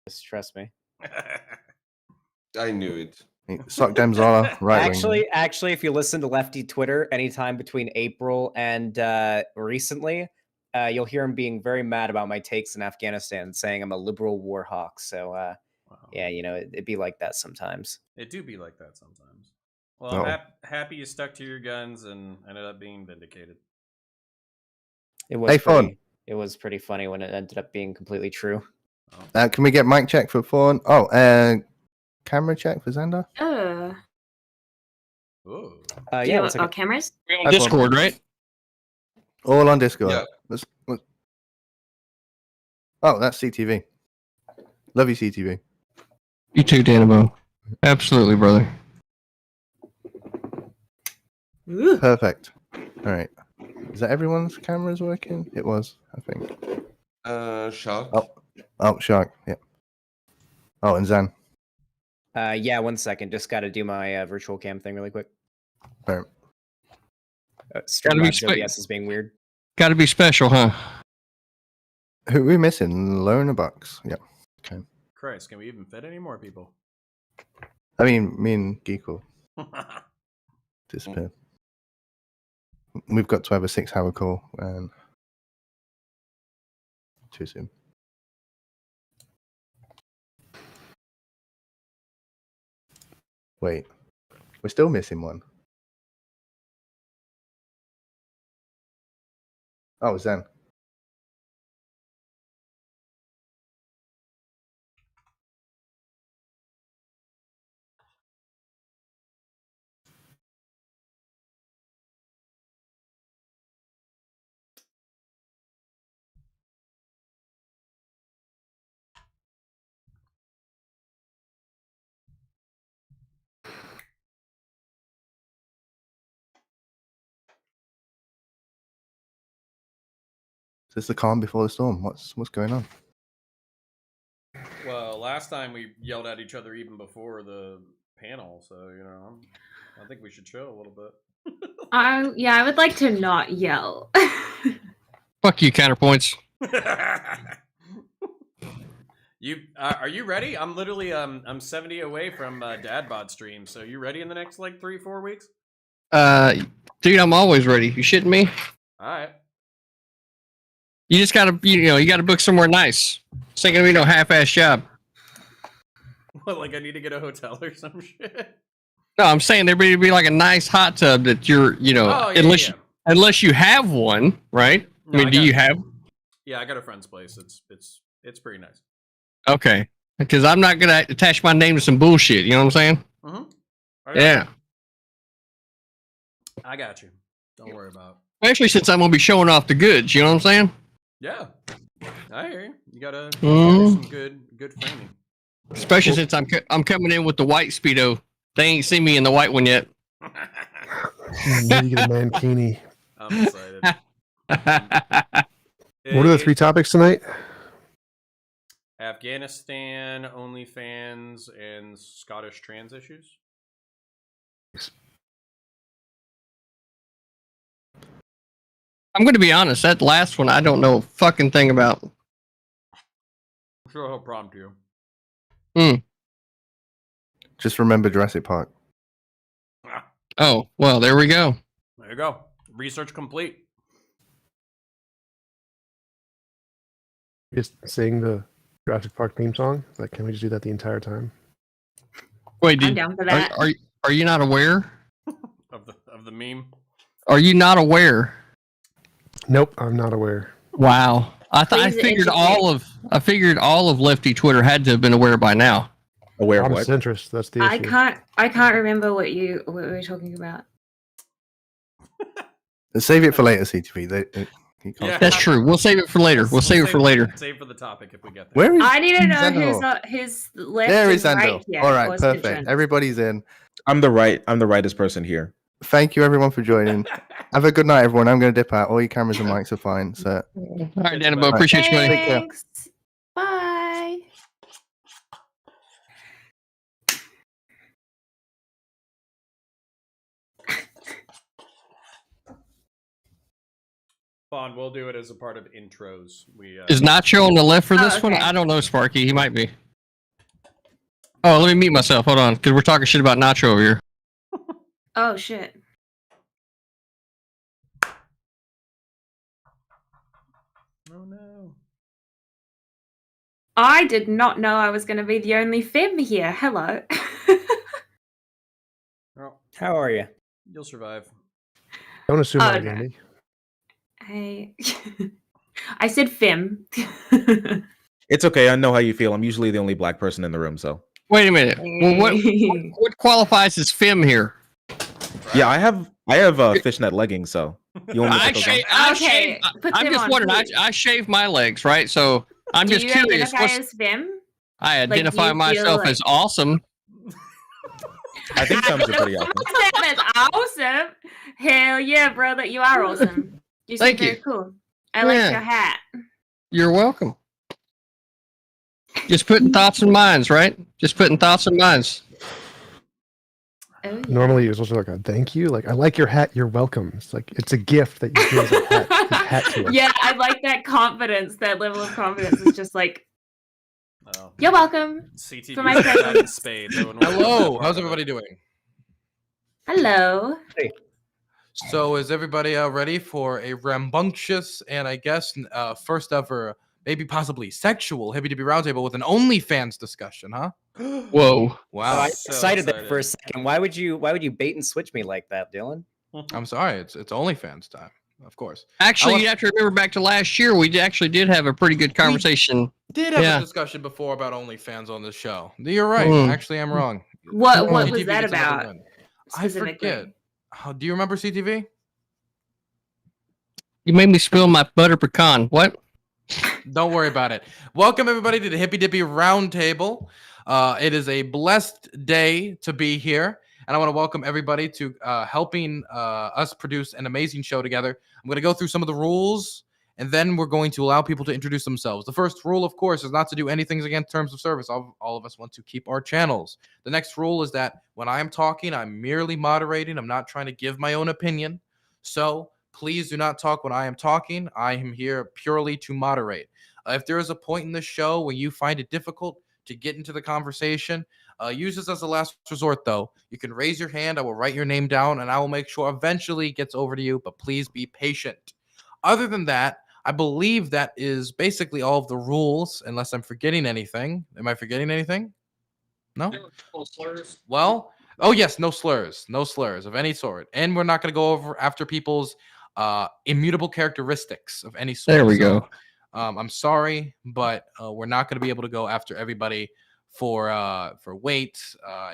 Just trust me. I knew it. Suck them Zola, right? Actually, if you listen to Lefty Twitter anytime between April and recently, you'll hear him being very mad about my takes in Afghanistan, saying I'm a liberal war hawk. So, wow. Yeah, you know, it'd be like that sometimes. It do be like that sometimes. Well, I'm happy you stuck to your guns and ended up being vindicated. It was fun. It was pretty funny when it ended up being completely true. Can we get mic check for Fawn? Oh, camera check for Xander? Yeah, our cameras? We're on Discord, right? All on Discord. Yeah. Oh, that's CTV. Love you, CTV. You too, Danabo. Absolutely, brother. Perfect. All right. Is that everyone's cameras working? It was, I think. Shark. Oh, Shark. Yeah. Oh, and Zan. Yeah, 1 second. Just got to do my virtual cam thing really quick. All right. Streamlabs OBS is being weird. Got to be special, huh? Who are we missing? Loner Bucks. Yeah. Okay. Christ, can we even fit any more people? I mean, me and Geeko disappeared. We've got to have a 6-hour call and too soon. Wait, we're still missing one. Oh, Zen. Is this the calm before the storm? What's going on? Well, last time we yelled at each other even before the panel, so you know, I think we should chill a little bit. Yeah, I would like to not yell. Fuck you, Counterpoints. Are you ready? I'm literally I'm 70 away from Dad Bod stream, so you ready in the next like 3-4 weeks? Dude, I'm always ready. You shitting me? All right. You just gotta, you gotta book somewhere nice. It's ain't gonna be no half-ass job. What, like I need to get a hotel or some shit? No, I'm saying there better be like a nice hot tub that you're, unless you have one, right? No, I mean, do you have? Yeah, I got a friend's place. It's pretty nice. Okay, because I'm not gonna attach my name to some bullshit. You know what I'm saying? Mm-hmm. Yeah. I got you. Don't worry about it. Especially since I'm gonna be showing off the goods. You know what I'm saying? Yeah, I hear you. You gotta do some good framing. Especially since I'm coming in with the white Speedo. They ain't seen me in the white one yet. You get a mankini. I'm excited. What are the 3 topics tonight? Afghanistan, OnlyFans, and Scottish trans issues. I'm going to be honest. That last one, I don't know a fucking thing about. I'm sure he'll prompt you. Just remember Jurassic Park. Oh, well, there we go. There you go. Research complete. Just sing the Jurassic Park theme song? Like, can we just do that the entire time? Wait, I'm down for that. Are you not aware of the meme? Are you not aware? Nope, I'm not aware. Wow. I figured all of Lefty Twitter had to have been aware by now. Aware of I'm what? centrist. That's the issue. I can't remember what we were talking about. Save it for later, CTV. That's true. We'll save it for later. We'll save it for later. Save for the topic if we get there. Where is I need to know Zando? his left There and is Zando. right here. All right, or perfect. citizens. Everybody's in. I'm the rightest person here. Thank you, everyone, for joining. Have a good night, everyone. I'm going to dip out. All your cameras and mics are fine. So, all right, Danabo, appreciate you, buddy. Thanks. Bye. Bond, we'll do it as a part of intros. Is Nacho on the left for this okay. one? I don't know, Sparky. He might be. Oh, let me mute myself. Hold on, because we're talking shit about Nacho over here. Oh shit. Oh no. I did not know I was going to be the only femme here. Hello. Well, How are you? you'll survive. Don't assume Oh, identity. I I said femme. It's okay. I know how you feel. I'm usually the only black person in the room, so. Wait a minute. Well, what qualifies as femme here? Yeah, I have fishnet leggings, so you want me to take those off? Okay, put I'm them just on, wondering. please. I shave my legs, right? So I'm Do just you curious. identify as femme? I Like, do identify you myself feel as awesome. I think femmes are pretty awesome. That's awesome. Hell yeah, brother. You are awesome. You seem Thank very you. cool. I like Yeah. your hat. You're welcome. Just putting thoughts in minds, right? Just putting thoughts in minds. Oh, yeah. Normally, it's also like a thank you. Like, I like your hat. You're welcome. It's like it's a gift that you give as a hat to us. Yeah, I like that confidence. That level of confidence is just like, Oh. you're welcome. CTV For my is that in presence. spades. Everyone wants that Hello, part how's of it. everybody doing? Hello. So is everybody ready for a rambunctious and I guess first ever, maybe possibly sexual Hippie Dippy Roundtable with an OnlyFans discussion, huh? Whoa. Oh, Wow. I so excited there for a excited. second. Why would you bait and switch me like that, Dylan? I'm sorry, it's OnlyFans time, of course. Actually, you have to remember back to last year. We actually did have a pretty good conversation. Did have Yeah. a discussion before about OnlyFans on this show. You're right. Mm. Actually, I'm wrong. What CTV was that gets another about? win. I forget. Do you remember CTV? You made me spill my butter pecan. What? Don't worry about it. Welcome everybody to the Hippie Dippy Roundtable. It is a blessed day to be here, and I want to welcome everybody to helping us produce an amazing show together. I'm going to go through some of the rules, and then we're going to allow people to introduce themselves. The first rule, of course, is not to do anything against terms of service. All of us want to keep our channels. The next rule is that when I am talking, I'm merely moderating. I'm not trying to give my own opinion. So please do not talk when I am talking. I am here purely to moderate. If there is a point in the show where you find it difficult to get into the conversation, use this as a last resort, though. You can raise your hand. I will write your name down, and I will make sure eventually it gets over to you, but please be patient. Other than that, I believe that is basically all of the rules, unless I'm forgetting anything. Am I forgetting anything? No? Well, oh yes, no slurs of any sort. And we're not going to go over after people's immutable characteristics of any sort. There we go. I'm sorry, but we're not going to be able to go after everybody for weight,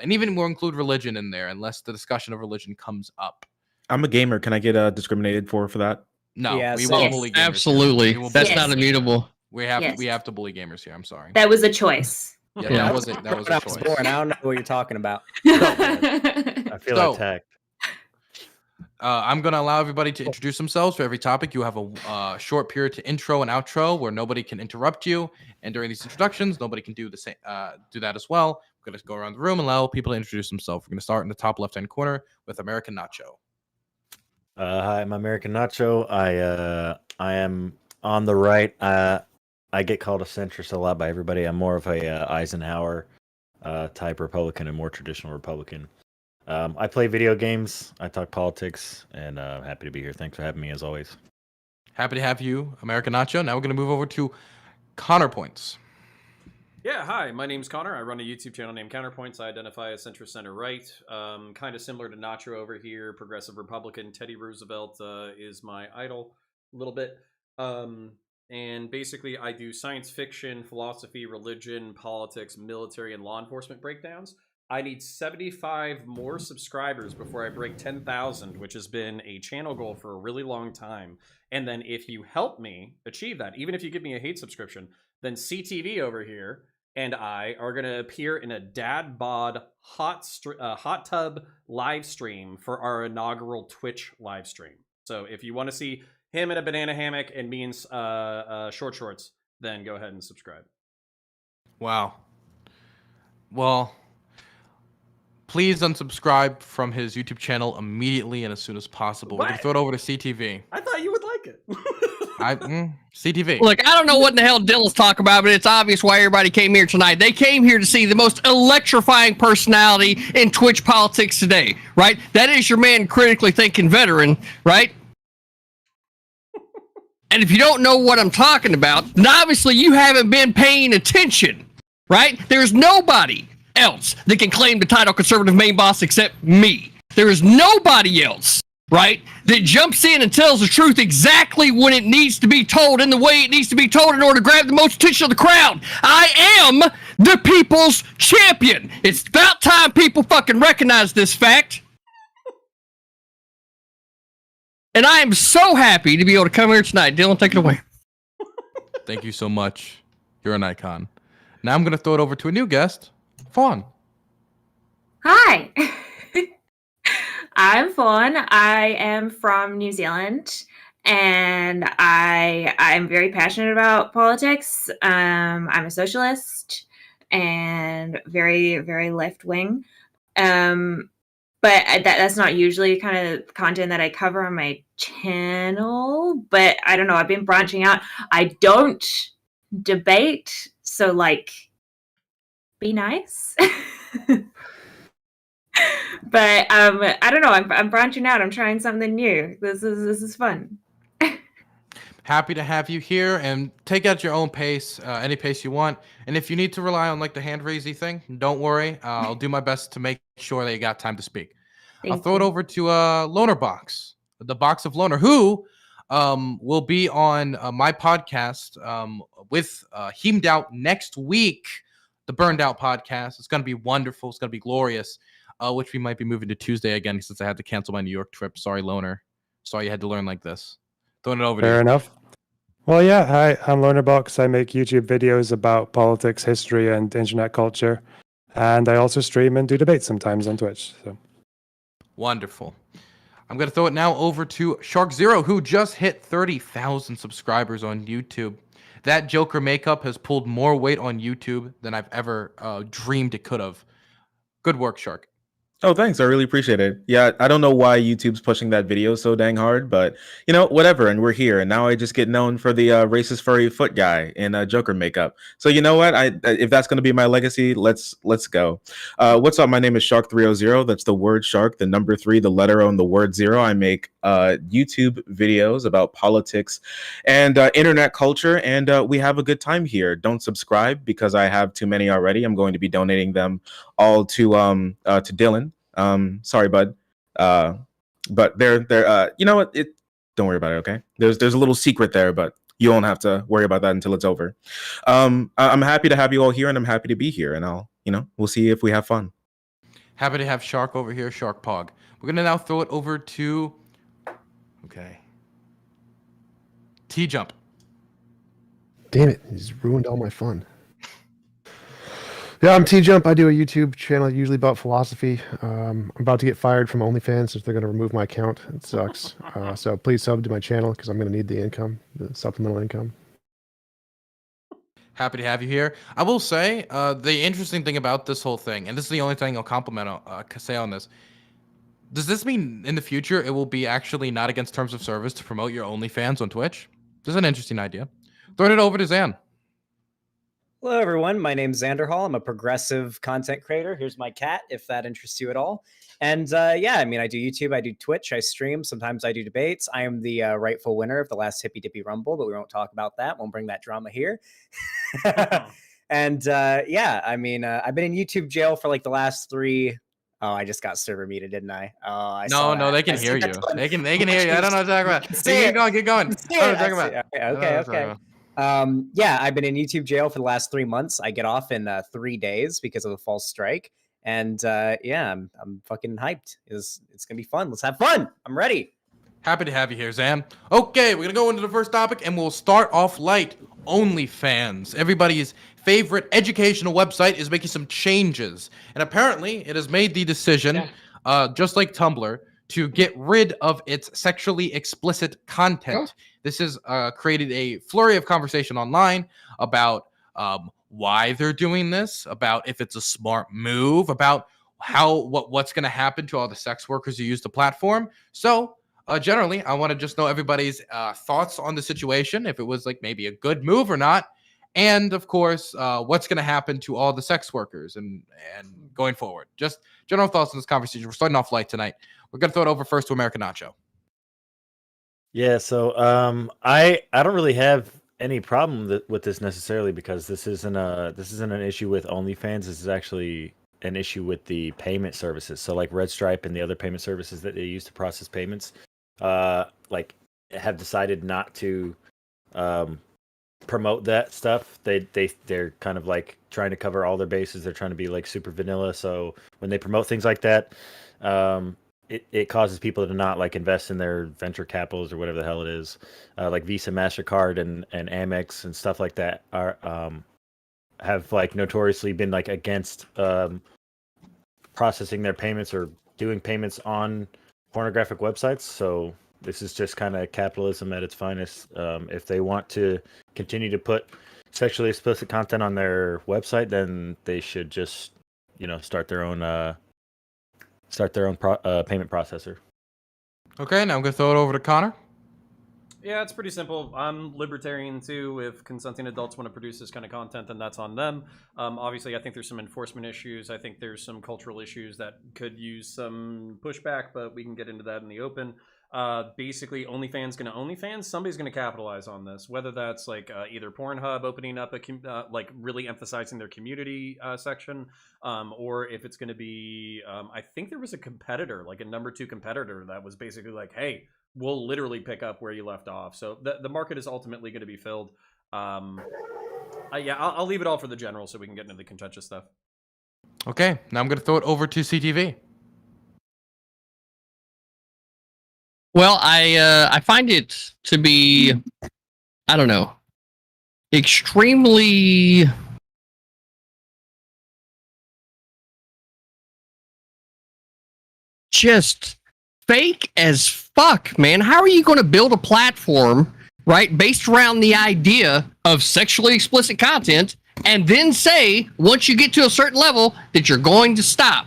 and even we'll include religion in there unless the discussion of religion comes up. I'm a gamer. Can I get discriminated for that? No, Yeah, we so- won't bully gamers. here. Absolutely. We won't That's bully not gamers. immutable. We have Yes. to bully gamers here. I'm sorry. That was a choice. Yeah, Yeah. that was a When I was choice. born, I don't know what you're talking about. I feel So- attacked. I'm going to allow everybody to introduce themselves. For every topic, you have a short period to intro and outro where nobody can interrupt you. And during these introductions, nobody can do the same. Do that as well. We're going to go around the room and allow people to introduce themselves. We're going to start in the top left-hand corner with American Nacho. Hi, I'm American Nacho. I am on the right. I get called a centrist a lot by everybody. I'm more of a Eisenhower type Republican, a more traditional Republican. I play video games. I talk politics, and I'm happy to be here. Thanks for having me, as always. Happy to have you, American Nacho. Now we're going to move over to Counterpoints. Yeah, hi, my name's Connor. I run a YouTube channel named Counterpoints. I identify as center right. Kind of similar to Nacho over here, progressive Republican. Teddy Roosevelt is my idol a little bit. And basically I do science fiction, philosophy, religion, politics, military, and law enforcement breakdowns. I need 75 more subscribers before I break 10,000, which has been a channel goal for a really long time. And then if you help me achieve that, even if you give me a hate subscription, then CTV over here and I are going to appear in a dad bod hot tub live stream for our inaugural Twitch live stream. So if you want to see him in a banana hammock and me in short shorts, then go ahead and subscribe. Wow. Well, please unsubscribe from his YouTube channel immediately and as soon as possible. We're going to throw it over to CTV. I thought you would like it. CTV. Look, I don't know what in the hell Dylan's talking about, but it's obvious why everybody came here tonight. They came here to see the most electrifying personality in Twitch politics today, right? That is your man, critically thinking veteran, right? And if you don't know what I'm talking about, then obviously you haven't been paying attention, right? There's nobody else that can claim the title conservative main boss except me. There is nobody else, right, that jumps in and tells the truth exactly when it needs to be told in the way it needs to be told in order to grab the most attention of the crowd. I am the people's champion. It's about time people fucking recognize this fact. And I am so happy to be able to come here tonight. Dylan, take it away. Thank you so much. You're an icon. Now I'm going to throw it over to a new guest, Fawn. Hi. I'm Fawn. I am from New Zealand, and I'm very passionate about politics. I'm a socialist and very, very left wing. But that's not usually kind of content that I cover on my channel. But I don't know. I've been branching out. I don't debate, so be nice. But I don't know. I'm branching out. I'm trying something new. This is fun. Happy to have you here, and take out your own pace, any pace you want. And if you need to rely on the hand raising thing, don't worry. I'll do my best to make sure that you got time to speak. I'll throw it over to Loner Box, the Box of Loner, who will be on my podcast with Heamed Out next week, the Burned Out podcast. It's going to be wonderful. It's going to be glorious, which we might be moving to Tuesday again since I had to cancel my New York trip. Sorry, Loner. Sorry you had to learn like this. Throwing it over to you. Fair enough. Well, yeah. Hi, I'm Lonerbox. I make YouTube videos about politics, history, and internet culture. And I also stream and do debates sometimes on Twitch. So wonderful. I'm going to throw it now over to Shark Zero, who just hit 30,000 subscribers on YouTube. That Joker makeup has pulled more weight on YouTube than I've ever dreamed it could have. Good work, Shark. Oh, thanks. I really appreciate it. Yeah, I don't know why YouTube's pushing that video so dang hard, but whatever. And we're here, and now I just get known for the racist furry foot guy in Joker makeup. So you know what? If that's going to be my legacy, let's go. What's up? My name is Shark300. That's the word shark, the number 3, the letter O, and the word 0. I make YouTube videos about politics and internet culture, and we have a good time here. Don't subscribe because I have too many already. I'm going to be donating them all to Dylan. Sorry, bud. But they're you know what? Don't worry about it, okay? There's a little secret there, but you won't have to worry about that until it's over. I'm happy to have you all here, and I'm happy to be here, and we'll see if we have fun. Happy to have Shark over here, Shark Pog. We're gonna now throw it over to T-Jump. Damn it, he's ruined all my fun. Yeah, I'm T-Jump. I do a YouTube channel usually about philosophy. I'm about to get fired from OnlyFans since they're going to remove my account. It sucks. So please sub to my channel because I'm going to need the income, the supplemental income. Happy to have you here. I will say the interesting thing about this whole thing, and this is the only thing I'll compliment say on this. Does this mean in the future it will be actually not against terms of service to promote your OnlyFans on Twitch? This is an interesting idea. Throwing it over to Zan. Hello, everyone. My name's Xander Hall. I'm a progressive content creator. Here's my cat, if that interests you at all. And yeah, I mean, I do YouTube, I do Twitch, I stream. Sometimes I do debates. I am the rightful winner of the last Hippy Dippy Rumble, but we won't talk about that. Won't bring that drama here. And yeah, I mean, I've been in YouTube jail for the last 3. Oh, I just got server muted, didn't I? Oh, no, they can hear you. They can hear you. I don't know what to talk about. Keep going. Okay. Yeah, I've been in YouTube jail for the last 3 months. I get off in 3 days because of a false strike. And yeah, I'm fucking hyped. It's gonna be fun. Let's have fun. I'm ready. Happy to have you here, Zan. Okay, we're gonna go into the first topic, and we'll start off light. OnlyFans, everybody's favorite educational website, is making some changes, and apparently it has made the decision, just like Tumblr, to get rid of its sexually explicit content. This has created a flurry of conversation online about why they're doing this, about if it's a smart move, about what's going to happen to all the sex workers who use the platform. So generally, I want to just know everybody's thoughts on the situation, if it was like maybe a good move or not, and of course, what's going to happen to all the sex workers and going forward. Just general thoughts on this conversation. We're starting off light tonight. We're going to throw it over first to American Nacho. Yeah, so I don't really have any problem with this necessarily, because this isn't an issue with OnlyFans. This is actually an issue with the payment services. So like Red Stripe and the other payment services that they use to process payments, like have decided not to promote that stuff. They're kind of like trying to cover all their bases. They're trying to be like super vanilla. So when they promote things like that, it causes people to not like invest in their venture capitals or whatever the hell it is. Like Visa, MasterCard, and Amex and stuff like that are have like notoriously been like against processing their payments or doing payments on pornographic websites. So this is just kind of capitalism at its finest. If they want to continue to put sexually explicit content on their website, then they should just, start their own payment processor. Okay, now I'm going to throw it over to Connor. Yeah, it's pretty simple. I'm libertarian too. If consenting adults want to produce this kind of content, then that's on them. Obviously, I think there's some enforcement issues. I think there's some cultural issues that could use some pushback, but we can get into that in the open. Basically, OnlyFans going to OnlyFans. Somebody's going to capitalize on this, whether that's like either Pornhub opening up like really emphasizing their community section, or if it's going to be, I think there was a competitor, like a number 2 competitor, that was basically like, hey, we'll literally pick up where you left off. So the market is ultimately going to be filled. Yeah, I'll leave it all for the general so we can get into the contentious stuff. Okay, now I'm going to throw it over to CTV. Well, I find it to be, I don't know, extremely just fake as fuck, man. How are you going to build a platform, right, based around the idea of sexually explicit content, and then say, once you get to a certain level, that you're going to stop?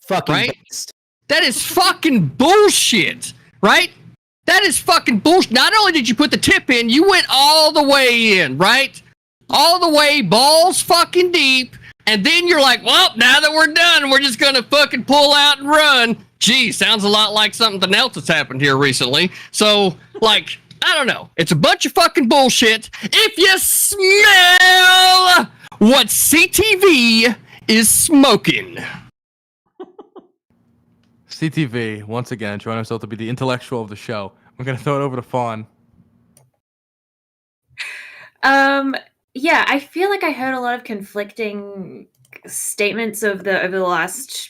Fucking right? based. That is fucking bullshit, right? That is fucking bullshit. Not only did you put the tip in, you went all the way in, right? All the way, balls fucking deep, and then you're like, well, now that we're done, we're just gonna fucking pull out and run. Gee, sounds a lot like something else that's happened here recently. So, like, I don't know. It's a bunch of fucking bullshit. If you smell what CTV is smoking. CTV, once again, showing himself to be the intellectual of the show. We're going to throw it over to Fawn. Yeah, I feel like I heard a lot of conflicting statements over the last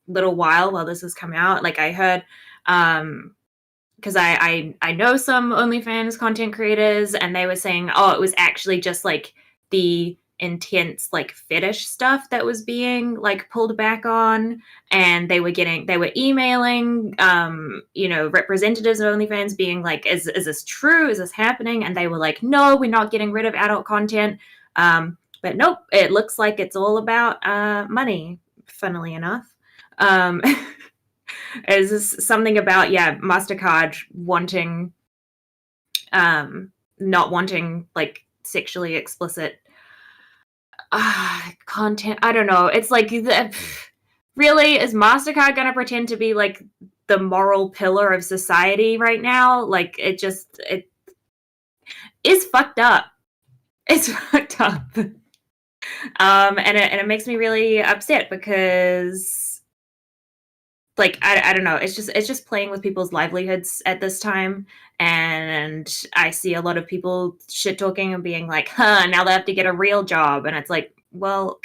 little while this has come out. Like I heard, because I know some OnlyFans content creators, and they were saying, oh, it was actually just like the intense like fetish stuff that was being like pulled back on, and they were emailing representatives of OnlyFans being like, is this true, is this happening? And they were like, no, we're not getting rid of adult content. But nope, it looks like it's all about money, funnily enough. Is this something about MasterCard wanting not wanting like sexually explicit content? I don't know. It's like, really, is MasterCard gonna pretend to be like the moral pillar of society right now? Like it is fucked up. It's fucked up. And it makes me really upset because, like, I don't know. It's just playing with people's livelihoods at this time. And I see a lot of people shit talking and being like, now they have to get a real job. And it's like, well,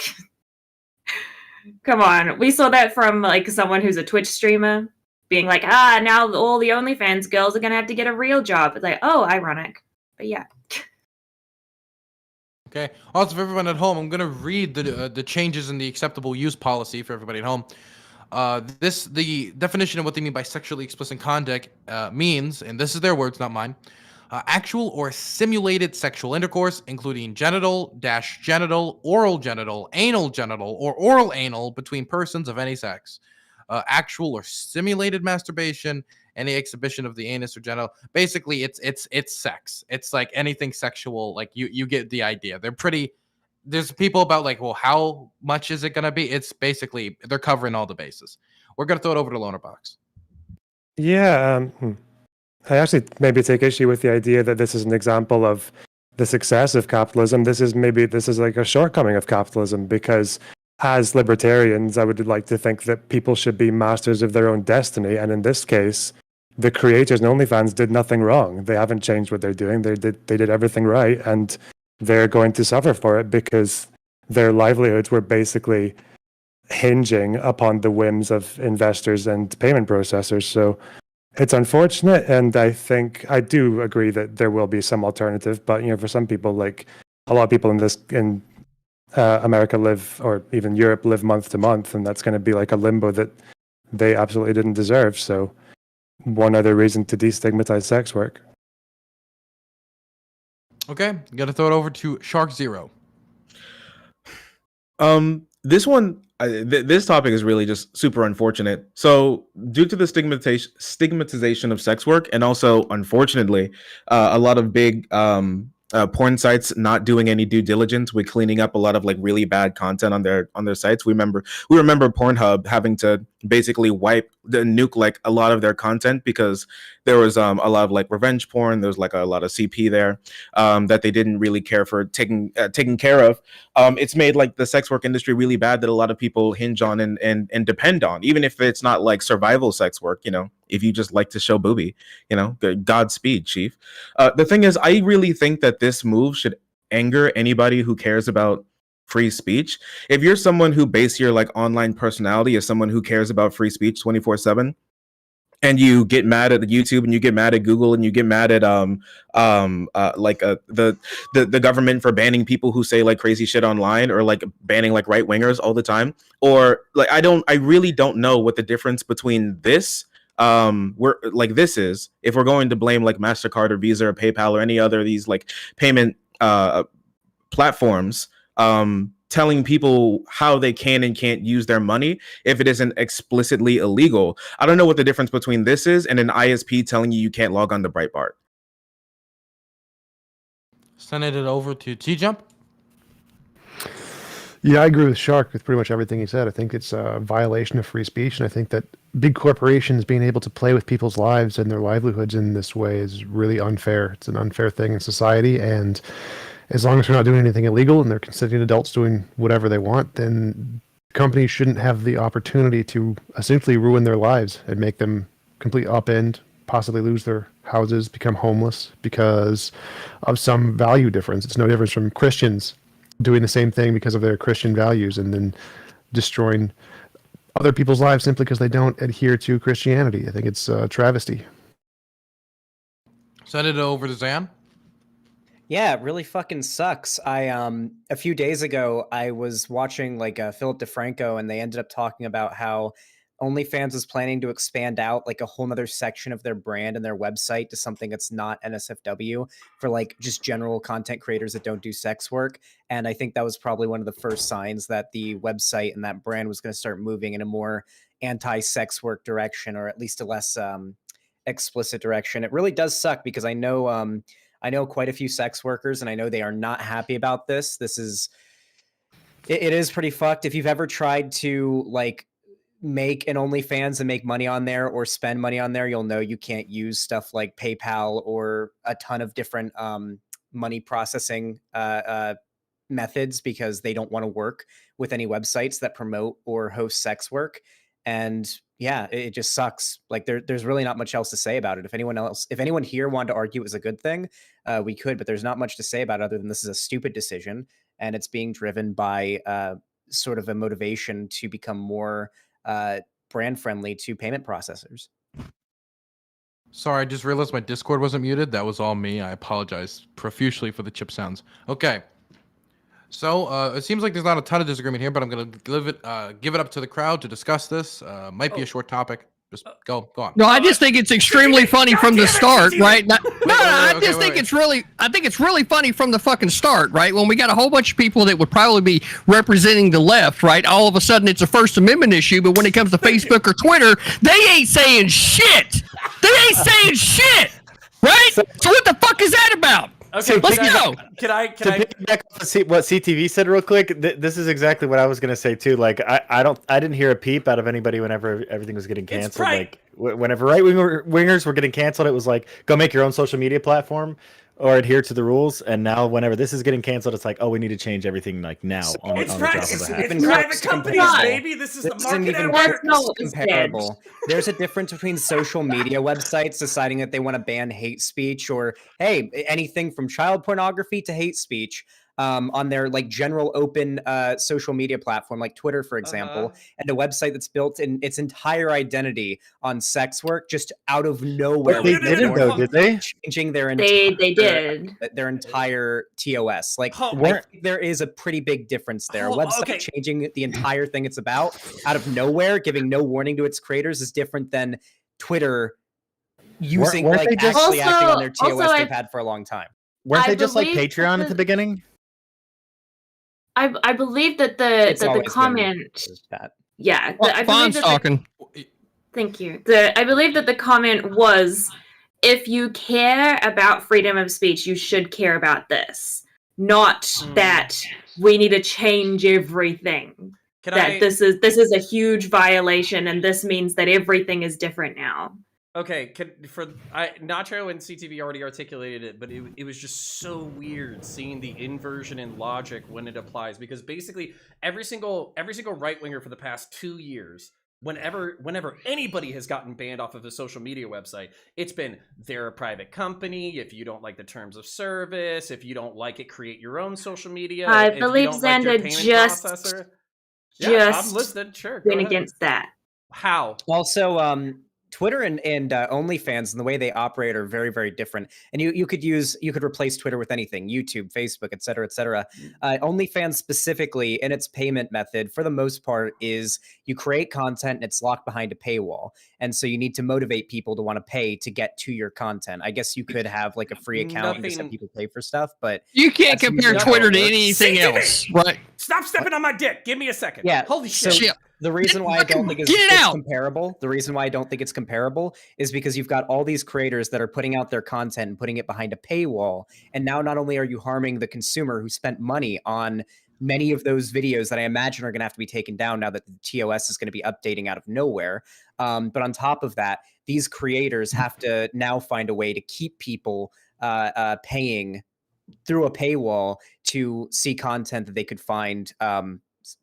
come on. We saw that from like someone who's a Twitch streamer being like, now all the OnlyFans girls are going to have to get a real job. It's like, oh, ironic. But yeah. Okay. Also, for everyone at home, I'm going to read the changes in the acceptable use policy for everybody at home. The definition of what they mean by sexually explicit conduct means, and this is their words, not mine, actual or simulated sexual intercourse, including genital, oral genital, anal, or oral anal between persons of any sex. Actual or simulated masturbation any exhibition of the anus or genital. Basically, it's sex. It's like anything sexual. Like you get the idea. They're pretty. There's people about like, well, how much is it gonna be? It's basically they're covering all the bases. We're gonna throw it over to Loner Box. Yeah, I actually maybe take issue with the idea that this is an example of the success of capitalism. This is like a shortcoming of capitalism, because as libertarians, I would like to think that people should be masters of their own destiny. And in this case, the creators and OnlyFans did nothing wrong. They haven't changed what they're doing. They did everything right, and they're going to suffer for it because their livelihoods were basically hinging upon the whims of investors and payment processors. So it's unfortunate, and I do agree that there will be some alternative. But for some people, like a lot of people in America live, or even Europe live month to month, and that's going to be like a limbo that they absolutely didn't deserve. So one other reason to destigmatize sex work. Okay, got to throw it over to Shark Zero. This one, this topic is really just super unfortunate. So, due to the stigmatization of sex work, and also, unfortunately, a lot of big porn sites not doing any due diligence with cleaning up a lot of like really bad content on their sites. We remember Pornhub having to basically nuke like a lot of their content because there was a lot of like revenge porn. There was like a lot of CP there that they didn't really care for taking care of. It's made like the sex work industry really bad that a lot of people hinge on and depend on, even if it's not like survival sex work. If you just like to show booby, Godspeed, chief. The thing is, I really think that this move should anger anybody who cares about free speech. If you're someone who base your like online personality as someone who cares about free speech 24/7, and you get mad at YouTube and you get mad at Google and you get mad at the government for banning people who say like crazy shit online, or like banning like right wingers all the time, or like I really don't know what the difference between this is, if we're going to blame like MasterCard or Visa or PayPal or any other of these like payment platforms telling people how they can and can't use their money if it isn't explicitly illegal. I don't know what the difference between this is and an ISP telling you can't log on to Breitbart. Sending it over to T-Jump. Yeah, I agree with Shark with pretty much everything he said. I think it's a violation of free speech, and I think that big corporations being able to play with people's lives and their livelihoods in this way is really unfair. It's an unfair thing in society, and as long as they're not doing anything illegal and they're consenting adults doing whatever they want, then companies shouldn't have the opportunity to essentially ruin their lives and make them complete upend, possibly lose their houses, become homeless because of some value difference. It's no difference from Christians doing the same thing because of their Christian values and then destroying other people's lives simply because they don't adhere to Christianity. I think it's a travesty. Send it over to Zan. Yeah, it really fucking sucks. A few days ago, I was watching like Philip DeFranco, and they ended up talking about how OnlyFans is planning to expand out like a whole nother section of their brand and their website to something that's not NSFW for like just general content creators that don't do sex work. And I think that was probably one of the first signs that the website and that brand was going to start moving in a more anti-sex work direction, or at least a less explicit direction. It really does suck because I know quite a few sex workers, and I know they are not happy about this. It is pretty fucked. If you've ever tried to like make an OnlyFans and make money on there or spend money on there, you'll know you can't use stuff like PayPal or a ton of different money processing methods because they don't want to work with any websites that promote or host sex work. And yeah, it just sucks. Like there's really not much else to say about it. If anyone here wanted to argue it was a good thing, we could, but there's not much to say about it other than this is a stupid decision, and it's being driven by sort of a motivation to become more brand friendly to payment processors. Sorry, I just realized my Discord wasn't muted. That was all me. I apologize profusely for the chip sounds. Okay. So it seems like there's not a ton of disagreement here, but I'm going to give it up to the crowd to discuss this. Might be a short topic. Just go on. No, I just think it's extremely funny from the start, right? I think it's really funny from the fucking start, right? When we got a whole bunch of people that would probably be representing the left, right? All of a sudden it's a First Amendment issue, but when it comes to Facebook or Twitter, they ain't saying shit. They ain't saying shit, right? So what the fuck is that about? Okay, Let's go. Can I? Piggyback off of what CTV said real quick, this is exactly what I was gonna say too. Like I didn't hear a peep out of anybody whenever everything was getting canceled. Like whenever wingers were getting canceled, it was like go make your own social media platform or adhere to the rules. And now whenever this is getting canceled, it's like, oh, we need to change everything like now. So on the drop of a hat. It's private companies, baby. This is the market comparable. There's a difference between social media websites deciding that they want to ban hate speech or, hey, anything from child pornography to hate speech on their like general open social media platform, like Twitter, for example, and a website that's built in its entire identity on sex work, just out of nowhere. They didn't though, did they? Changing their they did their entire TOS. Like I think there is a pretty big difference there. A website changing the entire thing it's about out of nowhere, giving no warning to its creators, is different than Twitter using like actually acting on their TOS they've had for a long time. Weren't they just like Patreon at the beginning? I believe that the comment. Yeah, I believe talking. Thank you. I believe that the comment was, if you care about freedom of speech, you should care about this. Not that we need to change everything. This is a huge violation, and this means that everything is different now. Okay, Nacho and CTV already articulated it, but it was just so weird seeing the inversion in logic when it applies, because basically every single right winger for the past 2 years, whenever anybody has gotten banned off of a social media website, it's been they're a private company. If you don't like the terms of service, if you don't like it, create your own social media. I believe Xander I'm listening. Sure, went against that. How? Also, Twitter and OnlyFans and the way they operate are very, very different. And you could replace Twitter with anything: YouTube, Facebook, et cetera, et cetera. OnlyFans specifically, in its payment method, for the most part, is you create content and it's locked behind a paywall. And so you need to motivate people to want to pay to get to your content. I guess you could have like a free account and just have people pay for stuff, but you can't compare Twitter to anything else, right? Stop stepping on my dick. Give me a second. Yeah. Holy shit. So the reason why I don't think it's comparable, is because you've got all these creators that are putting out their content and putting it behind a paywall. And now not only are you harming the consumer who spent money on many of those videos that I imagine are going to have to be taken down now that the TOS is going to be updating out of nowhere. But on top of that, these creators have to now find a way to keep people paying through a paywall to see content that they could find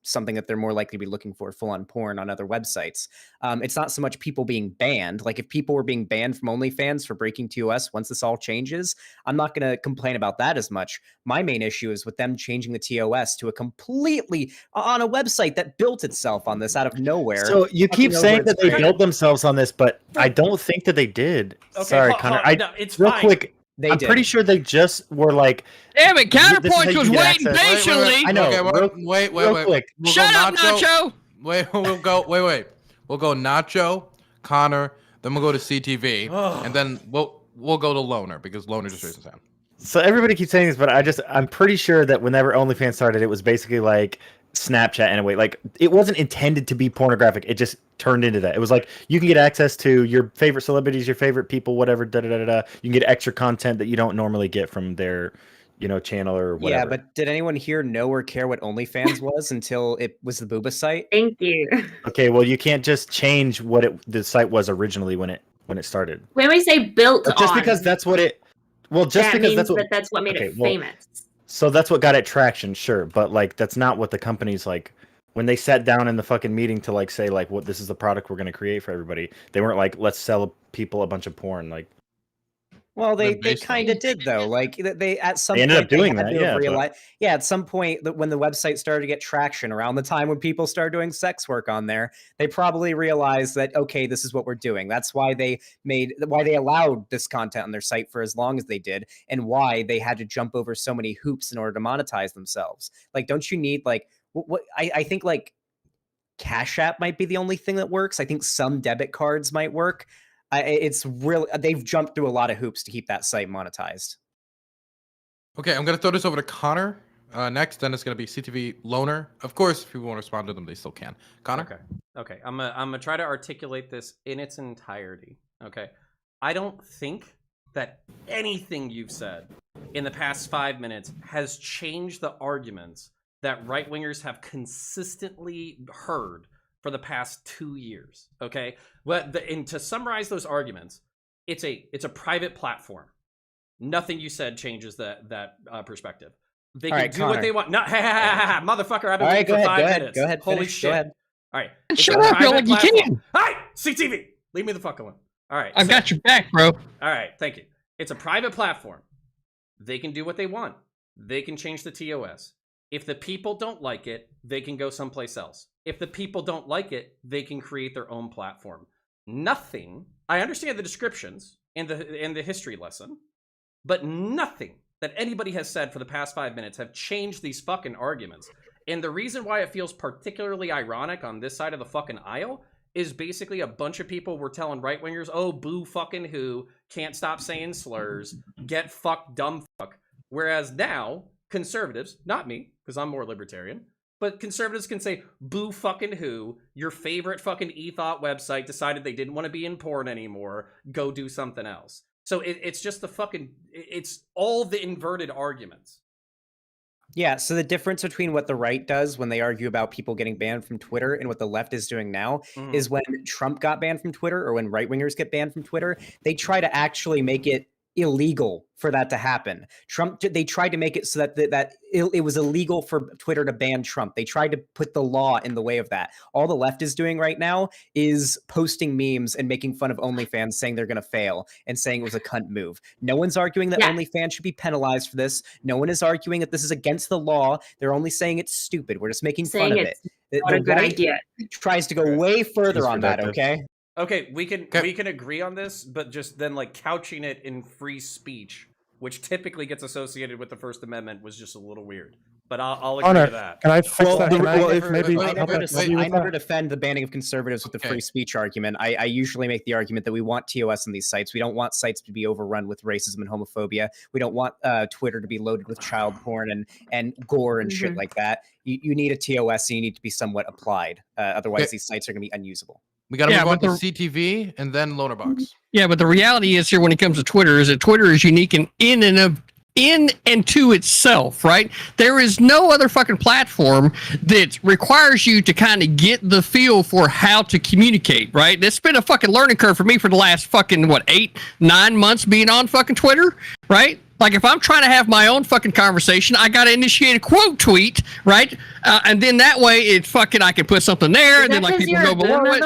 something that they're more likely to be looking for, full-on porn on other websites. It's not so much people being banned. Like if people were being banned from OnlyFans for breaking TOS, once this all changes, I'm not going to complain about that as much. My main issue is with them changing the TOS to a completely on a website that built itself on this out of nowhere. So you keep saying that they built themselves on this, but I don't think that they did. Okay, sorry, Connor. No, it's real fine. quick. I'm pretty sure they just were like, damn it, Counterpoints was waiting patiently. I know. Okay, wait. We'll Shut up, Nacho. Wait. We'll go Nacho, Connor, then we'll go to CTV, and then we'll go to Loner, because Loner just raised his hand. So everybody keeps saying this, but I'm pretty sure that whenever OnlyFans started, it was basically like Snapchat in a way. Like it wasn't intended to be pornographic. It just turned into that. It was like you can get access to your favorite celebrities, your favorite people, whatever. You can get extra content that you don't normally get from their, channel or whatever. Yeah, but did anyone here know or care what OnlyFans was until it was the booba site? Thank you. Okay, well you can't just change what the site was originally when it started. When we say built on, just because that's what it. Well, just because that's what made it famous. So that's what got it traction, sure, but like that's not what the company's like. When they sat down in the fucking meeting to like say like what this is the product we're gonna create for everybody, they weren't like let's sell people a bunch of porn. Like, well, they kind of did though. Like they at some they point ended up doing that. Yeah, at some point that when the website started to get traction around the time when people started doing sex work on there, they probably realized that okay, this is what we're doing. That's why they allowed this content on their site for as long as they did, and why they had to jump over so many hoops in order to monetize themselves. Like, don't you need like what I think like Cash App might be the only thing that works. I think some debit cards might work. It's really they've jumped through a lot of hoops to keep that site monetized. Okay, I'm gonna throw this over to Connor next. Then it's gonna be CTV Loner. Of course, if people want to respond to them, they still can. Connor. Okay. I'm gonna try to articulate this in its entirety. Okay. I don't think that anything you've said in the past 5 minutes has changed the arguments that right-wingers have consistently heard for the past 2 years. Okay, and to summarize those arguments, it's a private platform. Nothing you said changes that perspective. They can do what they want. No, motherfucker! I've been waiting for 5 minutes. Go ahead. Holy finish. shit! Go ahead. All right, Shut up, yo, like you can. Hi, CTV. Leave me the fuck alone. All right, I've got your back, bro. All right, thank you. It's a private platform. They can do what they want. They can change the TOS. If the people don't like it, they can go someplace else. If the people don't like it, they can create their own platform. Nothing. I understand the descriptions and the history lesson, but nothing that anybody has said for the past 5 minutes have changed these fucking arguments. And the reason why it feels particularly ironic on this side of the fucking aisle is basically a bunch of people were telling right-wingers, oh, boo fucking who, can't stop saying slurs, get fucked, dumb fuck. Whereas now, conservatives, not me, because I'm more libertarian, but conservatives can say, boo fucking who, your favorite fucking e-thought website decided they didn't want to be in porn anymore, go do something else. So it's just it's all the inverted arguments. Yeah, so the difference between what the right does when they argue about people getting banned from Twitter and what the left is doing now is when Trump got banned from Twitter or when right-wingers get banned from Twitter, they try to actually make it illegal for that to happen. They tried to make it so that it was illegal for Twitter to ban Trump. They tried to put the law in the way of that. All the left is doing right now is posting memes and making fun of OnlyFans, saying they're going to fail and saying it was a cunt move. No one's arguing that OnlyFans should be penalized for this. No one is arguing that this is against the law. They're only saying it's stupid. We're just making fun of it. Not a good idea. Tries to go way further on that, okay? Okay, we can agree on this, but just then like couching it in free speech, which typically gets associated with the First Amendment, was just a little weird. But I'll agree to that. Can I fix that? I never defend the banning of conservatives with the free speech argument. I usually make the argument that we want TOS on these sites. We don't want sites to be overrun with racism and homophobia. We don't want Twitter to be loaded with child porn and gore and shit like that. You need a TOS and you need to be somewhat applied. Otherwise, these sites are going to be unusable. We got to move on to CTV and then Loanerbox. Yeah, but the reality is here when it comes to Twitter is that Twitter is unique in and to itself, right? There is no other fucking platform that requires you to kind of get the feel for how to communicate, right? It's been a fucking learning curve for me for the last fucking, 8-9 months being on fucking Twitter, right? Like, if I'm trying to have my own fucking conversation, I got to initiate a quote tweet, right? And then that way, I can put something there, and then like people go below it.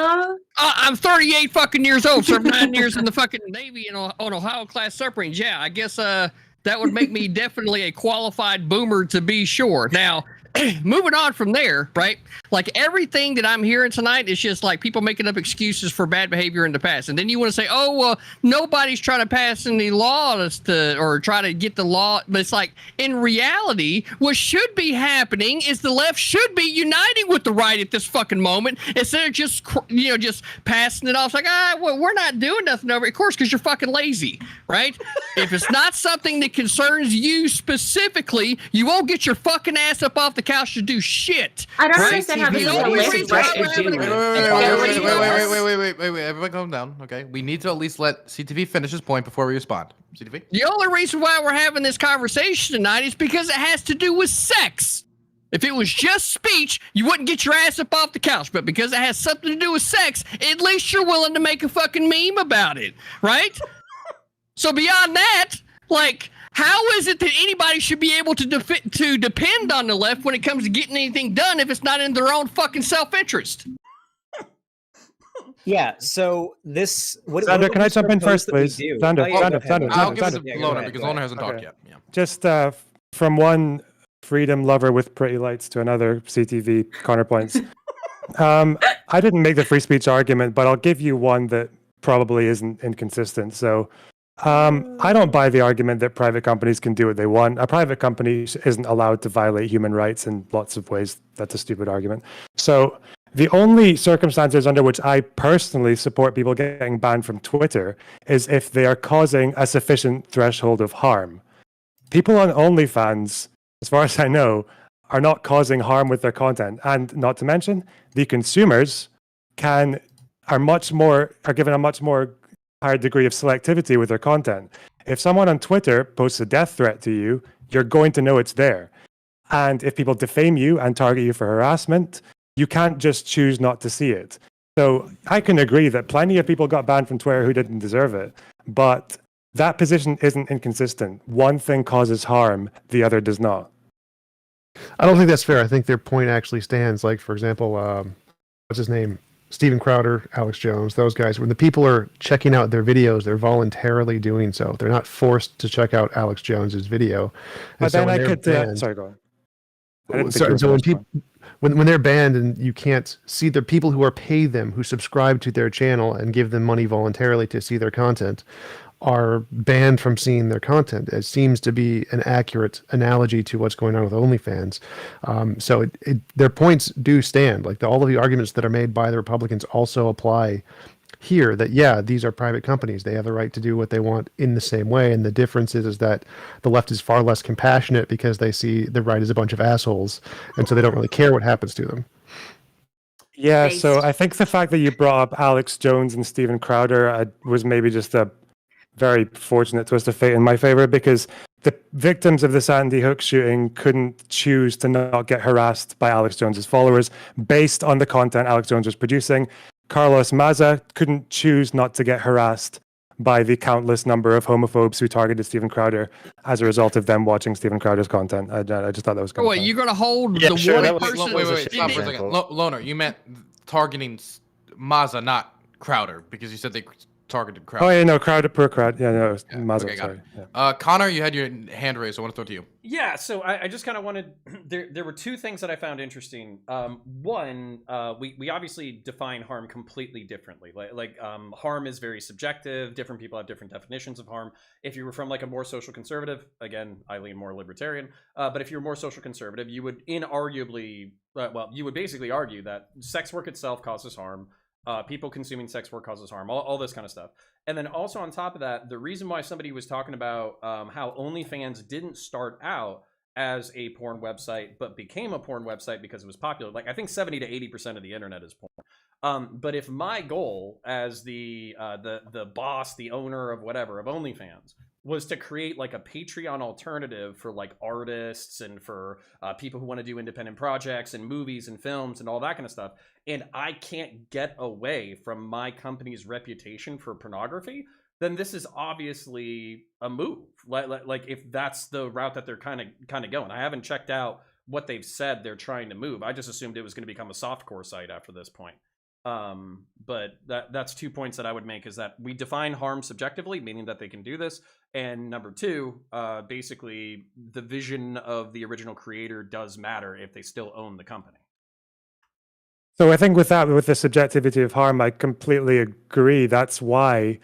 I'm 38 fucking years old, served 9 years in the fucking Navy on Ohio class submarines. Yeah, I guess that would make me definitely a qualified boomer to be sure. Now, moving on from there, right? Like everything that I'm hearing tonight is just like people making up excuses for bad behavior in the past. And then you want to say, oh, well, nobody's trying to pass any laws or try to get the law. But it's like in reality, what should be happening is the left should be uniting with the right at this fucking moment instead of just passing it off. It's like, well, we're not doing nothing over it. Of course, because you're fucking lazy, right? If it's not something that concerns you specifically, you won't get your fucking ass up off the couch to do shit. I don't understand how people Wait, everybody calm down, okay? We need to at least let CTV finish his point before we respond. CTV? The only reason why we're having this conversation tonight is because it has to do with sex. If it was just speech, you wouldn't get your ass up off the couch. But because it has something to do with sex, at least you're willing to make a fucking meme about it, right? So beyond that, like, how is it that anybody should be able to depend on the left when it comes to getting anything done if it's not in their own fucking self-interest? Yeah, so this... Sander, can I jump in first, please? Sander. I'll give it to Loner because Loner hasn't talked yet. Yeah. Just from one freedom lover with pretty lights to another CTV counterpoints. I didn't make the free speech argument, but I'll give you one that probably isn't inconsistent. So I don't buy the argument that private companies can do what they want. A private company isn't allowed to violate human rights in lots of ways. That's a stupid argument. So the only circumstances under which I personally support people getting banned from Twitter is if they are causing a sufficient threshold of harm. People on OnlyFans, as far as I know, are not causing harm with their content. And not to mention, the consumers are given a much more higher degree of selectivity with their content. If someone on Twitter posts a death threat to you, you're going to know it's there. And if people defame you and target you for harassment, you can't just choose not to see it. So I can agree that plenty of people got banned from Twitter who didn't deserve it, but that position isn't inconsistent. One thing causes harm, the other does not. I don't think that's fair. I think their point actually stands. Like, for example, what's his name? Steven Crowder, Alex Jones, those guys. When the people are checking out their videos, they're voluntarily doing so. They're not forced to check out Alex Jones's video. But then I could... sorry, go on. So when they're banned and you can't see the people who are paid them, who subscribe to their channel and give them money voluntarily to see their content, are banned from seeing their content. It seems to be an accurate analogy to what's going on with OnlyFans. So their points do stand. Like all of the arguments that are made by the Republicans also apply here, that yeah, these are private companies. They have the right to do what they want in the same way. And the difference is that the left is far less compassionate because they see the right as a bunch of assholes. And so they don't really care what happens to them. Yeah, so I think the fact that you brought up Alex Jones and Steven Crowder was maybe just a very fortunate twist of fate in my favor, because the victims of the Sandy Hook shooting couldn't choose to not get harassed by Alex Jones's followers based on the content Alex Jones was producing. Carlos Maza couldn't choose not to get harassed by the countless number of homophobes who targeted Steven Crowder as a result of them watching Steven Crowder's content. I just thought that was kind of you're going to hold Yeah, the sure, one person... Wait, stop for a second. Loner, you meant targeting Maza, not Crowder, because you said they targeted Crowder. Oh, yeah, no, Crowder, poor Crowder. Yeah, no, yeah, Maza, okay, sorry. Yeah. Connor, you had your hand raised. I want to throw it to you. Yeah, so I just kind of wanted... There were two things that I found interesting. One, we obviously define harm completely differently. Like harm is very subjective. Different people have different definitions of harm. If you were from like a more social conservative, again, I lean more libertarian, but if you're more social conservative, you would inarguably... you would basically argue that sex work itself causes harm. People consuming sex work causes harm, all this kind of stuff. And then also on top of that, the reason why somebody was talking about how OnlyFans didn't start out as a porn website, but became a porn website because it was popular. Like I think 70 to 80% of the internet is porn. But if my goal as the boss, the owner of whatever, of OnlyFans, was to create like a Patreon alternative for like artists and for people who want to do independent projects and movies and films and all that kind of stuff, and I can't get away from my company's reputation for pornography, then this is obviously a move. Like if that's the route that they're kind of going. I haven't checked out what they've said they're trying to move. I just assumed it was going to become a softcore site after this point. But that's 2 points that I would make, is that we define harm subjectively, meaning that they can do this. And number two, basically the vision of the original creator does matter if they still own the company. So I think with the subjectivity of harm, I completely agree. That's why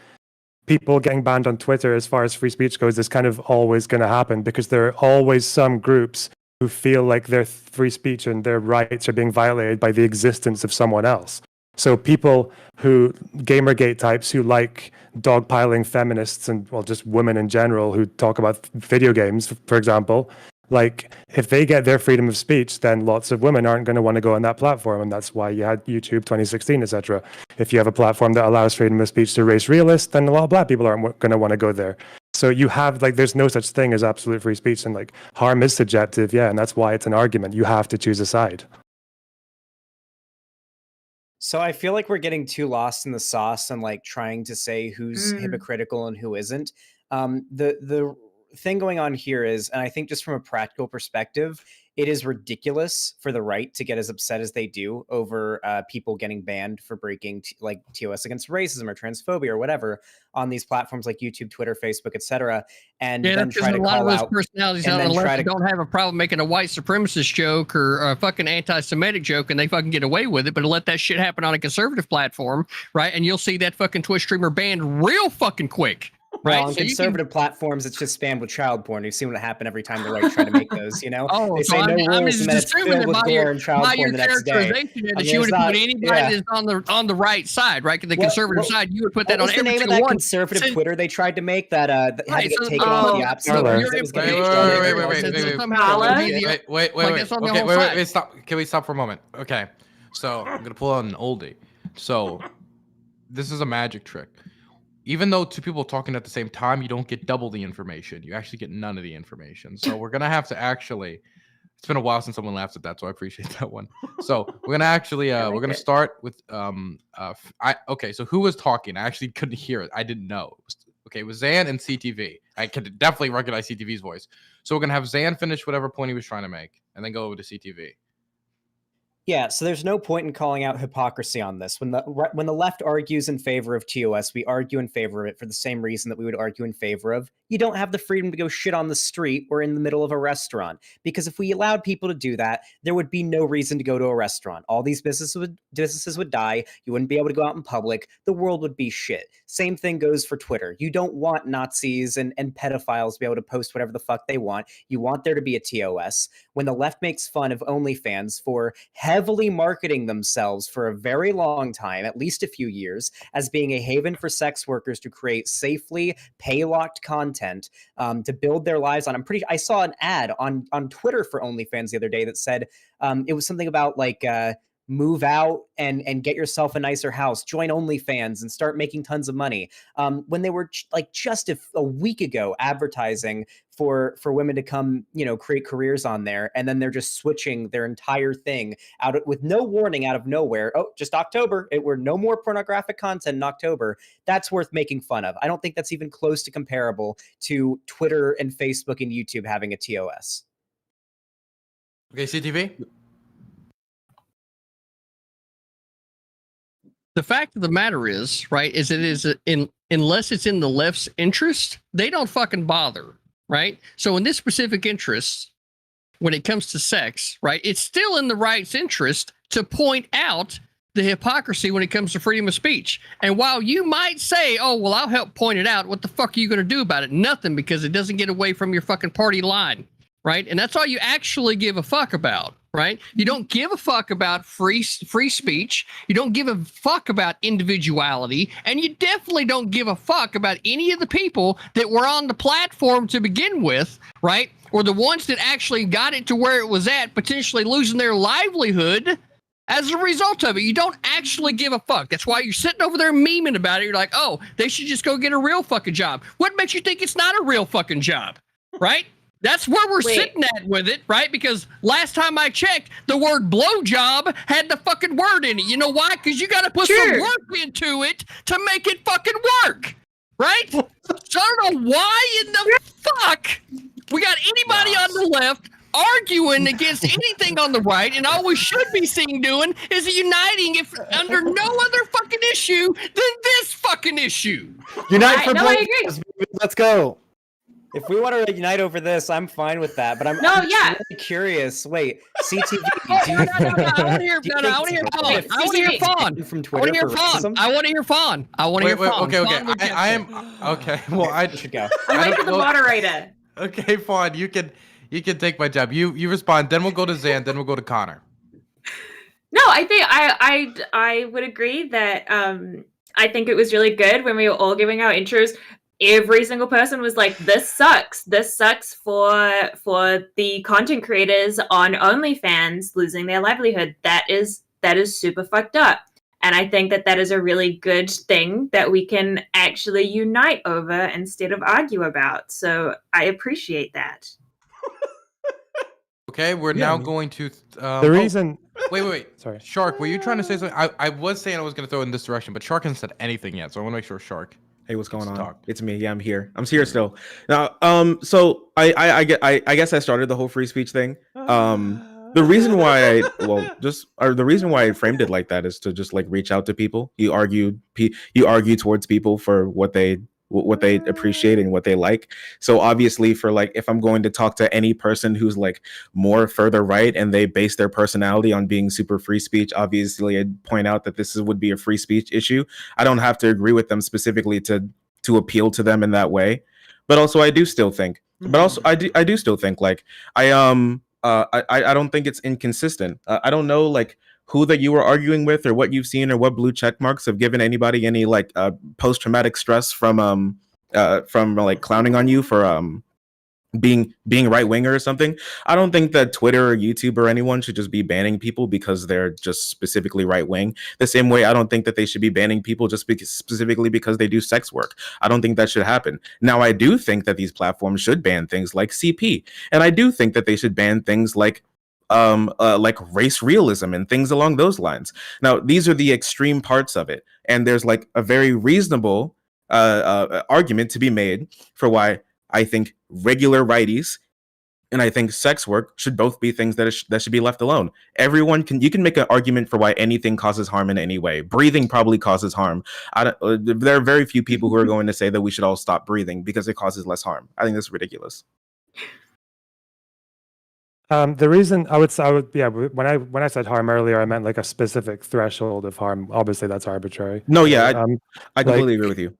people getting banned on Twitter, as far as free speech goes, is kind of always going to happen, because there are always some groups who feel like their free speech and their rights are being violated by the existence of someone else. So people who, Gamergate types who like dogpiling feminists and, well, just women in general who talk about video games, for example, like if they get their freedom of speech, then lots of women aren't going to want to go on that platform. And that's why you had YouTube 2016, etc. If you have a platform that allows freedom of speech to race realists, then a lot of black people aren't going to want to go there. So you have, like, there's no such thing as absolute free speech, and like harm is subjective. Yeah. And that's why it's an argument. You have to choose a side. So I feel like we're getting too lost in the sauce and like trying to say who's hypocritical and who isn't. The thing going on here is, and I think just from a practical perspective, it is ridiculous for the right to get as upset as they do over people getting banned for breaking like TOS against racism or transphobia or whatever on these platforms like YouTube, Twitter, Facebook, etc. And then try to call out. A lot of those personalities out on the left don't have a problem making a white supremacist joke or a fucking anti-Semitic joke, and they fucking get away with it. But let that shit happen on a conservative platform, right? And you'll see that fucking Twitch streamer banned real fucking quick. Right. Well, on conservative platforms, it's just spammed with child porn. You've seen what happened every time the right try to make those, you know? They say no rules, and then it's filled with gore and child porn the next day. That you would put anybody that's on the right side, right? The conservative side, you would put that on every single one. What was the name of that conservative Twitter they tried to make that had to get taken off the app store? Wait, stop. Can we stop for a moment? Okay. So I'm going to pull out an oldie. So this is a magic trick. even though two people talking at the same time, you don't get double the information. You actually get none of the information. So we're gonna have to actually. It's been a while since someone laughed at that, so I appreciate that one. So we're gonna actually we're gonna start with okay. So who was talking? I actually couldn't hear it. I didn't know. It was Zan and CTV. I could definitely recognize CTV's voice. So we're gonna have Zan finish whatever point he was trying to make, and then go over to CTV. Yeah, so there's no point in calling out hypocrisy on this. When the left argues in favor of TOS, we argue in favor of it for the same reason that we would argue in favor of you don't have the freedom to go shit on the street or in the middle of a restaurant. Because if we allowed people to do that, there would be no reason to go to a restaurant. All these businesses would die. You wouldn't be able to go out in public. The world would be shit. Same thing goes for Twitter. You don't want Nazis and pedophiles to be able to post whatever the fuck they want. You want there to be a TOS. When the left makes fun of OnlyFans for heavily marketing themselves for a very long time, at least a few years, as being a haven for sex workers to create safely pay-locked content to build their lives on. I saw an ad on Twitter for OnlyFans the other day that said it was something about like move out and get yourself a nicer house, join OnlyFans and start making tons of money. When they were just a week ago advertising for women to come, create careers on there, and then they're just switching their entire thing with no warning out of nowhere. Oh, just October. We're no more pornographic content in October. That's worth making fun of. I don't think that's even close to comparable to Twitter and Facebook and YouTube having a TOS. Okay, CTV. The fact of the matter is, right, is unless it's in the left's interest, they don't fucking bother, right? So in this specific interest, when it comes to sex, right, it's still in the right's interest to point out the hypocrisy when it comes to freedom of speech. And while you might say, oh, well, I'll help point it out, what the fuck are you going to do about it? Nothing, because it doesn't get away from your fucking party line, right? And that's all you actually give a fuck about. Right? You don't give a fuck about free speech. You don't give a fuck about individuality. And you definitely don't give a fuck about any of the people that were on the platform to begin with, right? Or the ones that actually got it to where it was at, potentially losing their livelihood as a result of it. You don't actually give a fuck. That's why you're sitting over there memeing about it. You're like, oh, they should just go get a real fucking job. What makes you think it's not a real fucking job? Right? That's where we're sitting at with it, right? Because last time I checked, the word blowjob had the fucking word in it. You know why? Because you got to put some work into it to make it fucking work, right? So I don't know why in the fuck we got anybody on the left arguing against anything on the right, and all we should be seen doing is uniting if under no other fucking issue than this fucking issue. Unite for I agree. Let's go. If we want to unite over this, I'm fine with that. But I'm really curious. Wait, CTV. I want to hear Fawn. I want to hear Fawn. From Twitter for racism? I want to hear Fawn. Okay. I am okay. Well, I should go. I'm waiting for the moderator. Okay, Fawn, you can take my job. You respond. Then we'll go to Zan. Then we'll go to Connor. No, I think I would agree that I think it was really good when we were all giving our intros. Every single person was like, this sucks. This sucks for the content creators on OnlyFans losing their livelihood. That is super fucked up. And I think that is a really good thing that we can actually unite over instead of argue about. So I appreciate that. Okay, we're now going to... the reason... Wait. Sorry. Shark, were you trying to say something? I was saying I was going to throw it in this direction, but Shark hasn't said anything yet, so I want to make sure Shark... Hey, what's going on? It's me. Yeah, I'm here. I'm here still. Now, so I guess I started the whole free speech thing. The reason why the reason why I framed it like that is to just like reach out to people. You argue towards people for what they appreciate and what they like. So obviously for like, if I'm going to talk to any person who's like more further right and they base their personality on being super free speech, obviously I'd point out that would be a free speech issue. I don't have to agree with them specifically to appeal to them in that way. But also I do still think, I do still think like, I don't think it's inconsistent. I don't know like who that you were arguing with or what you've seen or what blue check marks have given anybody any like post-traumatic stress from like clowning on you for being right winger or something. I don't think that Twitter or YouTube or anyone should just be banning people because they're just specifically right wing. The same way I don't think that they should be banning people just specifically because they do sex work. I don't think that should happen. Now, I do think that these platforms should ban things like CP, and I do think that they should ban things like race realism and things along those lines. Now, these are the extreme parts of it, and there's like a very reasonable argument to be made for why I think regular righties and I think sex work should both be things that should be left alone. You can make an argument for why anything causes harm in any way. Breathing probably causes harm. There are very few people who are going to say that we should all stop breathing because it causes less harm. I think that's ridiculous. The reason I would yeah, when I said harm earlier, I meant like a specific threshold of harm. Obviously, that's arbitrary. No, yeah, I completely agree with you.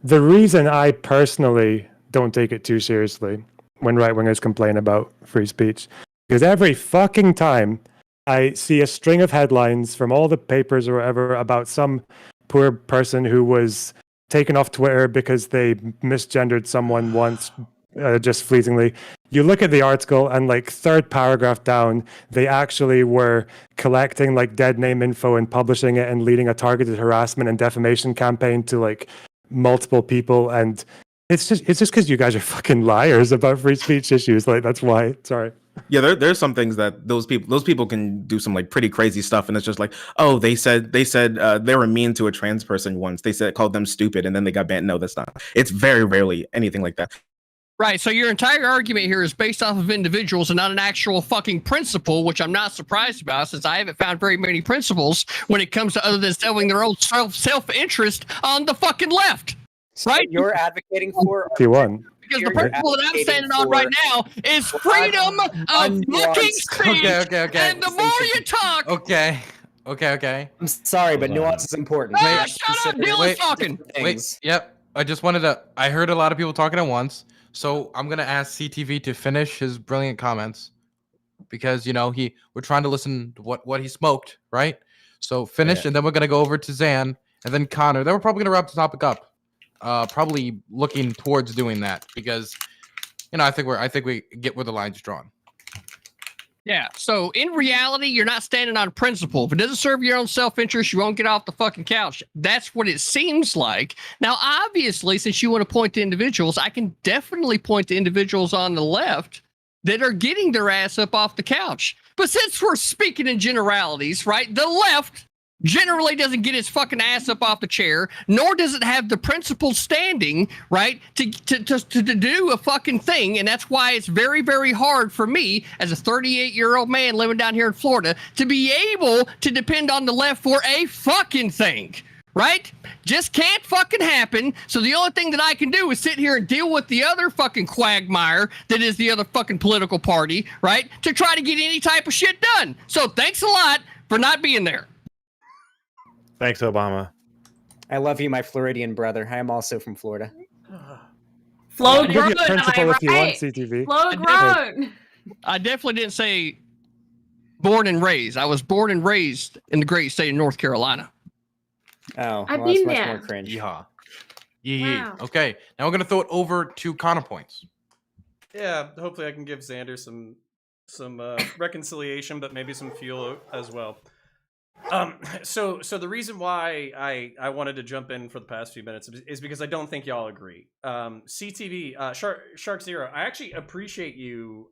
The reason I personally don't take it too seriously when right-wingers complain about free speech, because every fucking time I see a string of headlines from all the papers or whatever about some poor person who was taken off Twitter because they misgendered someone once, just fleetingly. You look at the article and like third paragraph down, they actually were collecting like dead name info and publishing it and leading a targeted harassment and defamation campaign to like multiple people. And it's just because you guys are fucking liars about free speech issues. Like that's why. Sorry. Yeah, there's some things that those people can do some like pretty crazy stuff, and it's just like, oh, they said they were mean to a trans person once. They called them stupid, and then they got banned. No, that's not. It's very rarely anything like that. Right, so your entire argument here is based off of individuals and not an actual fucking principle, which I'm not surprised about, since I haven't found very many principles when it comes to other than selling their own self-interest on the fucking left. So right? You're advocating for P1. Because the principle that I'm standing on right now is freedom of fucking speech. Okay. And the more you talk, Okay. I'm sorry, but nuance is important. shut up, Dylan's talking. Wait. Yep. I heard a lot of people talking at once. So I'm gonna ask CTV to finish his brilliant comments because we're trying to listen to what he smoked, right? So finish, and then we're gonna go over to Zan and then Connor. Then we're probably gonna wrap the topic up. Probably looking towards doing that because I think we get where the line's drawn. Yeah, so in reality, you're not standing on principle. If it doesn't serve your own self-interest, you won't get off the fucking couch. That's what it seems like. Now, obviously, since you want to point to individuals, I can definitely point to individuals on the left that are getting their ass up off the couch. But since we're speaking in generalities, right, the left generally doesn't get its fucking ass up off the chair, nor does it have the principled standing, right, to do a fucking thing. And that's why it's very, very hard for me as a 38-year-old man living down here in Florida to be able to depend on the left for a fucking thing, right? Just can't fucking happen. So the only thing that I can do is sit here and deal with the other fucking quagmire that is the other fucking political party, right, to try to get any type of shit done. So thanks a lot for not being there. Thanks, Obama. I love you, my Floridian brother. I am also from Florida. Flow I'll give grown, you a principle am I if you want, right? CTV. Flow grown. I definitely didn't say born and raised. I was born and raised in the great state of North Carolina. Oh, I've well, that's been much there. more cringe. Yeehaw. Wow. Okay, now we're gonna throw it over to Counterpoints. Yeah, hopefully I can give Xander some reconciliation, but maybe some fuel as well. So the reason why I wanted to jump in for the past few minutes is because I don't think y'all agree. CTV, Shark Zero, I actually appreciate you,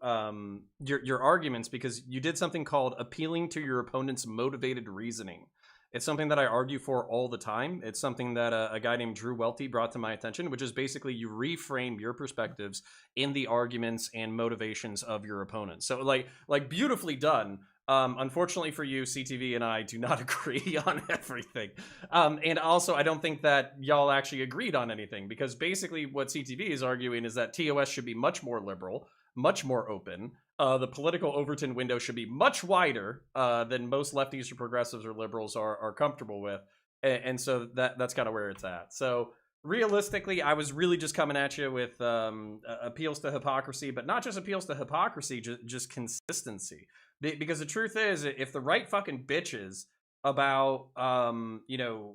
your arguments, because you did something called appealing to your opponent's motivated reasoning. It's something that I argue for all the time. It's something that a guy named Drew Welty brought to my attention, which is basically you reframe your perspectives in the arguments and motivations of your opponent. So like beautifully done. Unfortunately for you, CTV and I do not agree on everything. And also, I don't think that y'all actually agreed on anything, because basically what CTV is arguing is that TOS should be much more liberal, much more open. The political Overton window should be much wider than most lefties or progressives or liberals are comfortable with. And so that's kind of where it's at. So realistically, I was really just coming at you with appeals to hypocrisy, but not just appeals to hypocrisy, just consistency. Because the truth is, if the right fucking bitches about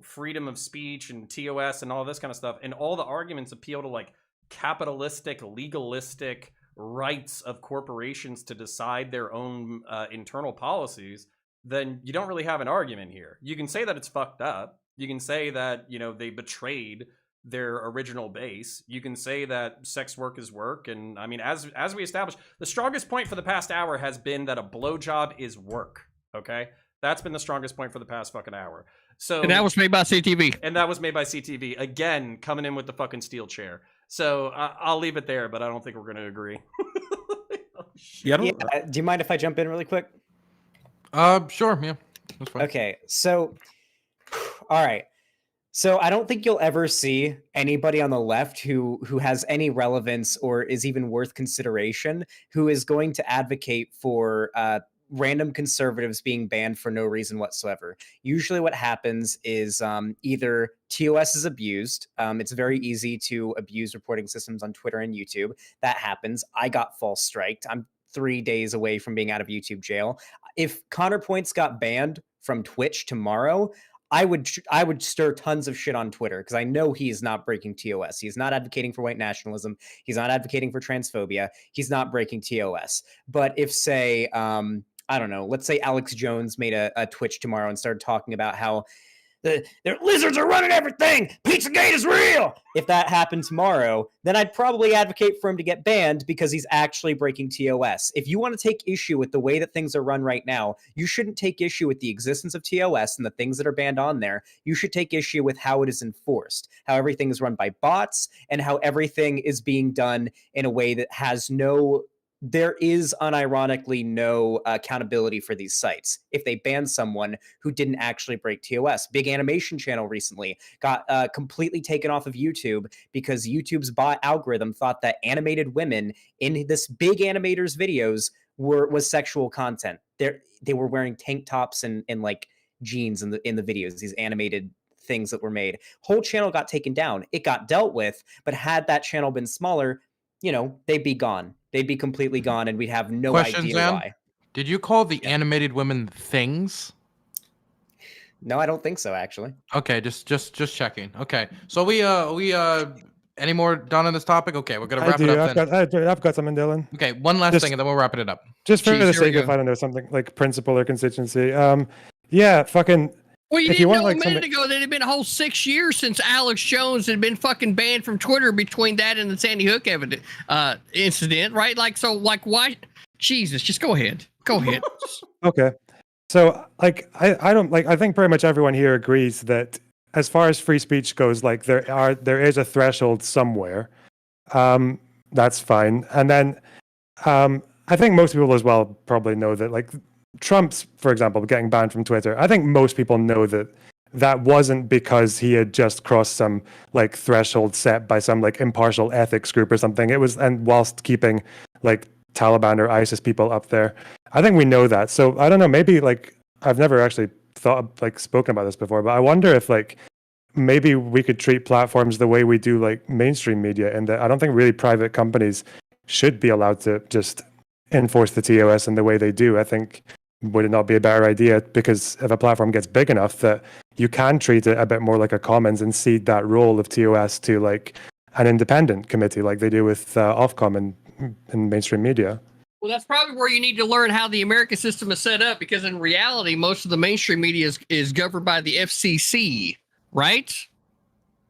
freedom of speech and TOS and all this kind of stuff, and all the arguments appeal to like capitalistic, legalistic rights of corporations to decide their own internal policies, then you don't really have an argument here. You can say that it's fucked up. You can say that, you know, they betrayed their original base. You can say that sex work is work. And I mean, as we established, the strongest point for the past hour has been that a blowjob is work. Okay? That's been the strongest point for the past fucking hour. So, and that was made by CTV. And that was made by CTV. Again, coming in with the fucking steel chair. So I'll leave it there, but I don't think we're going to agree. Yeah, do you mind if I jump in really quick? Sure, yeah. That's fine. Okay, so, all right. So I don't think you'll ever see anybody on the left who has any relevance or is even worth consideration who is going to advocate for random conservatives being banned for no reason whatsoever. Usually what happens is either TOS is abused. It's very easy to abuse reporting systems on Twitter and YouTube. That happens. I got false striked. I'm 3 days away from being out of YouTube jail. If Counterpoints got banned from Twitch tomorrow, I would stir tons of shit on Twitter because I know he's not breaking TOS. He's not advocating for white nationalism. He's not advocating for transphobia. He's not breaking TOS. But if, say, I don't know, let's say Alex Jones made a Twitch tomorrow and started talking about how their lizards are running everything. Pizzagate is real. If that happened tomorrow, then I'd probably advocate for him to get banned because he's actually breaking TOS. If you want to take issue with the way that things are run right now, you shouldn't take issue with the existence of TOS and the things that are banned on there. You should take issue with how it is enforced, how everything is run by bots, and how everything is being done in a way that has there is unironically no accountability for these sites. If they ban someone who didn't actually break TOS, Big Animation Channel recently got completely taken off of YouTube because YouTube's bot algorithm thought that animated women in this big animator's videos was sexual content. They were wearing tank tops and like jeans in the videos, these animated things that were made. Whole channel got taken down. It got dealt with, but had that channel been smaller, you know, they'd be gone. They'd be completely gone, and we'd have no idea why. Did you call the animated women things? No, I don't think so, actually. Okay, just checking. Okay, so we any more done on this topic? Okay, we're gonna wrap it up then. I've got something, Dylan. Okay, one last thing, and then we'll wrap it up. Just for the sake of, I don't know, something like principle or constituency. Yeah, fucking. Well, you didn't know a minute ago that it had been a whole 6 years since Alex Jones had been fucking banned from Twitter between that and the Sandy Hook incident, right? Like, so, like, why? Jesus, just go ahead. Go ahead. Okay. So, like, I think pretty much everyone here agrees that as far as free speech goes, like, there is a threshold somewhere. That's fine. And then I think most people as well probably know that, like, Trump's, for example, getting banned from Twitter, I think most people know that wasn't because he had just crossed some like threshold set by some like impartial ethics group or something. It was, and whilst keeping like Taliban or ISIS people up there. I think we know that. So I don't know, maybe like I've never actually spoken about this before, but I wonder if like maybe we could treat platforms the way we do like mainstream media, and that I don't think really private companies should be allowed to just enforce the TOS in the way they do. I think would it not be a better idea, because if a platform gets big enough that you can treat it a bit more like a commons and cede that role of TOS to like an independent committee like they do with Ofcom in mainstream media. Well, that's probably where you need to learn how the American system is set up, because in reality, most of the mainstream media is governed by the FCC, right?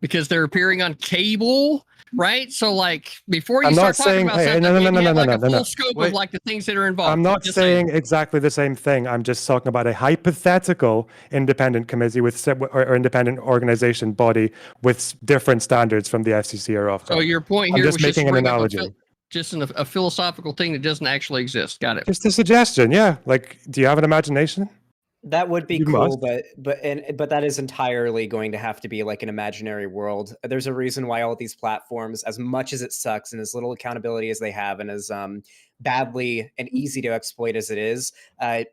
Because they're appearing on cable, right? So, like, before you start talking about something, you have like a full scope of like the things that are involved. I'm not saying exactly the same thing. I'm just talking about a hypothetical independent committee or independent organization body with different standards from the FCC or Ofcom. So your point here was just making an analogy. Just a philosophical thing that doesn't actually exist. Got it. Just a suggestion, yeah. Like, do you have an imagination? That would be cool, but that is entirely going to have to be like an imaginary world. There's a reason why all these platforms, as much as it sucks and as little accountability as they have, and as badly and easy to exploit as it is,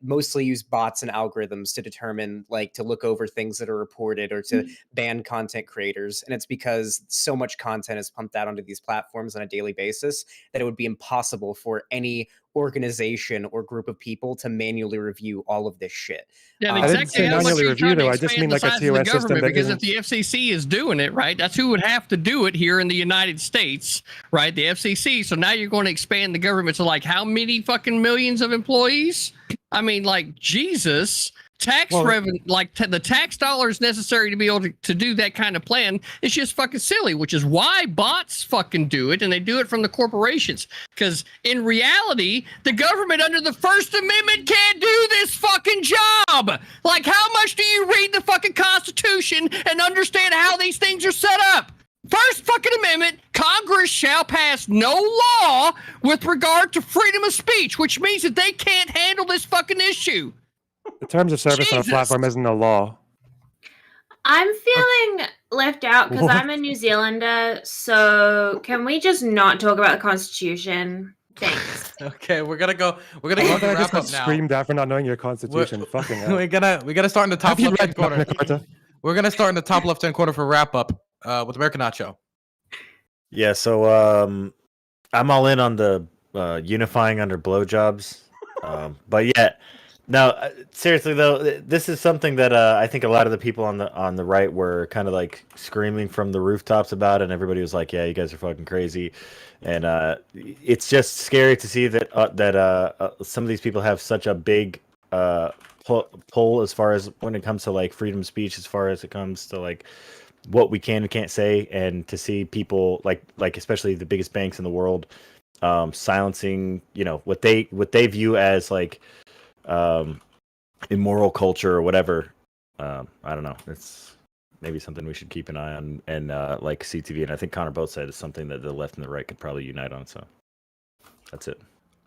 mostly use bots and algorithms to determine, like, to look over things that are reported or to ban content creators. And it's because so much content is pumped out onto these platforms on a daily basis that it would be impossible for any organization or group of people to manually review all of this shit. Yeah, I didn't exactly say how much manually are you review, trying to though. I just expand mean the like a size of the TOS system government? that Because isn't. if the FCC is doing it, right, that's who would have to do it here in the United States, right? The FCC. So now you're going to expand the government to like how many fucking millions of employees? I mean, like, Jesus. Revenue, like the tax dollars necessary to be able to do that kind of plan is just fucking silly, which is why bots fucking do it, and they do it from the corporations. Because in reality, the government under the First Amendment can't do this fucking job. Like, how much do you read the fucking Constitution and understand how these things are set up? First fucking Amendment, Congress shall pass no law with regard to freedom of speech, which means that they can't handle this fucking issue. The terms of service on a platform isn't a law. I'm feeling left out because I'm a New Zealander. So can we just not talk about the Constitution? Thanks. Okay, we're gonna go. We're gonna I go just wrap got up now. screamed at for not knowing your Constitution. Fucking hell. We're gonna start in the top Have you left hand read corner. Magna Carta? We're gonna start in the top left hand corner for wrap up with American Nacho. Yeah, so I'm all in on the unifying under blowjobs, but yeah. Now, seriously though, this is something that I think a lot of the people on the right were kind of like screaming from the rooftops about, and everybody was like, "Yeah, you guys are fucking crazy," and it's just scary to see that some of these people have such a big pull as far as when it comes to like freedom of speech, as far as it comes to like what we can and can't say, and to see people like especially the biggest banks in the world silencing, what they view as like immoral culture or whatever. I don't know. It's maybe something we should keep an eye on, and like CTV, and I think Connor both said it's something that the left and the right could probably unite on. So that's it.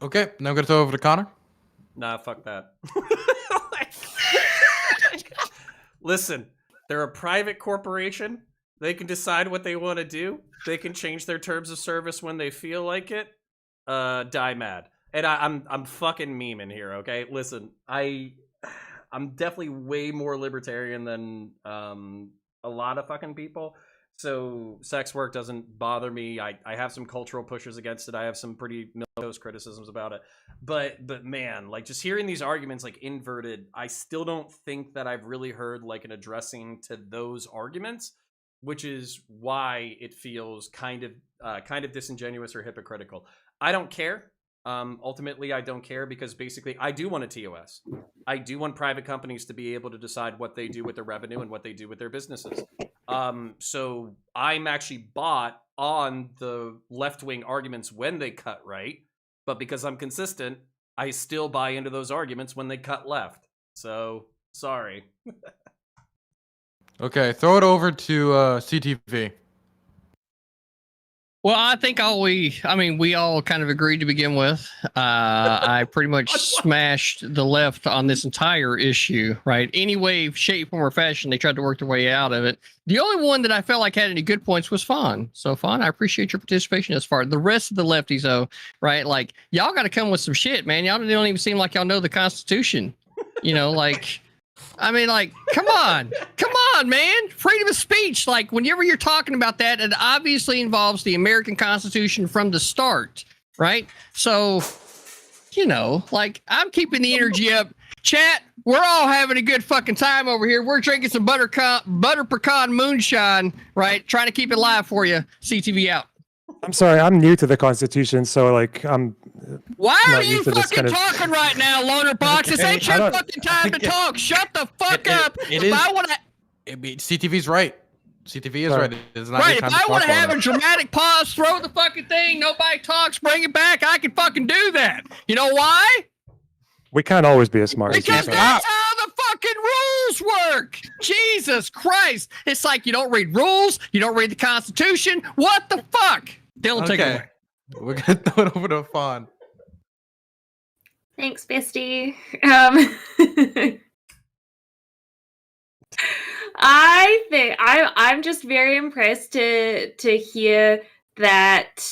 Okay, now I'm gonna throw over to Connor. Nah, fuck that. Listen, they're a private corporation. They can decide what they want to do. They can change their terms of service when they feel like it. Die mad. And I'm fucking memeing here, okay? Listen, I'm definitely way more libertarian than a lot of fucking people. So sex work doesn't bother me. I have some cultural pushes against it. I have some pretty milquetoast criticisms about it. But man, like just hearing these arguments like inverted, I still don't think that I've really heard like an addressing to those arguments, which is why it feels kind of disingenuous or hypocritical. I don't care. Ultimately, I don't care because basically I do want a TOS. I do want private companies to be able to decide what they do with their revenue and what they do with their businesses. So I'm actually bought on the left-wing arguments when they cut right, but because I'm consistent, I still buy into those arguments when they cut left. So, sorry. Okay, throw it over to CTV. Well, I think we all kind of agreed to begin with. I pretty much smashed the left on this entire issue, right? Any way, shape, form, or fashion, they tried to work their way out of it. The only one that I felt like had any good points was Fawn. So, Fawn, I appreciate your participation as far. The rest of the lefties, though, right? Like, y'all got to come with some shit, man. Y'all don't even seem like y'all know the Constitution. Come on, man. Freedom of speech. Like, whenever you're talking about that, it obviously involves the American Constitution from the start, right? So, I'm keeping the energy up. Chat, we're all having a good fucking time over here. We're drinking some butter pecan moonshine, right? Trying to keep it live for you. CTV out. I'm sorry, I'm new to the Constitution, so I'm. Why are you fucking talking right now, Loner Box? This ain't your fucking time to talk. Shut the fuck up. CTV's right. CTV is right. It's not right. If I want to have a dramatic pause, throw the fucking thing, nobody talks, bring it back, I can fucking do that. You know why? We can't always be as smart as because that's how the fucking rules work. Jesus Christ. It's like you don't read rules, you don't read the Constitution. What the fuck? Dylan, take it away. We're going to throw it over to Fawn. Thanks, bestie. I think I'm just very impressed to hear that,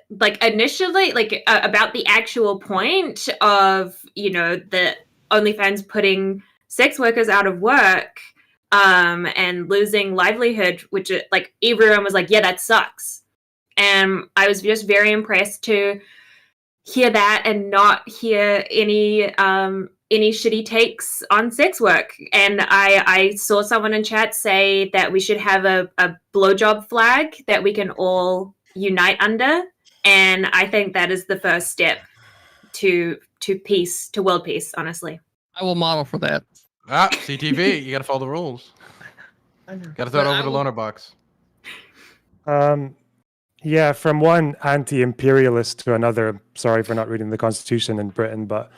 like, initially, like, about the actual point of, the OnlyFans putting sex workers out of work and losing livelihood, which, like, everyone was like, yeah, that sucks. And I was just very impressed to hear that and not hear any shitty takes on sex work. And I saw someone in chat say that we should have a blowjob flag that we can all unite under. And I think that is the first step to peace, to world peace, honestly. I will model for that. CTV, you got to follow the rules. Got to throw it over the loaner box. Yeah, from one anti-imperialist to another. Sorry for not reading the Constitution in Britain, but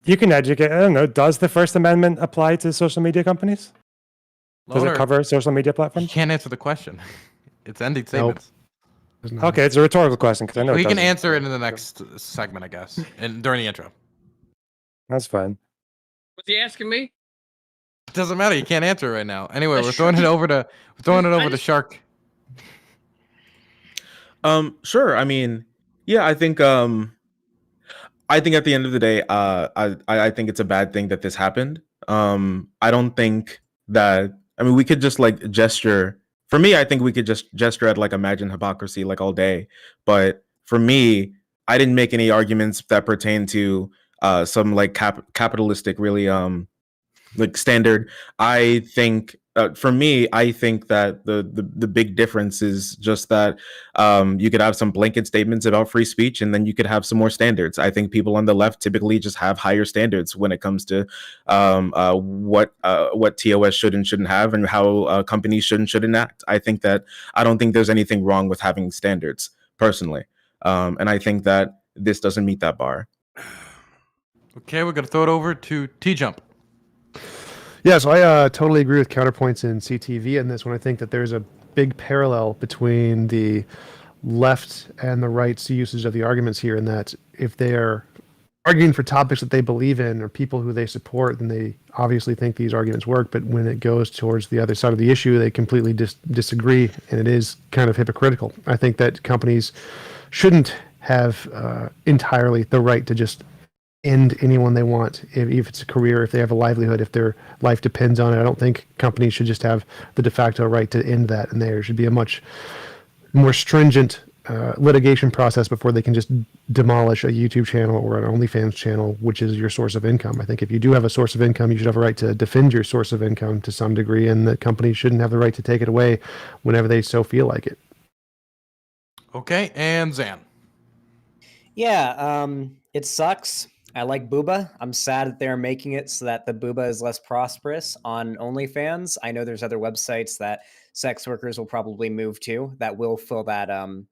you can educate. I don't know. Does the First Amendment apply to social media companies? Does it cover social media You platforms? can't answer the question. It's ending statements. Okay, it's a rhetorical question because I know We it can doesn't. answer it in the next segment, I guess, and during the intro. That's fine. Was he asking me? It doesn't matter. You can't answer it right now. Anyway, That's we're throwing it over to Shark. Sure. I mean, yeah, I think at the end of the day, I think it's a bad thing that this happened. I don't think that, I mean, we could just like gesture. For me, I think we could just gesture at like imagine hypocrisy like all day. But for me, I didn't make any arguments that pertain to some like capitalistic really like standard. I think for me, I think that the big difference is just that you could have some blanket statements about free speech, and then you could have some more standards. I think people on the left typically just have higher standards when it comes to what TOS should and shouldn't have, and how companies should and shouldn't act. I don't think there's anything wrong with having standards personally, and I think that this doesn't meet that bar. Okay, we're gonna throw it over to T-Jump. Yeah, so I totally agree with Counterpoints and CTV in this one. I think that there's a big parallel between the left and the right's usage of the arguments here, in that if they are arguing for topics that they believe in or people who they support, then they obviously think these arguments work. But when it goes towards the other side of the issue, they completely disagree, and it is kind of hypocritical. I think that companies shouldn't have entirely the right to just end anyone they want, if it's a career, if they have a livelihood, if their life depends on it. I don't think companies should just have the de facto right to end that, and there should be a much more stringent litigation process before they can just demolish a YouTube channel or an OnlyFans channel, which is your source of income. I think if you do have a source of income, you should have a right to defend your source of income to some degree, and the companies shouldn't have the right to take it away whenever they so feel like it. Okay, and Zan. Yeah, it sucks. I like Booba. I'm sad that they're making it so that the Booba is less prosperous on OnlyFans. I know there's other websites that sex workers will probably move to that will fill that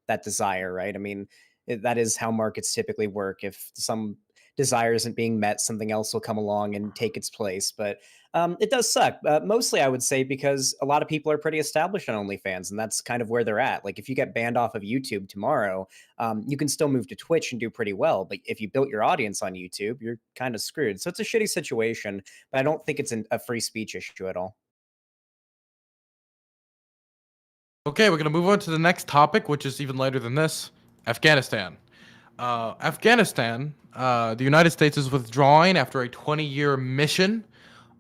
that desire, right? I mean, that is how markets typically work. If some desire isn't being met, something else will come along and take its place. But it does suck. Mostly, I would say, because a lot of people are pretty established on OnlyFans, and that's kind of where they're at. Like, if you get banned off of YouTube tomorrow, you can still move to Twitch and do pretty well. But if you built your audience on YouTube, you're kind of screwed. So it's a shitty situation, but I don't think it's a free speech issue at all. Okay, we're going to move on to the next topic, which is even lighter than this. Afghanistan. The United States is withdrawing after a 20-year mission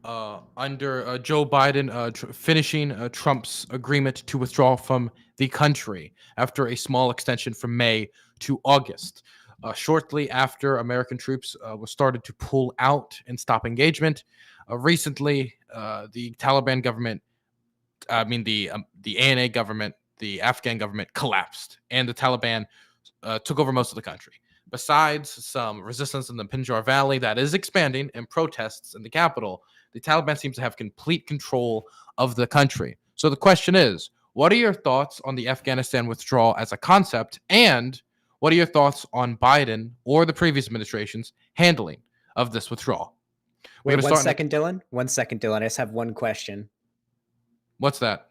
under Joe Biden finishing Trump's agreement to withdraw from the country after a small extension from May to August. Shortly after American troops were started to pull out and stop engagement, recently the Taliban government, the ANA government, the Afghan government collapsed, and the Taliban took over most of the country. Besides some resistance in the Punjab Valley that is expanding and protests in the capital, the Taliban seems to have complete control of the country. So the question is, what are your thoughts on the Afghanistan withdrawal as a concept? And what are your thoughts on Biden or the previous administration's handling of this withdrawal? Wait, 1 second, Dylan. 1 second, Dylan. I just have one question. What's that?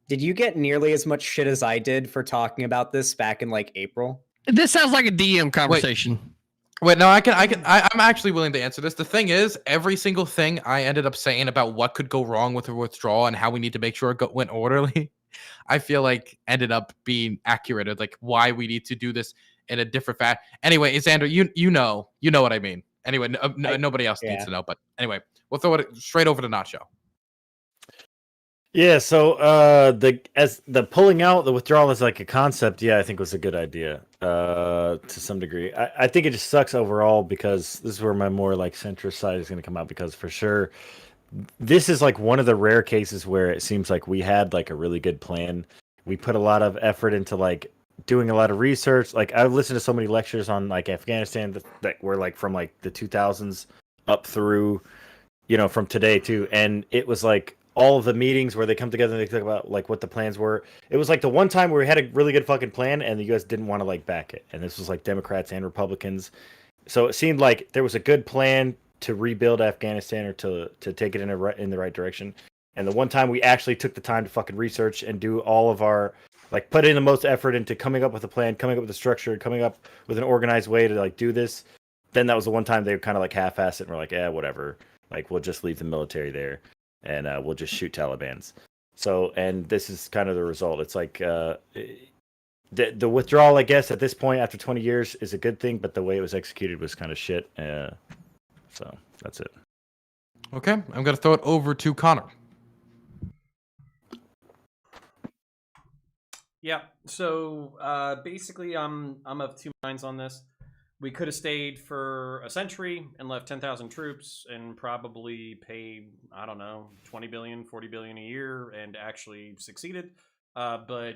Did you get nearly as much shit as I did for talking about this back in like April? This sounds like a DM conversation. Wait, no, I'm actually willing to answer this. The thing is, every single thing I ended up saying about what could go wrong with the withdrawal and how we need to make sure it went orderly, I feel like ended up being accurate. Like why we need to do this in a different fashion. Anyway, Xander, you know what I mean. Anyway, nobody else needs to know. But anyway, we'll throw it straight over to Nacho. Yeah, so the pulling out, the withdrawal is like a concept. Yeah, I think was a good idea. to some degree. I think it just sucks overall because this is where my more like centrist side is going to come out, because for sure this is like one of the rare cases where it seems like we had like a really good plan. We put a lot of effort into like doing a lot of research. Like I've listened to so many lectures on like Afghanistan that were like from like the 2000s up through, you know, from today too. And it was like all of the meetings where they come together and they talk about like what the plans were. It was like the one time where we had a really good fucking plan and the US didn't want to like back it. And this was like Democrats and Republicans. So it seemed like there was a good plan to rebuild Afghanistan or to take it in the right direction. And the one time we actually took the time to fucking research and do all of our, like, put in the most effort into coming up with a plan, coming up with a structure, coming up with an organized way to like do this, then that was the one time they kind of like half-assed it and were like, yeah, whatever, like we'll just leave the military there and we'll just shoot Talibans. So, and this is kind of the result. It's like the withdrawal, I guess, at this point after 20 years is a good thing, but the way it was executed was kind of shit. So that's it. Okay, I'm gonna throw it over to Connor. Yeah. So basically, I'm of two minds on this. We could have stayed for a century and left 10,000 troops and probably paid, I don't know, 20 billion, 40 billion a year and actually succeeded. But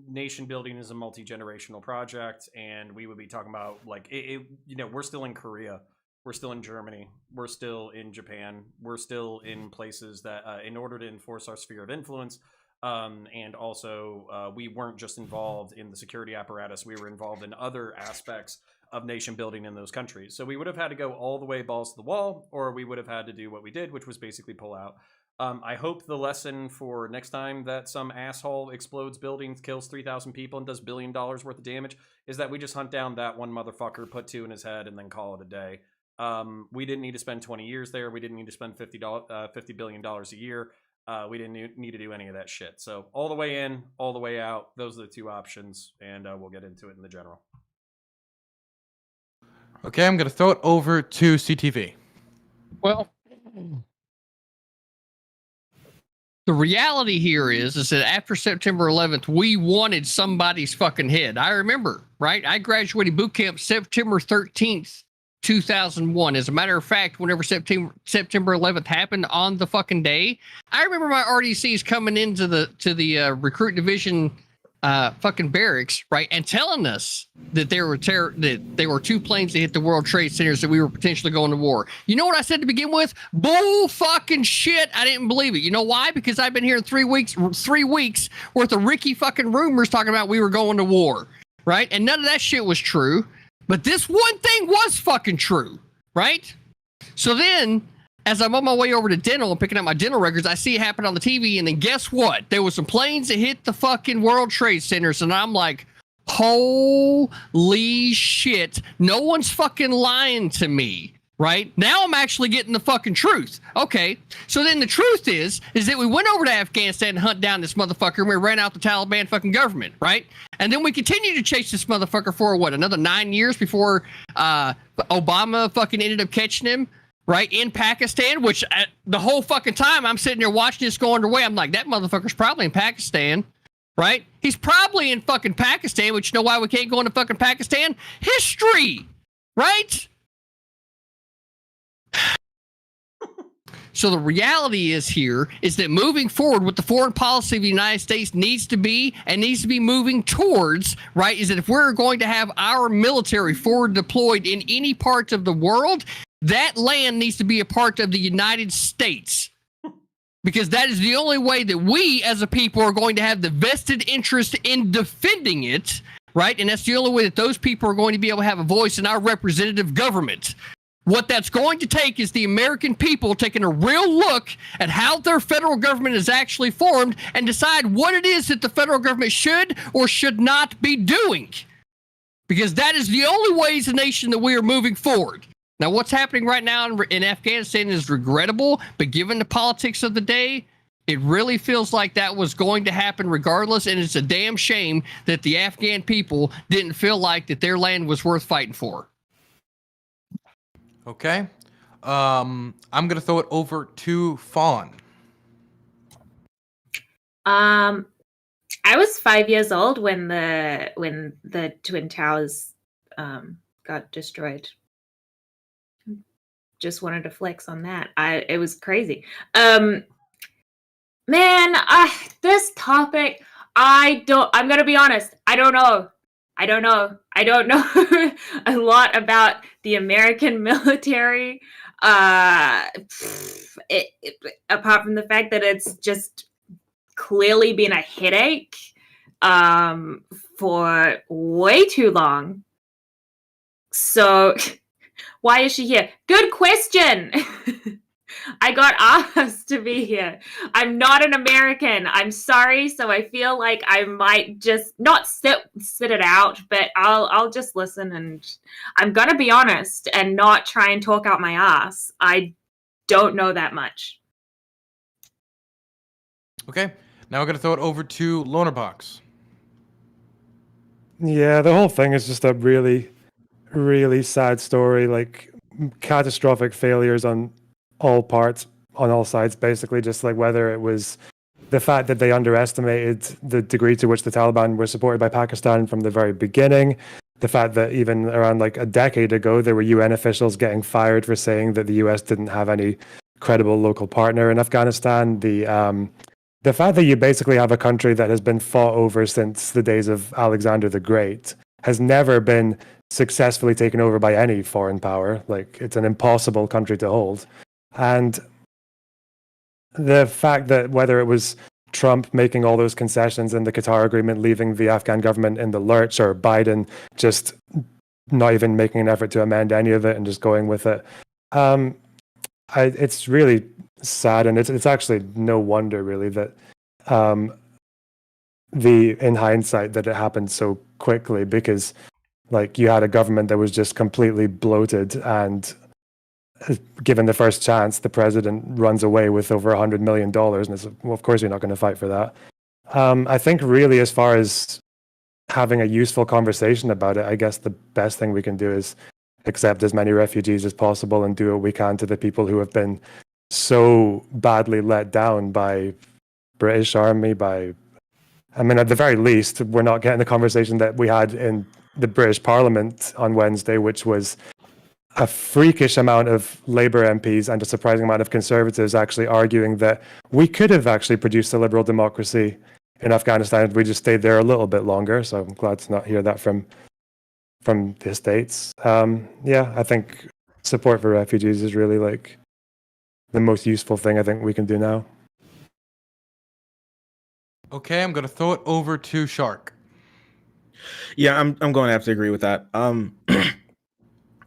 nation building is a multi-generational project, and we would be talking about like you know, we're still in Korea. We're still in Germany. We're still in Japan. We're still in places that, in order to enforce our sphere of influence, and also we weren't just involved in the security apparatus. We were involved in other aspects of nation building in those countries. So we would have had to go all the way balls to the wall, or we would have had to do what we did, which was basically pull out. I hope the lesson for next time that some asshole explodes buildings, kills 3,000 people, and does $1 billion worth of damage is that we just hunt down that one motherfucker, put 2 in his head, and then call it a day. We didn't need to spend 20 years there. We didn't need to spend $50 billion a year. We didn't need to do any of that shit. So all the way in, all the way out. Those are the two options, and we'll get into it in the general. Okay, I'm going to throw it over to CTV. Well, the reality here is that after September 11th, we wanted somebody's fucking head. I remember, right? I graduated boot camp September 13th, 2001. As a matter of fact, whenever September 11th happened on the fucking day, I remember my RDCs coming into the recruit division fucking barracks, right, and telling us that there were 2 planes that hit the World Trade Centers, that we were potentially going to war. You know what I said to begin with? Bull fucking shit. I didn't believe it. You know why? Because I've been hearing 3 weeks worth of Ricky fucking rumors talking about we were going to war, right? And none of that shit was true. But this one thing was fucking true, right? So then, as I'm on my way over to dental and picking up my dental records, I see it happen on the TV, and then guess what? There was some planes that hit the fucking World Trade Centers, and I'm like, holy shit, no one's fucking lying to me, right? Now I'm actually getting the fucking truth. Okay, so then the truth is that we went over to Afghanistan and hunt down this motherfucker, and we ran out the Taliban fucking government, right? And then we continued to chase this motherfucker for, what, another 9 years before Obama fucking ended up catching him, right, in Pakistan, which the whole fucking time I'm sitting there watching this go underway, I'm like, that motherfucker's probably in Pakistan, right? He's probably in fucking Pakistan, which you know why we can't go into fucking Pakistan? History, right? So the reality is that moving forward with the foreign policy of the United States needs to be moving towards, right, is that if we're going to have our military forward deployed in any part of the world, that land needs to be a part of the United States, because that is the only way that we as a people are going to have the vested interest in defending it, right? And that's the only way that those people are going to be able to have a voice in our representative government. What that's going to take is the American people taking a real look at how their federal government is actually formed and decide what it is that the federal government should or should not be doing, because that is the only way as a nation that we are moving forward. Now, what's happening right now in Afghanistan is regrettable, but given the politics of the day, it really feels like that was going to happen regardless, and it's a damn shame that the Afghan people didn't feel like that their land was worth fighting for. Okay. I'm going to throw it over to Fawn. I was 5 years old when the Twin Towers got destroyed. Just wanted to flex on that. It was crazy. Man, this topic, I'm gonna be honest. I don't know a lot about the American military. Apart from the fact that it's just clearly been a headache for way too long. So why is she here? Good question. I got asked to be here. I'm not an American. I'm sorry. So I feel like I might just not sit it out, but I'll just listen, and I'm gonna be honest and not try and talk out my ass. I don't know that much. Okay, now we're gonna throw it over to Lonerbox. Yeah, the whole thing is just a really, really sad story. Like catastrophic failures on all parts, on all sides, basically. Just like whether it was the fact that they underestimated the degree to which the Taliban were supported by Pakistan from the very beginning. The fact that even around like a decade ago, there were UN officials getting fired for saying that the US didn't have any credible local partner in Afghanistan. The fact that you basically have a country that has been fought over since the days of Alexander the Great has never been successfully taken over by any foreign power. Like, it's an impossible country to hold. And the fact that whether it was Trump making all those concessions in the Qatar agreement, leaving the Afghan government in the lurch, or Biden just not even making an effort to amend any of it and just going with it, it's really sad, and it's actually no wonder really that in hindsight that it happened so quickly, because like you had a government that was just completely bloated, and given the first chance, the president runs away with over $100 million, and it's, well, of course you're not going to fight for that. I think really, as far as having a useful conversation about it, I guess the best thing we can do is accept as many refugees as possible and do what we can to the people who have been so badly let down by British Army, I mean, at the very least, we're not getting the conversation that we had in the British Parliament on Wednesday, which was a freakish amount of Labour MPs and a surprising amount of Conservatives actually arguing that we could have actually produced a liberal democracy in Afghanistan if we just stayed there a little bit longer. So I'm glad to not hear that from the States. Yeah, I think support for refugees is really like the most useful thing I think we can do now. Okay, I'm gonna throw it over to Shark. Yeah, I'm going to have to agree with that.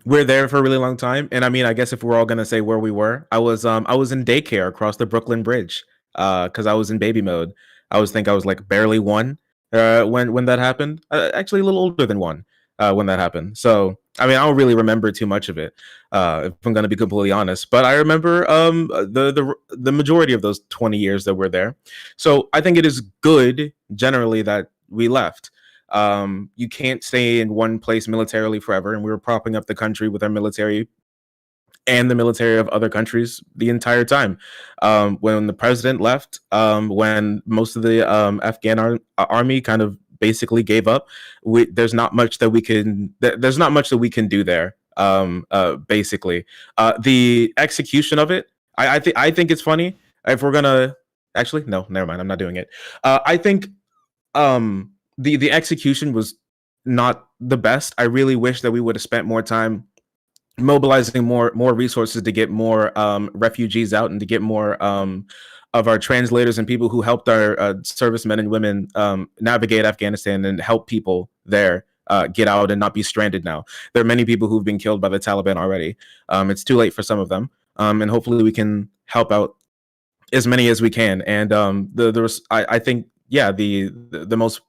We're there for a really long time, and I mean, I guess if we're all gonna say where we were, I was in daycare across the Brooklyn Bridge, because I was in baby mode. I was like barely one when that happened. Actually, a little older than one when that happened. So I mean, I don't really remember too much of it, if I'm gonna be completely honest. But I remember the majority of those 20 years that we're there. So I think it is good generally that we left. You can't stay in one place militarily forever, and we were propping up the country with our military and the military of other countries the entire time. When the president left, when most of the Afghan army kind of basically gave up, there's not much that we can do there. Basically, the execution of it, I think it's funny. If we're gonna actually, no, never mind, I'm not doing it. I think the execution was not the best. I really wish that we would have spent more time mobilizing more resources to get more refugees out, and to get more of our translators and people who helped our servicemen and women navigate Afghanistan and help people there get out and not be stranded now. There are many people who've been killed by the Taliban already. It's too late for some of them, and hopefully we can help out as many as we can. And I think, yeah, the most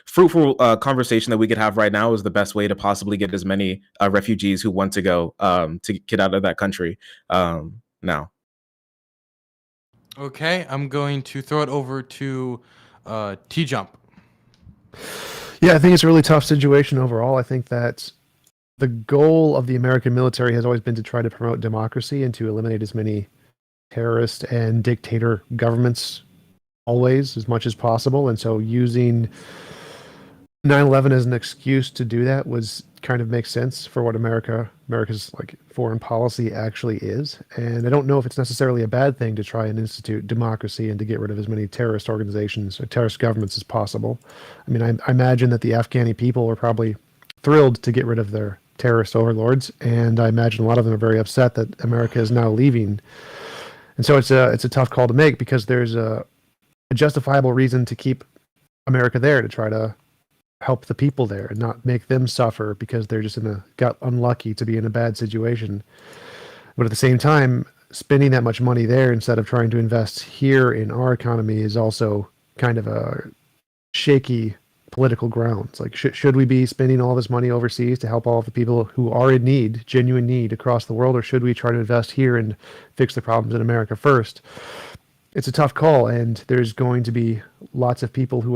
fruitful conversation that we could have right now is the best way to possibly get as many refugees who want to go to get out of that country now. Okay, I'm going to throw it over to T-Jump. Yeah, I think it's a really tough situation overall. I think that the goal of the American military has always been to try to promote democracy and to eliminate as many terrorist and dictator governments always as much as possible. And so using 9/11 as an excuse to do that was kind of makes sense for what America's like foreign policy actually is. And I don't know if it's necessarily a bad thing to try and institute democracy and to get rid of as many terrorist organizations or terrorist governments as possible. I mean, I imagine that the Afghani people were probably thrilled to get rid of their terrorist overlords, and I imagine a lot of them are very upset that America is now leaving. And so it's a tough call to make, because there's a justifiable reason to keep America there, to try to help the people there and not make them suffer because they're just got unlucky to be in a bad situation. But at the same time, spending that much money there instead of trying to invest here in our economy is also kind of a shaky political grounds. Like, should we be spending all this money overseas to help all of the people who are in need, genuine need across the world, or should we try to invest here and fix the problems in America first? It's a tough call, and there's going to be lots of people who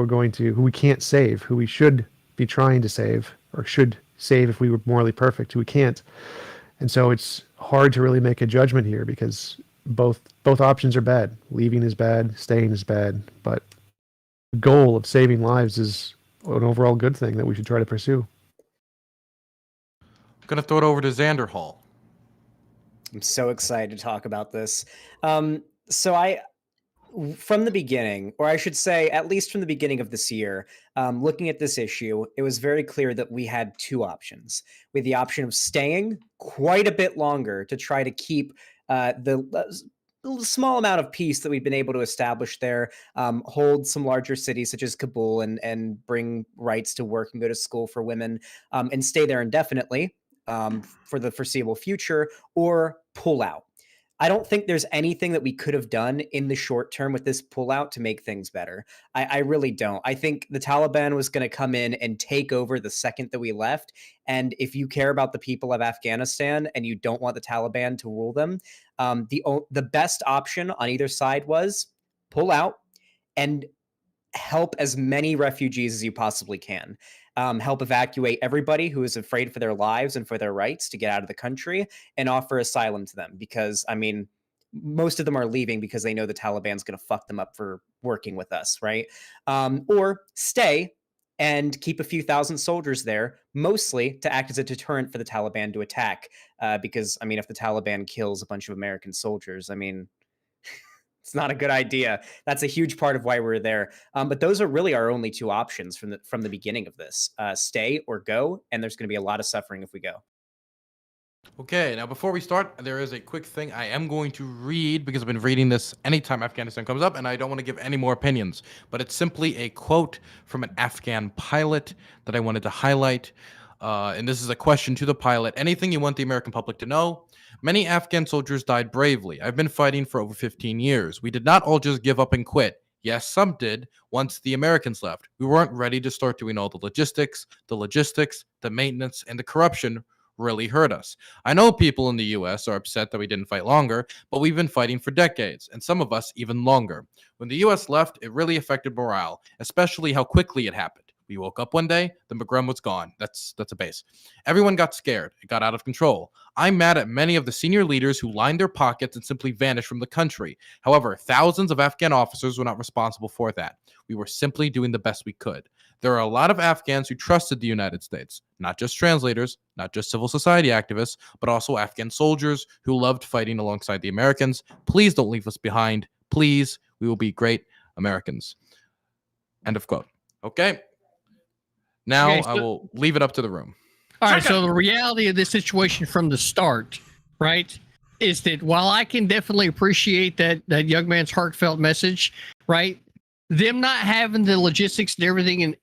we can't save, who we should be trying to save, or should save if we were morally perfect, who we can't. And so it's hard to really make a judgment here, because both options are bad. Leaving is bad, staying is bad, but the goal of saving lives is an overall good thing that we should try to pursue. I'm going to throw it over to Xander Hall. I'm so excited to talk about this. From the beginning, or I should say, at least from the beginning of this year, looking at this issue, it was very clear that we had two options. We had the option of staying quite a bit longer to try to keep the small amount of peace that we've been able to establish there, hold some larger cities such as Kabul and bring rights to work and go to school for women, and stay there indefinitely for the foreseeable future, or pull out. I don't think there's anything that we could have done in the short term with this pullout to make things better. I really don't. I think the Taliban was going to come in and take over the second that we left. And if you care about the people of Afghanistan and you don't want the Taliban to rule them, the best option on either side was pull out and help as many refugees as you possibly can. Help evacuate everybody who is afraid for their lives and for their rights to get out of the country, and offer asylum to them, because, I mean, most of them are leaving because they know the Taliban's going to fuck them up for working with us, right? Or stay and keep a few thousand soldiers there, mostly to act as a deterrent for the Taliban to attack. Because, I mean, if the Taliban kills a bunch of American soldiers, I mean, it's not a good idea. That's a huge part of why we're there. But those are really our only two options from the beginning of this: stay or go. And there's going to be a lot of suffering if we go. Okay, now before we start, there is a quick thing I am going to read, because I've been reading this anytime Afghanistan comes up, and I don't want to give any more opinions. But it's simply a quote from an Afghan pilot that I wanted to highlight. And this is a question to the pilot. Anything you want the American public to know? Many Afghan soldiers died bravely. I've been fighting for over 15 years. We did not all just give up and quit. Yes, some did once the Americans left. We weren't ready to start doing all the logistics, the maintenance, and the corruption really hurt us. I know people in the US are upset that we didn't fight longer, but we've been fighting for decades, and some of us even longer. When the US left, it really affected morale, especially how quickly it happened. We woke up one day, the Bagram was gone. That's a base. Everyone got scared. It got out of control. I'm mad at many of the senior leaders who lined their pockets and simply vanished from the country. However, thousands of Afghan officers were not responsible for that. We were simply doing the best we could. There are a lot of Afghans who trusted the United States, not just translators, not just civil society activists, but also Afghan soldiers who loved fighting alongside the Americans. Please don't leave us behind. Please, we will be great Americans. End of quote. Okay. Now Okay, so I will leave it up to the room. All right, so the reality of this situation from the start, right, is that while I can definitely appreciate that young man's heartfelt message, right, them not having the logistics and everything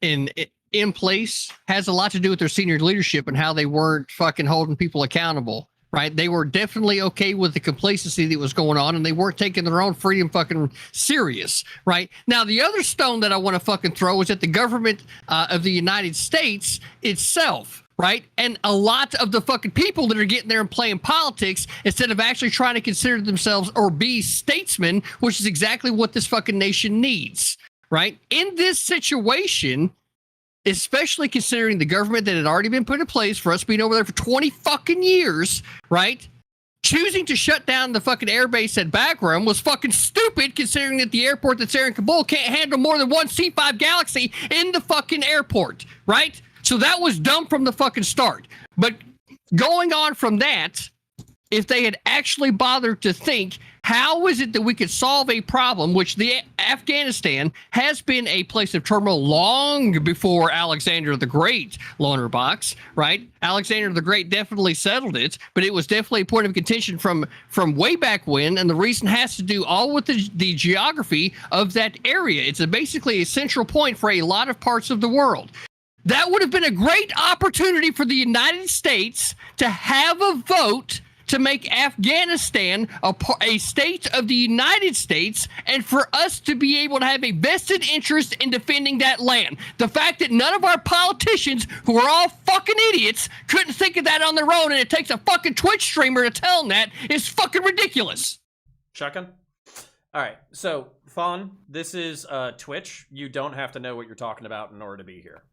in place has a lot to do with their senior leadership and how they weren't fucking holding people accountable, right? They were definitely okay with the complacency that was going on, and they weren't taking their own freedom fucking serious, right? Now, the other stone that I want to fucking throw is at the government of the United States itself, right? And a lot of the fucking people that are getting there and playing politics instead of actually trying to consider themselves or be statesmen, which is exactly what this fucking nation needs, right? In this situation, especially considering the government that had already been put in place for us being over there for 20 fucking years, right? choosing to shut down the fucking airbase at Bagram was fucking stupid, considering that the airport that's there in Kabul can't handle more than one C-5 Galaxy in the fucking airport, right? So that was dumb from the fucking start. But going on from that, if they had actually bothered to think, how is it that we could solve a problem, which the Afghanistan has been a place of turmoil long before Alexander the Great, Loner Box, right? Alexander the Great definitely settled it, but it was definitely a point of contention from way back when, and the reason has to do all with the geography of that area. It's basically a central point for a lot of parts of the world. That would have been a great opportunity for the United States to have a vote to make Afghanistan a state of the United States, and for us to be able to have a vested interest in defending that land. The fact that none of our politicians, who are all fucking idiots, couldn't think of that on their own, and it takes a fucking Twitch streamer to tell them that, is fucking ridiculous. Shotgun? All right, so Fawn, this is Twitch. You don't have to know what you're talking about in order to be here.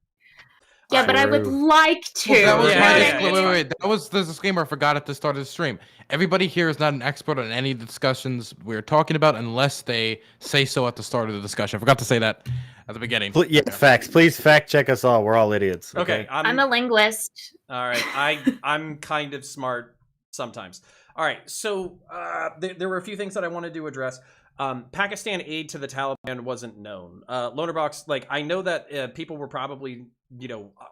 Yeah, but I would like to. Well, that was Yeah. wait. That was the disclaimer I forgot at the start of the stream. Everybody here is not an expert on any discussions we're talking about unless they say so at the start of the discussion. I forgot to say that at the beginning. Yeah, facts. Please fact check us all. We're all idiots. Okay, I'm a linguist. All right, I'm kind of smart sometimes. All right, so there were a few things that I wanted to address. Pakistan aid to the Taliban wasn't known. Lonerbox, like, I know that people were probably,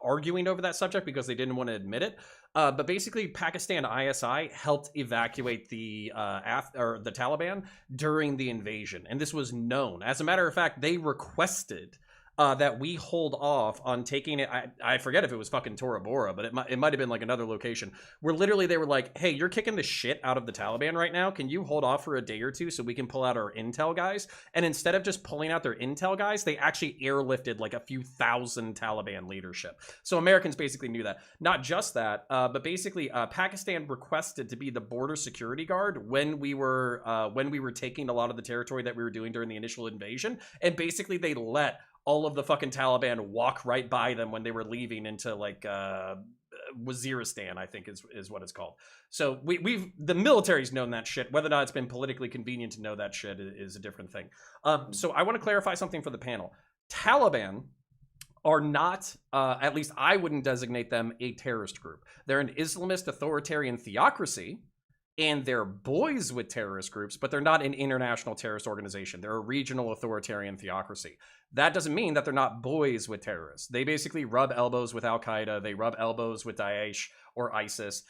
arguing over that subject because they didn't want to admit it. But basically, Pakistan ISI helped evacuate the Taliban during the invasion, and this was known. As a matter of fact, they requested that we hold off on taking it. I forget if it was fucking Tora Bora, but it might have been like another location where literally they were like, hey, you're kicking the shit out of the Taliban right now. Can you hold off for a day or two so we can pull out our intel guys? And instead of just pulling out their intel guys, they actually airlifted like a few thousand Taliban leadership. So Americans basically knew that. Not just that, but basically Pakistan requested to be the border security guard when we were taking a lot of the territory that we were doing during the initial invasion. And basically they let all of the fucking Taliban walk right by them when they were leaving into like Waziristan, I think is what it's called. So the military's known that shit. Whether or not it's been politically convenient to know that shit is a different thing. So I want to clarify something for the panel. Taliban are not, at least I wouldn't designate them a terrorist group. They're an Islamist authoritarian theocracy, and they're boys with terrorist groups, but they're not an international terrorist organization. They're a regional authoritarian theocracy. That doesn't mean that they're not boys with terrorists. They basically rub elbows with Al-Qaeda. They rub elbows with Daesh or ISIS.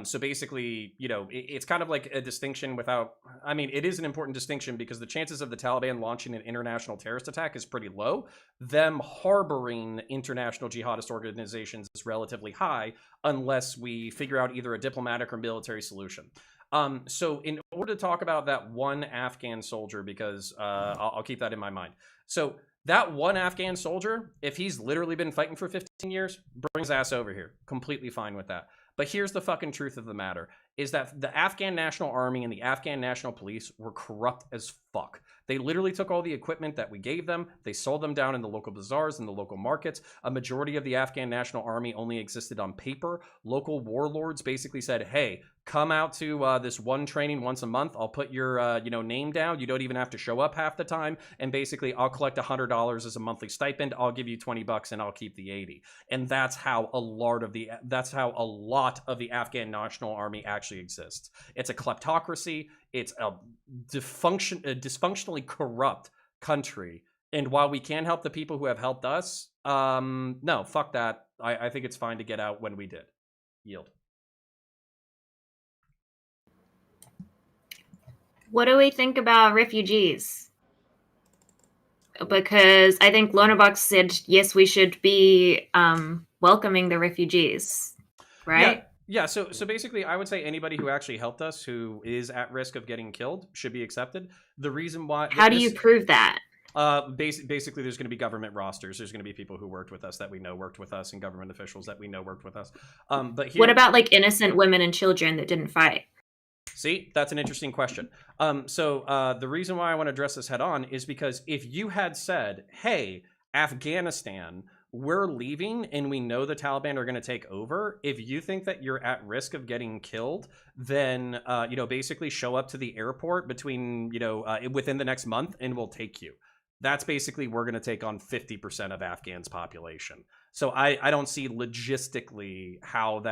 So basically, it's kind of like a distinction without, it is an important distinction because the chances of the Taliban launching an international terrorist attack is pretty low. Them harboring international jihadist organizations is relatively high unless we figure out either a diplomatic or military solution. So in order to talk about that one Afghan soldier, because I'll keep that in my mind. So that one Afghan soldier, if he's literally been fighting for 15 years, bring his ass over here. Completely fine with that. But here's the fucking truth of the matter, is that the Afghan National Army and the Afghan National Police were corrupt as fuck. They literally took all the equipment that we gave them. They sold them down in the local bazaars and the local markets. A majority of the Afghan National Army only existed on paper. Local warlords basically said, hey, come out to this one training once a month. I'll put your name down. You don't even have to show up half the time. And basically, I'll collect $100 as a monthly stipend. I'll give you $20 and I'll keep the 80. And that's how a lot of the Afghan National Army actually exists. It's a kleptocracy. It's a dysfunctionally corrupt country. And while we can help the people who have helped us, no, fuck that. I think it's fine to get out when we did. Yield. What do we think about refugees? Because I think Lonerbox said, yes, we should be welcoming the refugees, right? Yeah, so basically, I would say anybody who actually helped us, who is at risk of getting killed, should be accepted. The reason why... How do you prove that? Basically, there's going to be government rosters. There's going to be people who worked with us that we know worked with us, and government officials that we know worked with us. But here... What about like innocent women and children that didn't fight? See, that's an interesting question. So the reason why I want to address this head on is because if you had said, hey, Afghanistan we're leaving and we know the Taliban are going to take over, if you think that you're at risk of getting killed, then, basically show up to the airport within the next month and we'll take you. That's basically, we're going to take on 50% of Afghan's population. So I don't see logistically how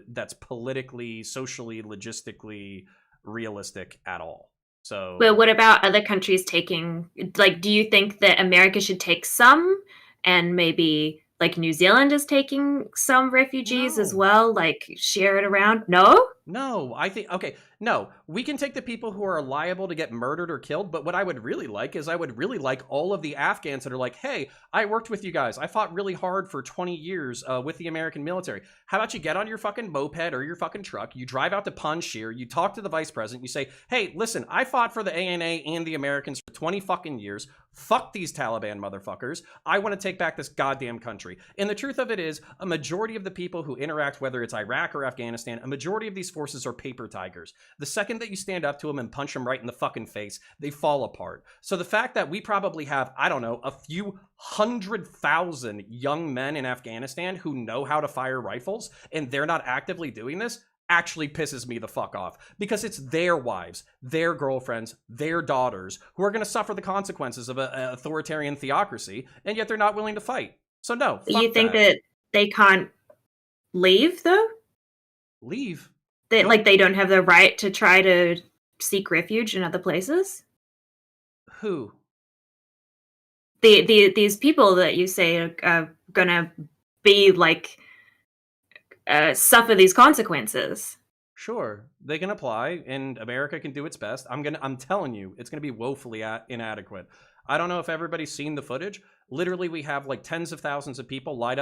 that's politically, socially, logistically realistic at all. So, but what about other countries taking, like, do you think that America should take some, and maybe like New Zealand is taking some refugees as well, like share it around? No, I think, okay, no, we can take the people who are liable to get murdered or killed, but what I would really like is all of the Afghans that are like, hey, I worked with you guys. I fought really hard for 20 years with the American military. How about you get on your fucking moped or your fucking truck, you drive out to Panjshir, you talk to the vice president, you say, hey, listen, I fought for the ANA and the Americans for 20 fucking years. Fuck these Taliban motherfuckers. I want to take back this goddamn country. And the truth of it is, a majority of the people who interact, whether it's Iraq or Afghanistan, a majority of these forces are paper tigers. The second that you stand up to them and punch them right in the fucking face, they fall apart. So the fact that we probably have, I don't know, a few 100,000 young men in Afghanistan who know how to fire rifles, and they're not actively doing this, actually pisses me the fuck off, because it's their wives, their girlfriends, their daughters who are going to suffer the consequences of an authoritarian theocracy, and yet they're not willing to fight. So no, fuck you think that they can't leave though? Leave? Like they don't have the right to try to seek refuge in other places? Who? These people that you say are gonna be like suffer these consequences. Sure, they can apply, and America can do its best. I'm telling you, it's gonna be woefully inadequate. I don't know if everybody's seen the footage. Literally, we have like tens of thousands of people lined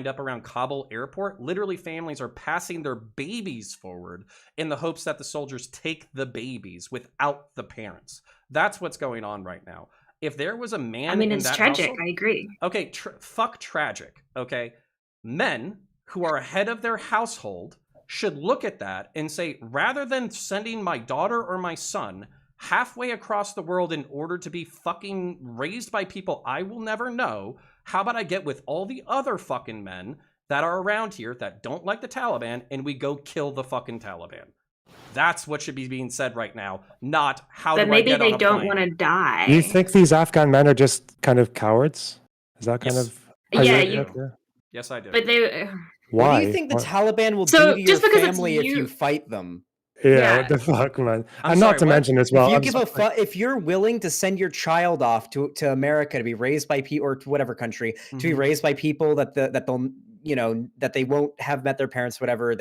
up around Kabul airport. Literally, families are passing their babies forward in the hopes that the soldiers take the babies without the parents. That's what's going on right now. If there was a man, I mean, in it's that tragic. household, I agree. Okay, fuck tragic. Okay, men who are head of their household should look at that and say, rather than sending my daughter or my son halfway across the world in order to be fucking raised by people I will never know, how about I get with all the other fucking men that are around here that don't like the Taliban and we go kill the fucking Taliban? That's what should be being said right now, not how do I get on a plane. But maybe they don't want to die. Do you think these Afghan men are just kind of cowards? Is that kind of... Yeah, Yes, I do. But they... Why? What do you think the Taliban will So, do to just your because it's family if you- you fight them? Yeah, what the fuck, man? I'm And not sorry, to what? mention as well... If you're willing to send your child off to America to be raised by people, or to whatever country, to be raised by people that they won't have met their parents, whatever,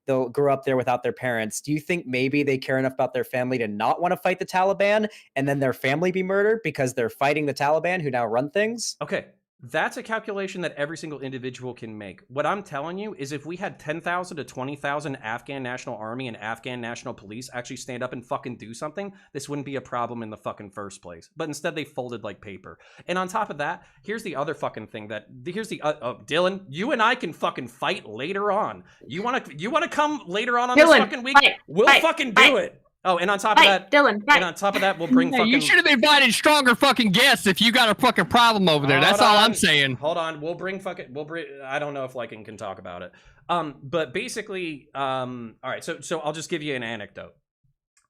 they'll grow up there without their parents. Do you think maybe they care enough about their family to not want to fight the Taliban, and then their family be murdered because they're fighting the Taliban who now run things? Okay, that's a calculation that every single individual can make. What I'm telling you is if we had 10,000 to 20,000 Afghan National Army and Afghan National Police actually stand up and fucking do something, this wouldn't be a problem in the fucking first place. But instead they folded like paper. And on top of that, here's the other fucking thing Dylan, you and I can fucking fight later on. You want to come later on this fucking week? We'll fucking do it. Oh, and on top of that, Dylan, and on top of that, we'll bring fucking... You should have invited stronger fucking guests if you got a fucking problem over there. That's all I'm saying. Hold on, we'll bring I don't know if Lycan can talk about it. But basically, all right, so I'll just give you an anecdote.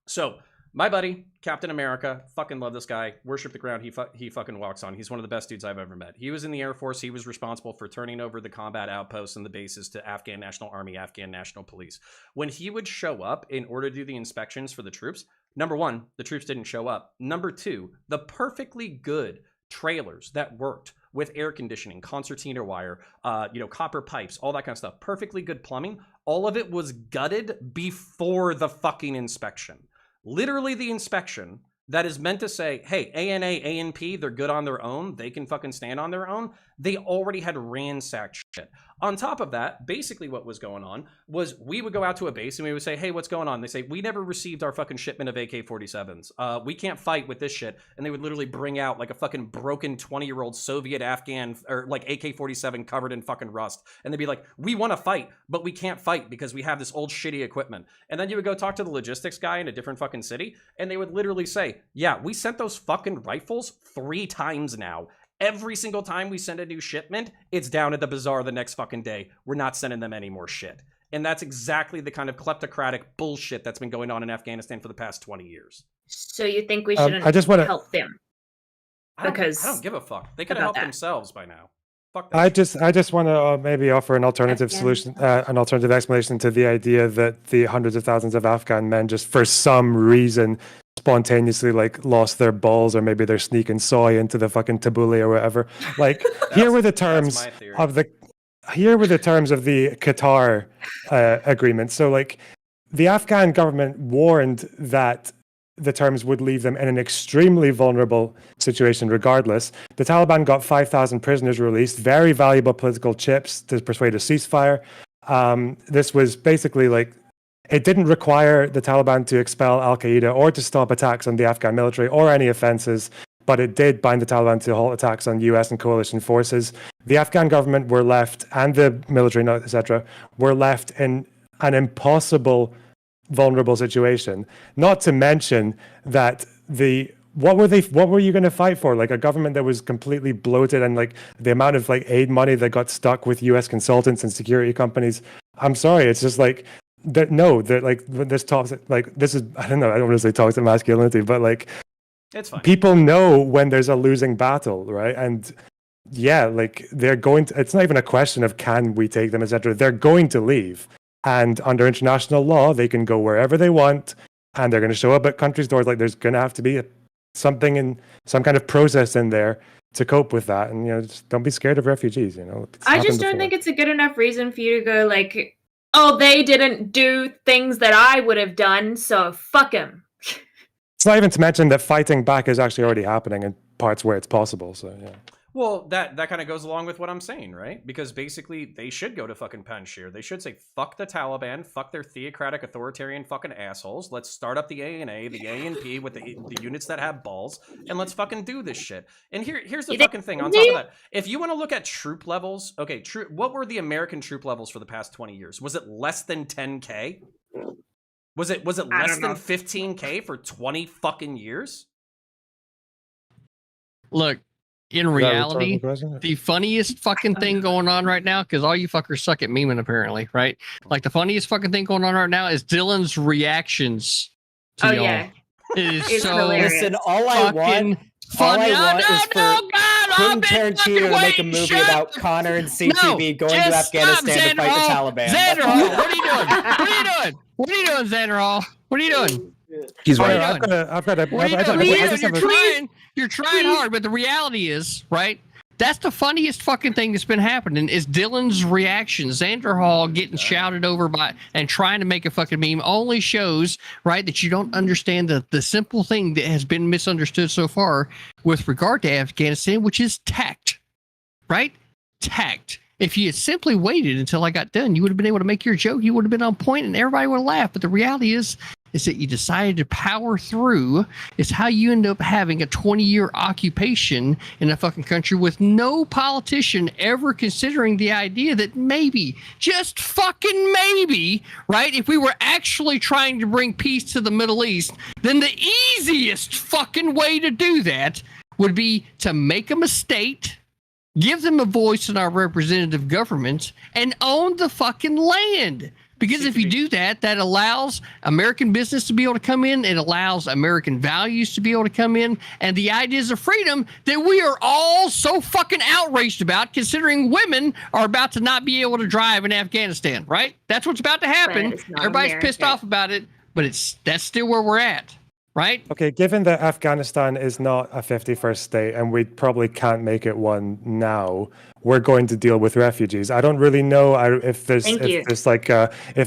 So my buddy, Captain America, fucking love this guy, worship the ground he fucking walks on. He's one of the best dudes I've ever met. He was in the Air Force. He was responsible for turning over the combat outposts and the bases to Afghan National Army, Afghan National Police. When he would show up in order to do the inspections for the troops, number one, the troops didn't show up. Number two, the perfectly good trailers that worked with air conditioning, concertina wire, copper pipes, all that kind of stuff, perfectly good plumbing, all of it was gutted before the fucking inspection. Literally the inspection that is meant to say, hey, ANA, ANP, they're good on their own. They can fucking stand on their own. They already had ransacked shit. On top of that, basically what was going on was we would go out to a base and we would say, hey, what's going on? They say, we never received our fucking shipment of AK-47s. We can't fight with this shit. And they would literally bring out like a fucking broken 20-year-old Soviet Afghan or like AK-47 covered in fucking rust. And they'd be like, we want to fight, but we can't fight because we have this old shitty equipment. And then you would go talk to the logistics guy in a different fucking city. And they would literally say, yeah, we sent those fucking rifles 3 times now. Every single time we send a new shipment, it's down at the bazaar the next fucking day. We're not sending them any more shit. And that's exactly the kind of kleptocratic bullshit that's been going on in Afghanistan for the past 20 years. So you think we shouldn't I just want to help them? I don't give a fuck. They could have helped themselves by now. Fuck that. I just want to maybe offer an alternative solution, an alternative explanation to the idea that the hundreds of thousands of Afghan men just for some reason spontaneously like lost their balls, or maybe they're sneaking soy into the fucking tabbouleh or whatever. Like here were the terms of the Qatar agreement. So like the Afghan government warned that the terms would leave them in an extremely vulnerable situation regardless. The Taliban got 5,000 prisoners released, very valuable political chips to persuade a ceasefire. This was basically like, it didn't require the Taliban to expel Al-Qaeda or to stop attacks on the Afghan military or any offenses, but it did bind the Taliban to halt attacks on US and coalition forces. The Afghan government were left, and the military, etc., were left in an impossible vulnerable situation. Not to mention that what were you going to fight for? Like a government that was completely bloated, and like the amount of like aid money that got stuck with US consultants and security companies. I'm sorry, it's just like that. No, that like this talks like this is, I don't know, I don't want to say toxic masculinity, but like it's fine. People know when there's a losing battle, right? And yeah, like they're going to, it's not even a question of can we take them, etc. They're going to leave. And under international law, they can go wherever they want, and they're going to show up at countries' doors. Like there's going to have to be something in some kind of process in there to cope with that. And just don't be scared of refugees. I just don't think it's a good enough reason for you to go like, oh, they didn't do things that I would have done, so fuck them. It's not even to mention that fighting back is actually already happening in parts where it's possible. So yeah. Well, that kind of goes along with what I'm saying, right? Because basically, they should go to fucking Panjshir. They should say, fuck the Taliban, fuck their theocratic, authoritarian fucking assholes. Let's start up the ANA, the ANP with the units that have balls, and let's fucking do this shit. And here's the fucking thing. On top of that, if you want to look at troop levels, okay, what were the American troop levels for the past 20 years? Was it less than 10K? Was it less than 15K for 20 fucking years? Look. In reality, the funniest fucking thing going on right now, because all you fuckers suck at memeing apparently, right? Like the funniest fucking thing going on right now is Dylan's reactions to y'all. Yeah. It is It's so hilarious. Listen, all I want is for Quentin Tarantino to make a movie about Connor and CTV going to Afghanistan to fight the Taliban. Xander Hall, what are you doing? What are you doing? What are you doing, Xander Hall? What are you doing? He's right. You're trying hard, but the reality is, right? That's the funniest fucking thing that's been happening is Dylan's reaction. Xander Hall getting shouted over by and trying to make a fucking meme only shows, right, that you don't understand the simple thing that has been misunderstood so far with regard to Afghanistan, which is tact, right? Tact. If you had simply waited until I got done, you would have been able to make your joke. You would have been on point and everybody would have laughed. But the reality is that you decided to power through. It's how you end up having a 20-year occupation in a fucking country with no politician ever considering the idea that maybe, just fucking maybe, right, if we were actually trying to bring peace to the Middle East, then the easiest fucking way to do that would be to make them a state, give them a voice in our representative government, and own the fucking land. Because if you do that, that allows American business to be able to come in. It allows American values to be able to come in. And the ideas of freedom that we are all so fucking outraged about, considering women are about to not be able to drive in Afghanistan, right? That's what's about to happen. Everybody's pissed off about it, but that's still where we're at, right? Okay, given that Afghanistan is not a 51st state and we probably can't make it one now, we're going to deal with refugees. I don't really know if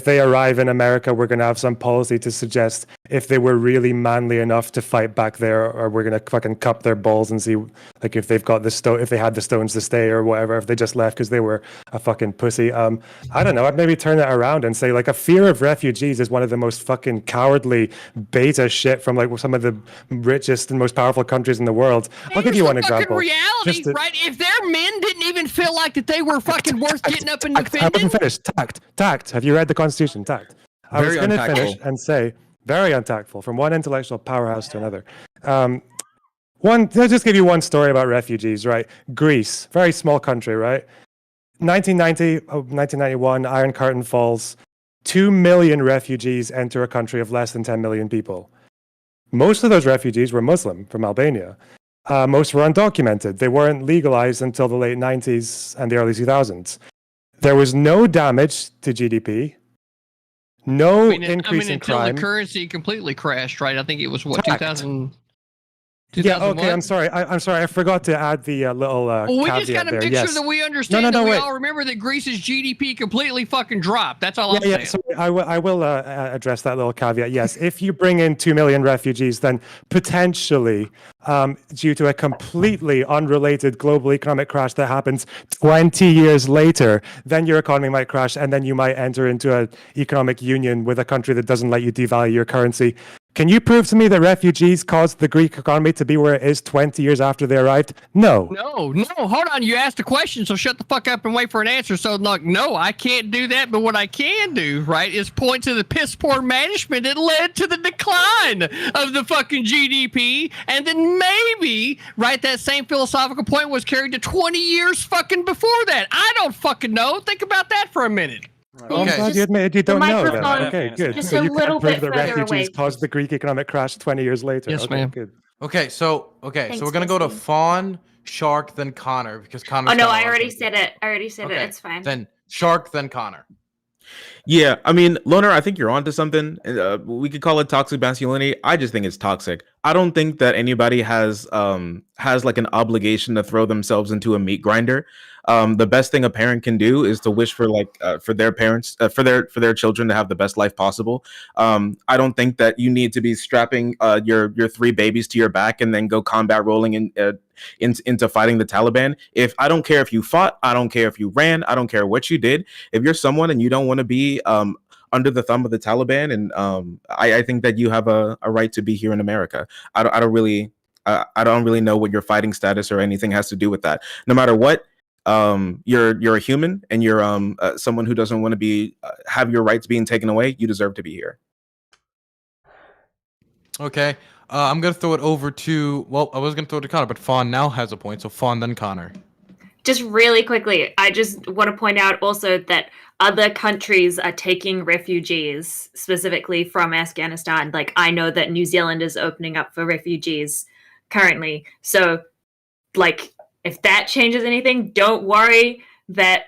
they arrive in America, we're going to have some policy to suggest if they were really manly enough to fight back there, or we're going to fucking cup their balls and see like if they've got if they had the stones to stay or whatever, if they just left because they were a fucking pussy. I don't know. I'd maybe turn it around and say like a fear of refugees is one of the most fucking cowardly beta shit from like some of the richest and most powerful countries in the world. I'll give you one example. Reality, right? If their men didn't even feel like that they were fucking worth getting up and defending. I wasn't finished. Tact. Have you read the Constitution? Tact. I was going to finish and say, very untactful, from one intellectual powerhouse to another. I'll just give you one story about refugees, right? Greece, very small country, right? 1991, Iron Curtain falls. 2 million refugees enter a country of less than 10 million people. Most of those refugees were Muslim from Albania. Most were undocumented. They weren't legalized until the late 90s and the early 2000s. There was no damage to GDP, no increase in until crime. the currency completely crashed, right? I think it was what, Fact. 2000. Yeah, okay, I'm sorry. I'm sorry. I forgot to add the little Well, we just caveat got to there. make Yes. sure that we understand No, that we wait. all remember that Greece's GDP completely fucking dropped. That's all I'm Yeah, saying. so I will address that little caveat. Yes, if you bring in 2 million refugees, then potentially, due to a completely unrelated global economic crash that happens 20 years later, then your economy might crash, and then you might enter into an economic union with a country that doesn't let you devalue your currency. Can you prove to me that refugees caused the Greek economy to be where it is 20 years after they arrived? No. No, hold on. You asked a question, so shut the fuck up and wait for an answer. So, like, no, I can't do that. But what I can do, right, is point to the piss poor management that led to the decline of the fucking GDP. And then maybe, right, that same philosophical point was carried to 20 years fucking before that. I don't fucking know. Think about that for a minute. I'm glad you admitted you don't know that. microphone Okay, good. just So a you little can prove bit that further refugees away, caused the Greek economic crash 20 years later. Yes, Okay, ma'am. good. Okay, so Thanks, we're gonna go to Misty. Fawn, Shark, then Connor because Connor. Oh no, I already said it. It's fine. Then Shark, then Connor. Yeah, I mean, Loner, I think you're onto something. We could call it toxic masculinity. I just think it's toxic. I don't think that anybody has like an obligation to throw themselves into a meat grinder. The best thing a parent can do is to wish for for their parents for their children to have the best life possible. I don't think that you need to be strapping your 3 babies to your back and then go combat rolling into fighting the Taliban. I don't care if you fought, I don't care if you ran, I don't care what you did. If you're someone and you don't want to be under the thumb of the Taliban, and I think that you have a right to be here in America. I don't really know what your fighting status or anything has to do with that. No matter what, you're a human, and you're someone who doesn't want to be have your rights being taken away. You deserve to be here. Okay, I'm gonna throw it over to. Well, I was gonna throw it to Connor, but Fawn now has a point, so Fawn then Connor. Just really quickly, I just want to point out also that other countries are taking refugees, specifically from Afghanistan. Like, I know that New Zealand is opening up for refugees currently. So, like, if that changes anything, don't worry that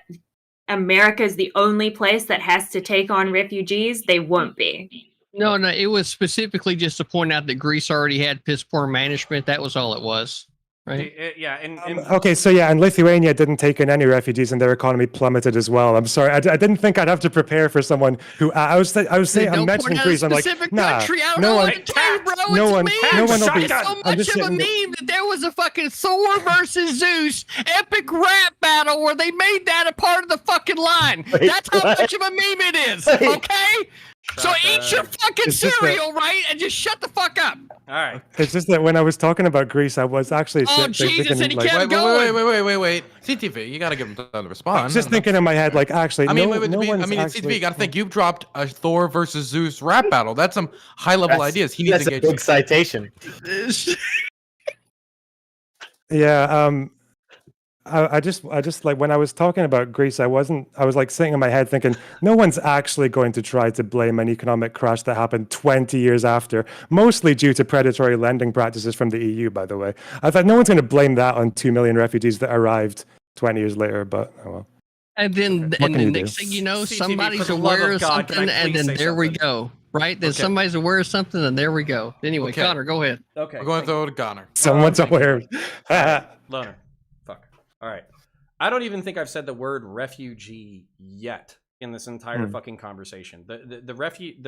America is the only place that has to take on refugees. They won't be. No, it was specifically just to point out that Greece already had piss poor management. That was all it was. Right. Yeah, and Okay, so yeah, and Lithuania didn't take in any refugees, and their economy plummeted as well. I'm sorry, I didn't think I'd have to prepare for someone who I was saying I'm mentioning Greece. I'm like, nah, no one, no one will be. So much of a meme that there was a fucking Thor versus Zeus epic rap battle where they made that a part of the fucking line. That's how much of a meme it is. Okay. So eat your fucking cereal, right, and just shut the fuck up. All right. It's just that when I was talking about Greece, I was actually Jesus, and he like, kept going. Wait. CTV, you gotta give him time to respond. I was just thinking in my head, like, actually, CTV, you gotta think you've dropped a Thor versus Zeus rap battle. That's some high level ideas. He needs to get a big citation. Yeah, I just like when I was talking about Greece, I was like sitting in my head thinking, no one's actually going to try to blame an economic crash that happened 20 years after, mostly due to predatory lending practices from the EU, by the way. I thought no one's going to blame that on 2 million refugees that arrived 20 years later, but oh well. And then, What can you do? next thing you know, CTV, somebody's for the love aware of of God, can something, I and please then say there we something? go. Right? Then Okay. somebody's aware of something, and there we go. Anyway, Okay. Connor, go ahead. Okay. We're going to throw it to Connor. Someone's aware. Loner. Fuck. All right. I don't even think I've said the word refugee yet in this entire fucking conversation. The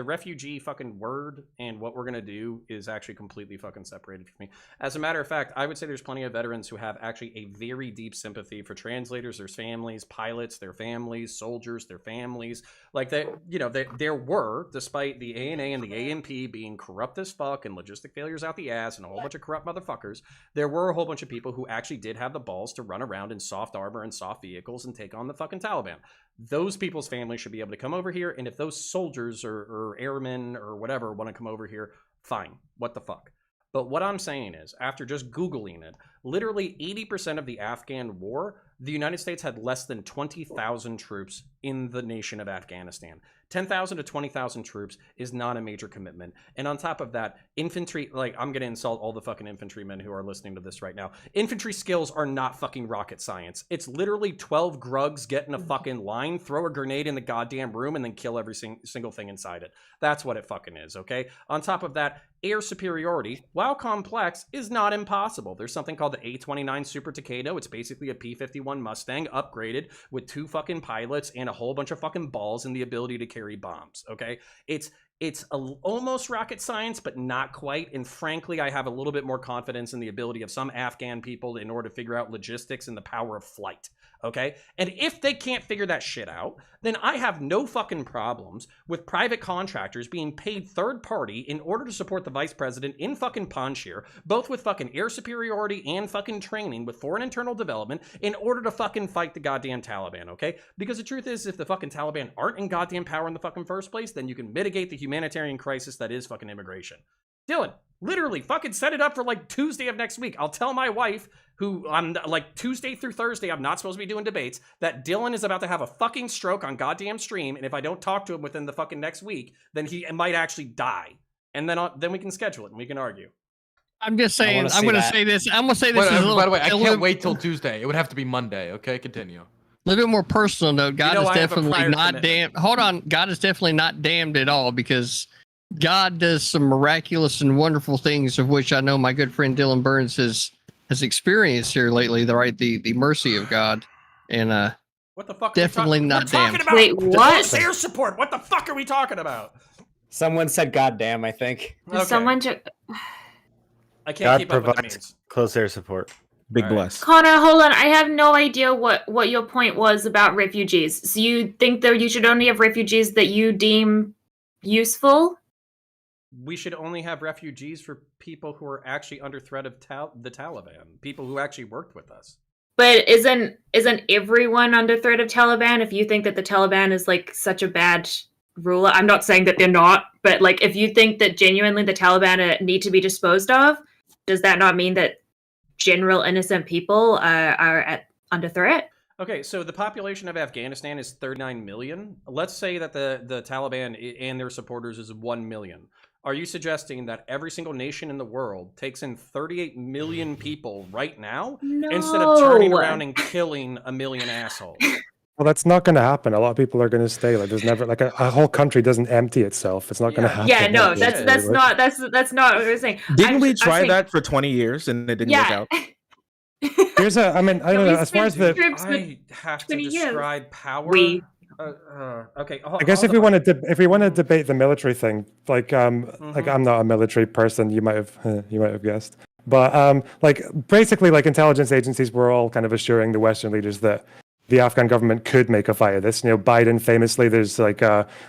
refugee fucking word and what we're gonna do is actually completely fucking separated from me. As a matter of fact, I would say there's plenty of veterans who have actually a very deep sympathy for translators, their families, pilots, their families, soldiers, their families. Like that, you know, there were, despite the ANA and the ANP being corrupt as fuck and logistic failures out the ass and a whole bunch of corrupt motherfuckers, there were a whole bunch of people who actually did have the balls to run around in soft armor and soft vehicles and take on the fucking Taliban. Those people's families should be able to come over here, and if those soldiers or airmen or whatever want to come over here, fine. What the fuck? But what I'm saying is, after just Googling it, literally 80% of the Afghan war, the United States had less than 20,000 troops in the nation of Afghanistan. 10,000 to 20,000 troops is not a major commitment. And on top of that, infantry, like, I'm going to insult all the fucking infantrymen who are listening to this right now. Infantry skills are not fucking rocket science. It's literally 12 grugs get in a fucking line, throw a grenade in the goddamn room, and then kill every single thing inside it. That's what it fucking is, okay? On top of that, air superiority, while complex, is not impossible. There's something called the A-29 Super Takeda. It's basically a P-51 Mustang upgraded with 2 fucking pilots and a whole bunch of fucking balls and the ability to carry bombs, okay? It's almost rocket science, but not quite. And frankly, I have a little bit more confidence in the ability of some Afghan people in order to figure out logistics and the power of flight, okay? And if they can't figure that shit out, then I have no fucking problems with private contractors being paid third party in order to support the vice president in fucking Panjshir, both with fucking air superiority and fucking training with foreign internal development in order to fucking fight the goddamn Taliban, okay? Because the truth is, if the fucking Taliban aren't in goddamn power in the fucking first place, then you can mitigate the humanitarian crisis that is fucking immigration. Dylan, literally fucking set it up for like Tuesday of next week. I'll tell my wife, who I'm like Tuesday through Thursday, I'm not supposed to be doing debates, that Dylan is about to have a fucking stroke on goddamn stream. And if I don't talk to him within the fucking next week, then he might actually die. And then we can schedule it and we can argue. I'm just saying, I'm going to say this. I'm going to say this. By the way, I can't wait till Tuesday. It would have to be Monday. Okay, continue. A little bit more personal note. God is definitely not commitment. damned. Hold on. God is definitely not damned at all, because God does some miraculous and wonderful things, of which I know my good friend Dylan Burns has experienced here lately. The mercy of God, and what the fuck? Definitely not damned. Wait, what? Air support. What the fuck are we talking about? Someone said "goddamn," I think. Okay. Someone I can't God keep up with the memes. provides close air support. Big All right. bless. Connor, hold on. I have no idea what your point was about refugees. So you think that you should only have refugees that you deem useful? We should only have refugees for people who are actually under threat of the Taliban, people who actually worked with us. But isn't everyone under threat of Taliban? If you think that the Taliban is like such a bad ruler, I'm not saying that they're not, but like if you think that genuinely the Taliban need to be disposed of, does that not mean that general innocent people are under threat? Okay, so the population of Afghanistan is 39 million. Let's say that the Taliban and their supporters is 1 million. Are you suggesting that every single nation in the world takes in 38 million people right now instead of turning around and killing a million assholes? Well, that's not going to happen. A lot of people are going to stay. Like, there's never like a whole country doesn't empty itself. It's not going to happen. Yeah, no, that's not what we're saying. Didn't we try that for 20 years and it didn't work out? Here's I don't know. As far as I have to describe power. Okay. I guess if we want to debate the military thing, like like I'm not a military person. You might have guessed, but like basically, like intelligence agencies were all kind of assuring the Western leaders that the Afghan government could make a fight of this. You know, Biden famously, there's like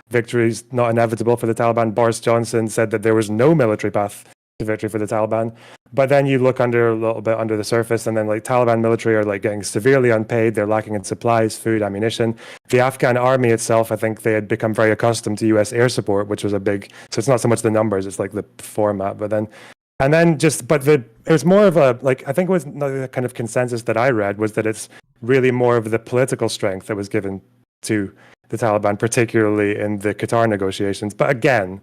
victory's not inevitable for the Taliban. Boris Johnson said that there was no military path to victory for the Taliban. But then you look a little bit under the surface, and then like Taliban military are like getting severely unpaid. They're lacking in supplies, food, ammunition. The Afghan army itself, I think they had become very accustomed to U.S. air support, which was a big. So it's not so much the numbers; it's like the format. But then it was more of a like I think it was the kind of consensus that I read was that it's really more of the political strength that was given to the Taliban, particularly in the Qatar negotiations. But again,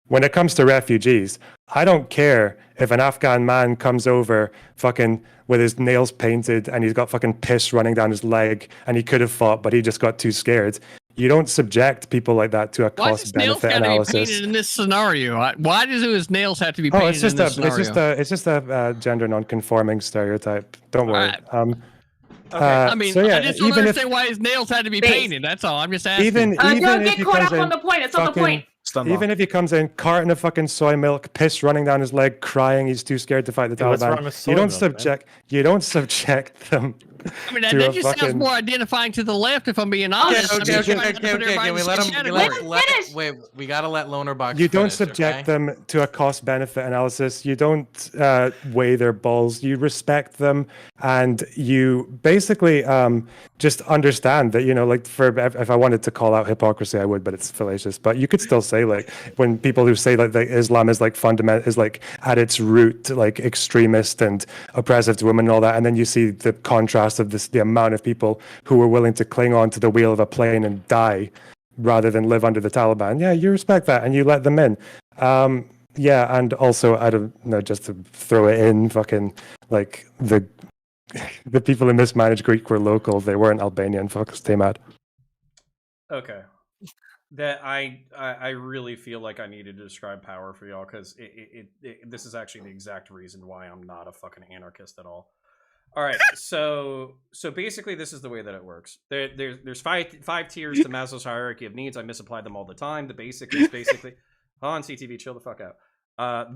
when it comes to refugees, I don't care if an Afghan man comes over fucking with his nails painted and he's got fucking piss running down his leg and he could have fought, but he just got too scared. You don't subject people like that to a cost-benefit analysis. Be painted in this scenario? Why does his nails have to be painted in this scenario? It's just a gender non-conforming stereotype. Don't worry. Okay. I mean, I just don't understand why his nails had to be painted. That's all. I'm just asking. Even don't if get caught up on the point. It's on the point. Even if he comes in carton of fucking soy milk, piss running down his leg, crying, he's too scared to fight the Taliban. You don't subject them I mean, that just sounds more identifying to the left, if I'm being honest. Okay. Can we let him? Wait, we gotta let Loner Box. You don't finish, subject okay? them to a cost-benefit analysis. You don't weigh their balls. You respect them, and you basically just understand that, you know, like, if I wanted to call out hypocrisy, I would, but it's fallacious. But you could still say, like, when people who say that Islam is like is like at its root like extremist and oppressive to women and all that, and then you see the contrast of the amount of people who were willing to cling on to the wheel of a plane and die rather than live under the Taliban. Yeah, you respect that and you let them in. Yeah, and also, I don't know, just to throw it in, fucking, like, the people who mismanaged Greek were local. They weren't Albanian. Fuck, stay mad. Okay. That I really feel like I needed to describe power for y'all, because this is actually the exact reason why I'm not a fucking anarchist at all. All right, so basically this is the way that it works. There's five tiers to Maslow's hierarchy of needs. I misapplied them all the time. The basic is basically, hold on, CTV, chill the fuck out.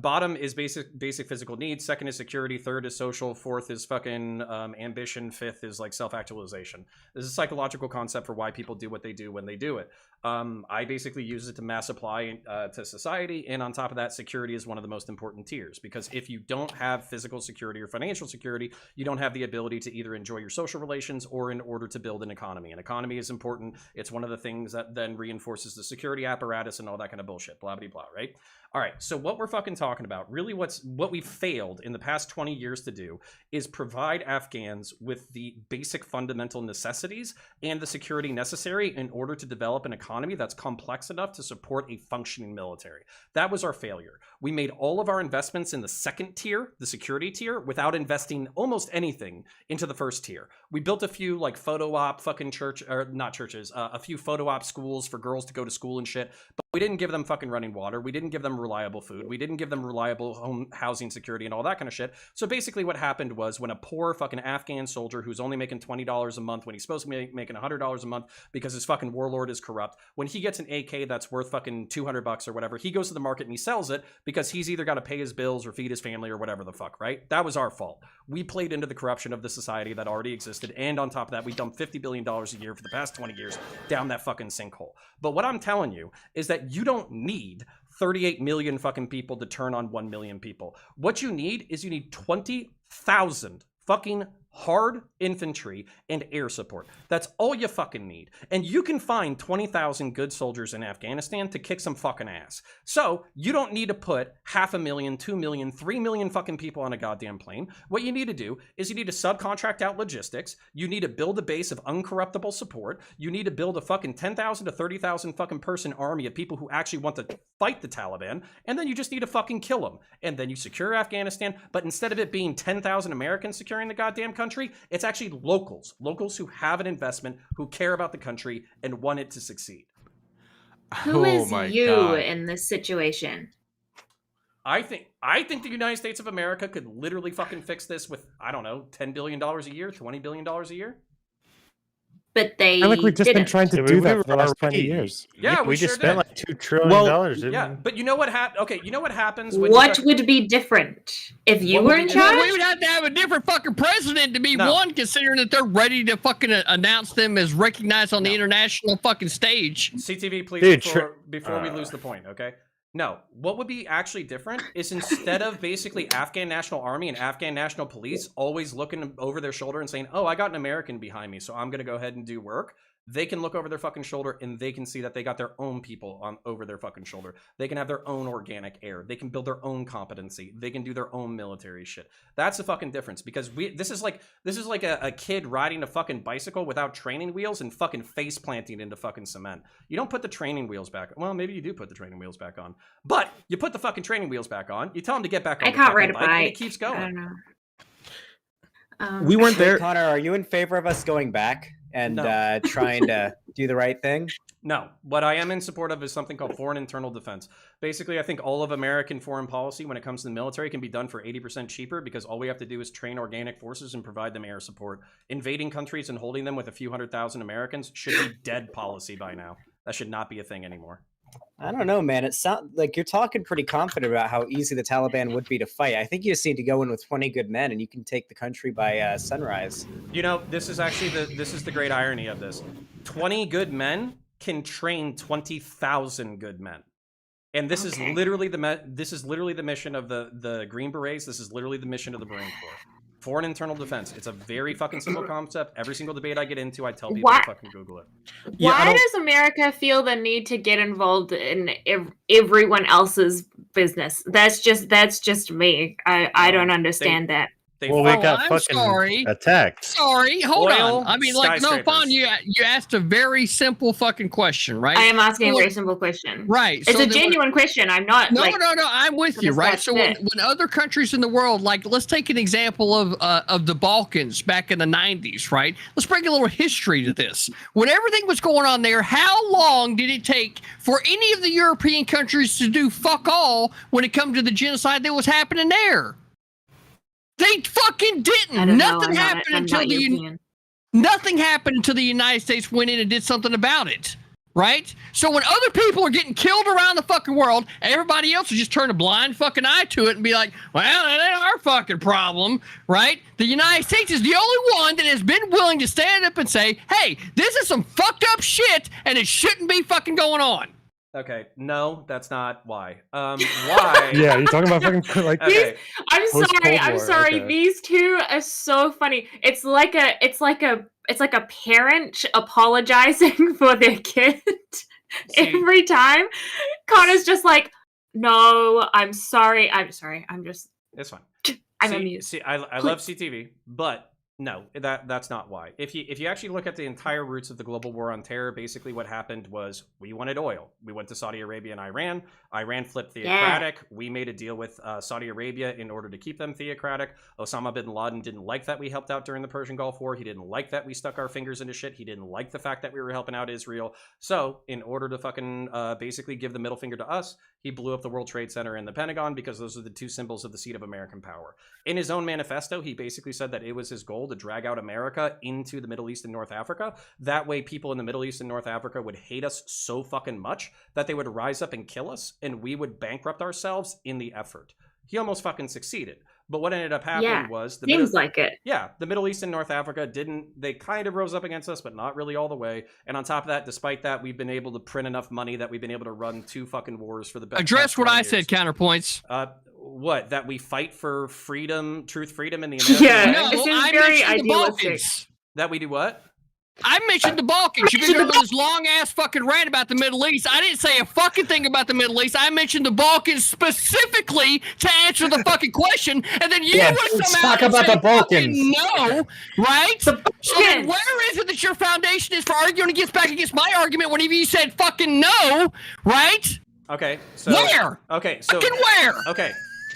Bottom is basic physical needs. Second is security. Third is social. Fourth is fucking ambition. Fifth is like self-actualization. This is a psychological concept for why people do what they do when they do it. I basically use it to mass apply to society, and on top of that, security is one of the most important tiers, because if you don't have physical security or financial security, you don't have the ability to either enjoy your social relations or in order to build an economy. An economy is important. It's one of the things that then reinforces the security apparatus and all that kind of bullshit. Blah blah blah. Right? All right, so what we're fucking talking about, really what we failed in the past 20 years to do is provide Afghans with the basic fundamental necessities and the security necessary in order to develop an economy that's complex enough to support a functioning military. That was our failure. We made all of our investments in the second tier, the security tier, without investing almost anything into the first tier. We built a few like photo op fucking a few photo op schools for girls to go to school and shit, but we didn't give them fucking running water. We didn't give them reliable food. We didn't give them reliable home housing security and all that kind of shit. So basically what happened was, when a poor fucking Afghan soldier who's only making $20 a month when he's supposed to be making $100 a month because his fucking warlord is corrupt, when he gets an AK that's worth fucking $200 or whatever, he goes to the market and he sells it because he's either got to pay his bills or feed his family or whatever the fuck, right? That was our fault. We played into the corruption of the society that already existed, and on top of that, we dumped $50 billion a year for the past 20 years down that fucking sinkhole. But what I'm telling you is that you don't need 38 million fucking people to turn on 1 million people. What you need is 20,000 fucking hard infantry and air support. That's all you fucking need. And you can find 20,000 good soldiers in Afghanistan to kick some fucking ass. So you don't need to put 500,000, 2 million, 3 million fucking people on a goddamn plane. What you need to do is you need to subcontract out logistics. You need to build a base of uncorruptible support. You need to build a fucking 10,000 to 30,000 fucking person army of people who actually want to fight the Taliban. And then you just need to fucking kill them. And then you secure Afghanistan. But instead of it being 10,000 Americans securing the goddamn country, it's actually locals who have an investment, who care about the country and want it to succeed. Who is you in this situation? I think the United States of America could literally fucking fix this with, I don't know, $10 billion a year, $20 billion a year. But they we've just been trying to do that for the last 20 years. Yeah, we just spent like $2 trillion. Yeah, but you know what happened? Okay, you know what happens when what would be different if you were in charge? Well, we would have to have a different fucking president to be one, considering that they're ready to fucking announce them as recognized on the international fucking stage. CTV, please, before we lose the point, okay? No, what would be actually different is, instead of basically Afghan National Army and Afghan National Police always looking over their shoulder and saying, oh, I got an American behind me, so I'm going to go ahead and do work. They can look over their fucking shoulder and they can see that they got their own people over their fucking shoulder. They can have their own organic air. They can build their own competency. They can do their own military shit. That's the fucking difference, because this is like a kid riding a fucking bicycle without training wheels and fucking face planting into fucking cement. You don't put the training wheels back. Well, maybe you do put the training wheels back on, but you put the fucking training wheels back on. You tell them to get back on the fucking bike and it keeps going. I don't know. We weren't there. Connor, are you in favor of us going back and trying to do the right thing? No. What I am in support of is something called foreign internal defense. Basically, I think all of American foreign policy when it comes to the military can be done for 80% cheaper, because all we have to do is train organic forces and provide them air support. Invading countries and holding them with a few 100,000 Americans should be dead policy by now. That should not be a thing anymore. I don't know, man. It sounds like you're talking pretty confident about how easy the Taliban would be to fight. I think you just need to go in with 20 good men, and you can take the country by sunrise. You know, this is actually the great irony of this. 20 good men can train 20,000 good men, and this is literally the mission of the Green Berets. This is literally the mission of the Marine Corps. Foreign internal defense. It's a very fucking simple concept. Every single debate I get into, I tell people to fucking Google it. Why does America feel the need to get involved in everyone else's business? That's just me. I don't understand that. Well, we got fucking attacked. Sorry, hold on. I mean, like, no, Fawn, you asked a very simple fucking question, right? I am asking a very simple question. Right. It's a genuine question. I'm not. No, I'm with you, right? So when other countries in the world, like, let's take an example of the Balkans back in the 90s, right? Let's bring a little history to this. When everything was going on there, how long did it take for any of the European countries to do fuck all when it comes to the genocide that was happening there? They fucking didn't. Nothing happened until the United States went in and did something about it, right? So when other people are getting killed around the fucking world, everybody else will just turn a blind fucking eye to it and be like, well, that ain't our fucking problem, right? The United States is the only one that has been willing to stand up and say, hey, this is some fucked up shit and it shouldn't be fucking going on. Okay, no, that's not why. Why? Yeah, you're talking about fucking like. Okay. I'm sorry. Okay. These two are so funny. It's like a parent apologizing for their kid every time. Connor's just like, no, I'm sorry. I'm just. It's fine. I'm amused. See, I love CTV, but. No, that's not why. If you actually look at the entire roots of the global war on terror, basically what happened was we wanted oil. We went to Saudi Arabia and Iran. Iran flipped theocratic. Yeah. We made a deal with Saudi Arabia in order to keep them theocratic. Osama bin Laden didn't like that we helped out during the Persian Gulf War. He didn't like that we stuck our fingers into shit. He didn't like the fact that we were helping out Israel. So in order to fucking basically give the middle finger to us, he blew up the World Trade Center and the Pentagon because those are the two symbols of the seat of American power. In his own manifesto, he basically said that it was his goal to drag out America into the Middle East and North Africa. That way people in the Middle East and North Africa would hate us so fucking much that they would rise up and kill us and we would bankrupt ourselves in the effort. He almost fucking succeeded. But what ended up happening was... Seems like it. Yeah, the Middle East and North Africa they kind of rose up against us, but not really all the way. And on top of that, despite that, we've been able to print enough money that we've been able to run 2 fucking wars for the best. Address what I said, Counterpoints. What? That we fight for freedom, truth, freedom in the American way? No, this is very idealistic. That we do what? I mentioned the Balkans. You've been going on this long-ass fucking rant about the Middle East. I didn't say a fucking thing about the Middle East. I mentioned the Balkans specifically to answer the fucking question, and then you would somehow talk about the Balkans. No, right? So then where is it that your foundation is for arguing back against my argument whenever you said fucking no, right? Okay, so... Where? Okay, so... Fucking where? Okay.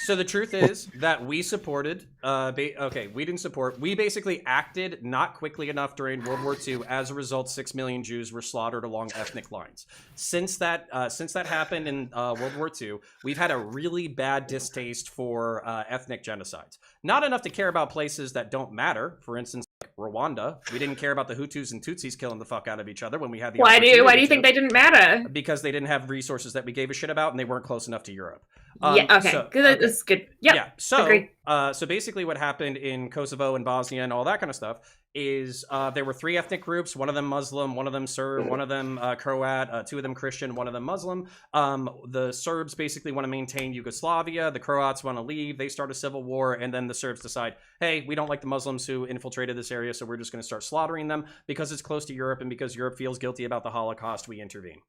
So the truth is that we supported, we didn't support, we basically acted not quickly enough during World War II. As a result, 6 million Jews were slaughtered along ethnic lines. Since that happened in World War II, we've had a really bad distaste for ethnic genocides. Not enough to care about places that don't matter. For instance, Rwanda. We didn't care about the Hutus and Tutsis killing the fuck out of each other when we had the Why do you think they didn't matter? Because they didn't have resources that we gave a shit about and they weren't close enough to Europe. That's good. Yep. Yeah. So basically what happened in Kosovo and Bosnia and all that kind of stuff is there were 3 ethnic groups, one of them Muslim, one of them Serb, one of them Croat, 2 of them Christian, one of them Muslim. The Serbs basically want to maintain Yugoslavia. The Croats want to leave. They start a civil war, and then the Serbs decide, hey, we don't like the Muslims who infiltrated this area, so we're just going to start slaughtering them. Because it's close to Europe and because Europe feels guilty about the Holocaust, we intervene.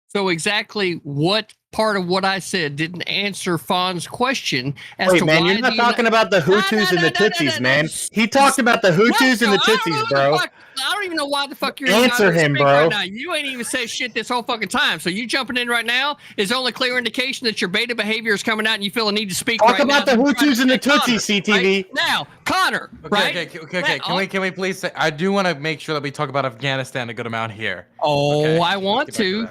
So exactly what part of what I said didn't answer Fawn's question as Wait, to man, why you're not talking about the Hutus and the Tutsis, man. He talked about the Hutus and the Tutsis, bro. I don't even know why the fuck you're answer him, bro. Right now. You ain't even said shit this whole fucking time. So you jumping in right now is only clear indication that your beta behavior is coming out and you feel a need to speak. Talk about the Hutus and the Tutsis, CTV. Right? Now, Connor. Okay. Can we please say? I do want to make sure that we talk about Afghanistan a good amount here. Oh, okay. I want to.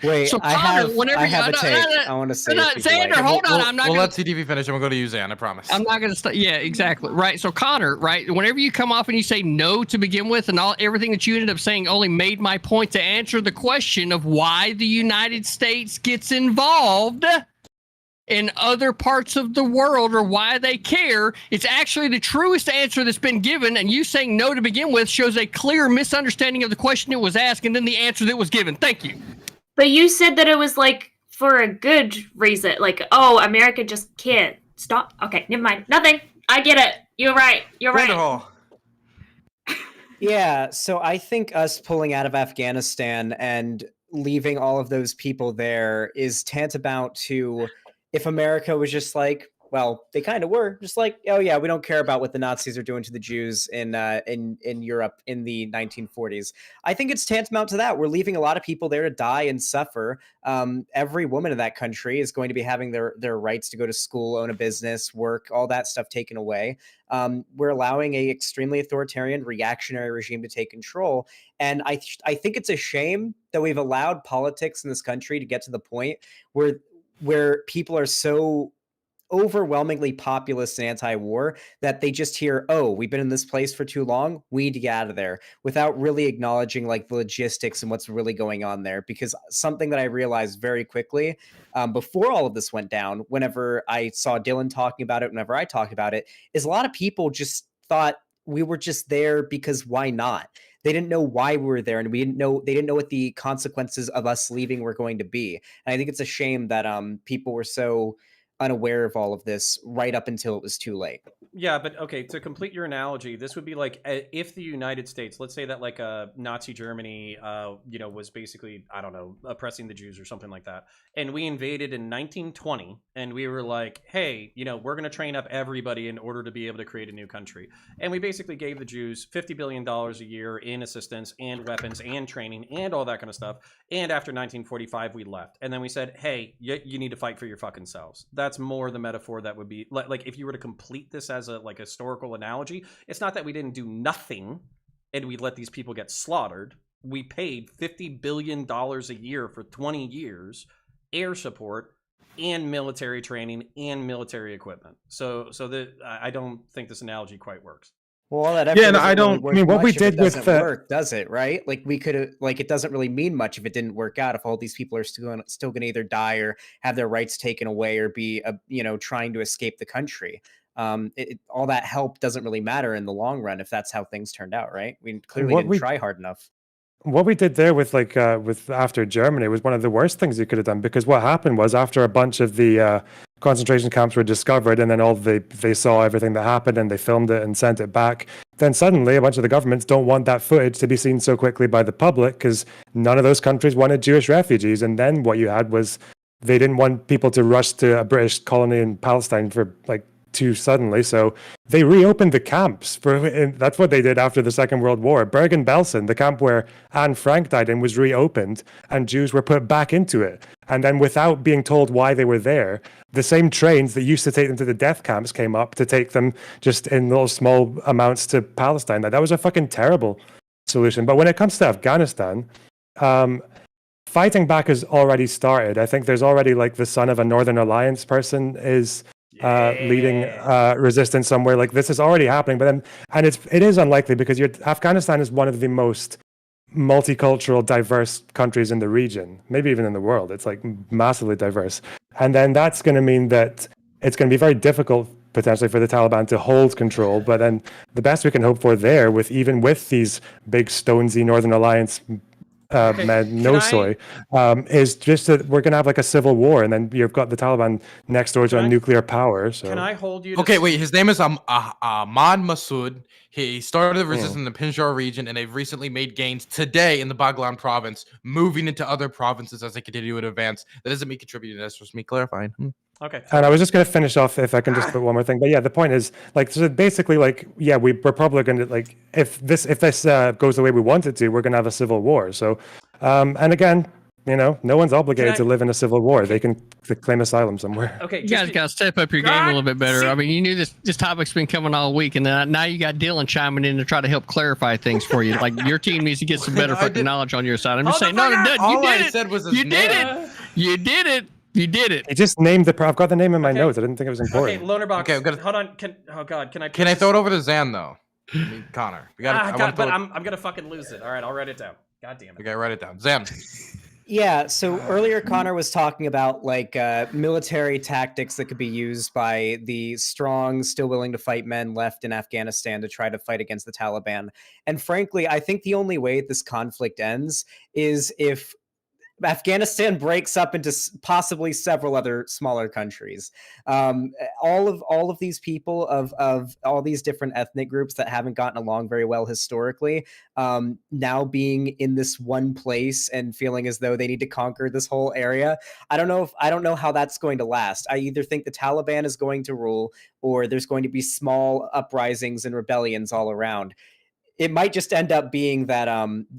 Wait, so I Connor, have a take. I want to say. Xander, hold on. I'm not. We'll let CTV finish, and we'll go to you, Zan. I promise. I'm not going to. Yeah, exactly. Right. So Connor, right. Whenever you come off and you say no to begin with, and everything that you ended up saying only made my point to answer the question of why the United States gets involved in other parts of the world or why they care. It's actually the truest answer that's been given, and you saying no to begin with shows a clear misunderstanding of the question that was asked and then the answer that was given. Thank you. But you said that it was like for a good reason. Like, oh, America just can't stop. Okay, never mind. Nothing. I get it. You're right. You're right. Wonderful. Yeah, so I think us pulling out of Afghanistan and leaving all of those people there is tantamount to if America was just like, well, they kind of were just like, oh yeah, we don't care about what the Nazis are doing to the Jews in Europe in the 1940s. I think it's tantamount to that. We're leaving a lot of people there to die and suffer. Every woman in that country is going to be having their rights to go to school, own a business, work, all that stuff taken away. We're allowing a extremely authoritarian, reactionary regime to take control. And I think it's a shame that we've allowed politics in this country to get to the point where people are so overwhelmingly populist and anti-war that they just hear, oh, we've been in this place for too long, we need to get out of there, without really acknowledging like the logistics and what's really going on there. Because something that I realized very quickly before all of this went down, whenever I saw Dylan talking about it, whenever I talked about it, is a lot of people just thought we were just there because why not? They didn't know why we were there, and they didn't know what the consequences of us leaving were going to be. And I think it's a shame that people were so unaware of all of this right up until it was too late. Yeah, but okay, to complete your analogy, this would be like if the United States, let's say that like Nazi Germany, was basically, I don't know, oppressing the Jews or something like that, and we invaded in 1920, and we were like, hey, we're going to train up everybody in order to be able to create a new country, and we basically gave the Jews $50 billion a year in assistance and weapons and training and all that kind of stuff, and after 1945 we left, and then we said, hey, you need to fight for your fucking selves. That's more the metaphor that would be like if you were to complete this as a historical analogy, it's not that we didn't do nothing and we let these people get slaughtered. We paid $50 billion a year for 20 years, air support and military training and military equipment. So I don't think this analogy quite works. Well, all that what we did with work, does it, right? Like we could have, like, it doesn't really mean much if it didn't work out. If all these people are still going to either die or have their rights taken away or be, trying to escape the country. All that help doesn't really matter in the long run if that's how things turned out, right? We clearly didn't try hard enough. What we did there with with after Germany was one of the worst things you could have done, because what happened was after a bunch of the concentration camps were discovered and then they saw everything that happened and they filmed it and sent it back, then suddenly a bunch of the governments don't want that footage to be seen so quickly by the public because none of those countries wanted Jewish refugees. And then what you had was they didn't want people to rush to a British colony in Palestine for too suddenly, so they reopened the camps. That's what they did after the Second World War. Bergen-Belsen, the camp where Anne Frank died in, was reopened and Jews were put back into it. And then without being told why they were there, the same trains that used to take them to the death camps came up to take them just in little small amounts to Palestine. That was a fucking terrible solution. But when it comes to Afghanistan, fighting back has already started. I think there's already the son of a Northern Alliance person is leading resistance somewhere. This is already happening, but it is unlikely because Afghanistan is one of the most multicultural, diverse countries in the region, maybe even in the world. It's massively diverse, and then that's going to mean that it's going to be very difficult potentially for the Taliban to hold control. But then the best we can hope for there, with these big Stonesy Northern Alliance is just that we're going to have a civil war, and then you've got the Taliban next door to nuclear power. So can I hold you? Okay, wait. His name is Ahmad Massoud. He started the resistance in the Punjab region, and they've recently made gains today in the Baghlan province, moving into other provinces as they continue to advance. That doesn't me contributing. That's just me clarifying. Okay. And I was just going to finish off, if I can just put one more thing. But yeah, the point is, so basically, we're probably going to, if this goes the way we want it to, we're going to have a civil war. So, and again, no one's obligated to live in a civil war. They can claim asylum somewhere. Okay. You guys got to step up your game a little bit better. I mean, you knew this topic's been coming all week, and now you got Dylan chiming in to try to help clarify things for you. Your team needs to get some better fucking knowledge on your side. I'm just saying, you did it. You did it. He just named I've got the name in my notes. I didn't think it was important. Okay, Lonerbox. Okay, hold on. Can I throw it over to Zan though? I mean, Connor. We got. But I'm gonna fucking lose it. All right, I'll write it down. God damn it. Okay, write it down. Zam. Yeah, so earlier Connor was talking about like military tactics that could be used by the strong, still willing to fight men left in Afghanistan to try to fight against the Taliban. And frankly, I think the only way this conflict ends is if Afghanistan breaks up into possibly several other smaller countries. All of these people of all these different ethnic groups that haven't gotten along very well historically, now being in this one place and feeling as though they need to conquer this whole area. I don't know how that's going to last. I either think the Taliban is going to rule, or there's going to be small uprisings and rebellions all around. It might just end up being that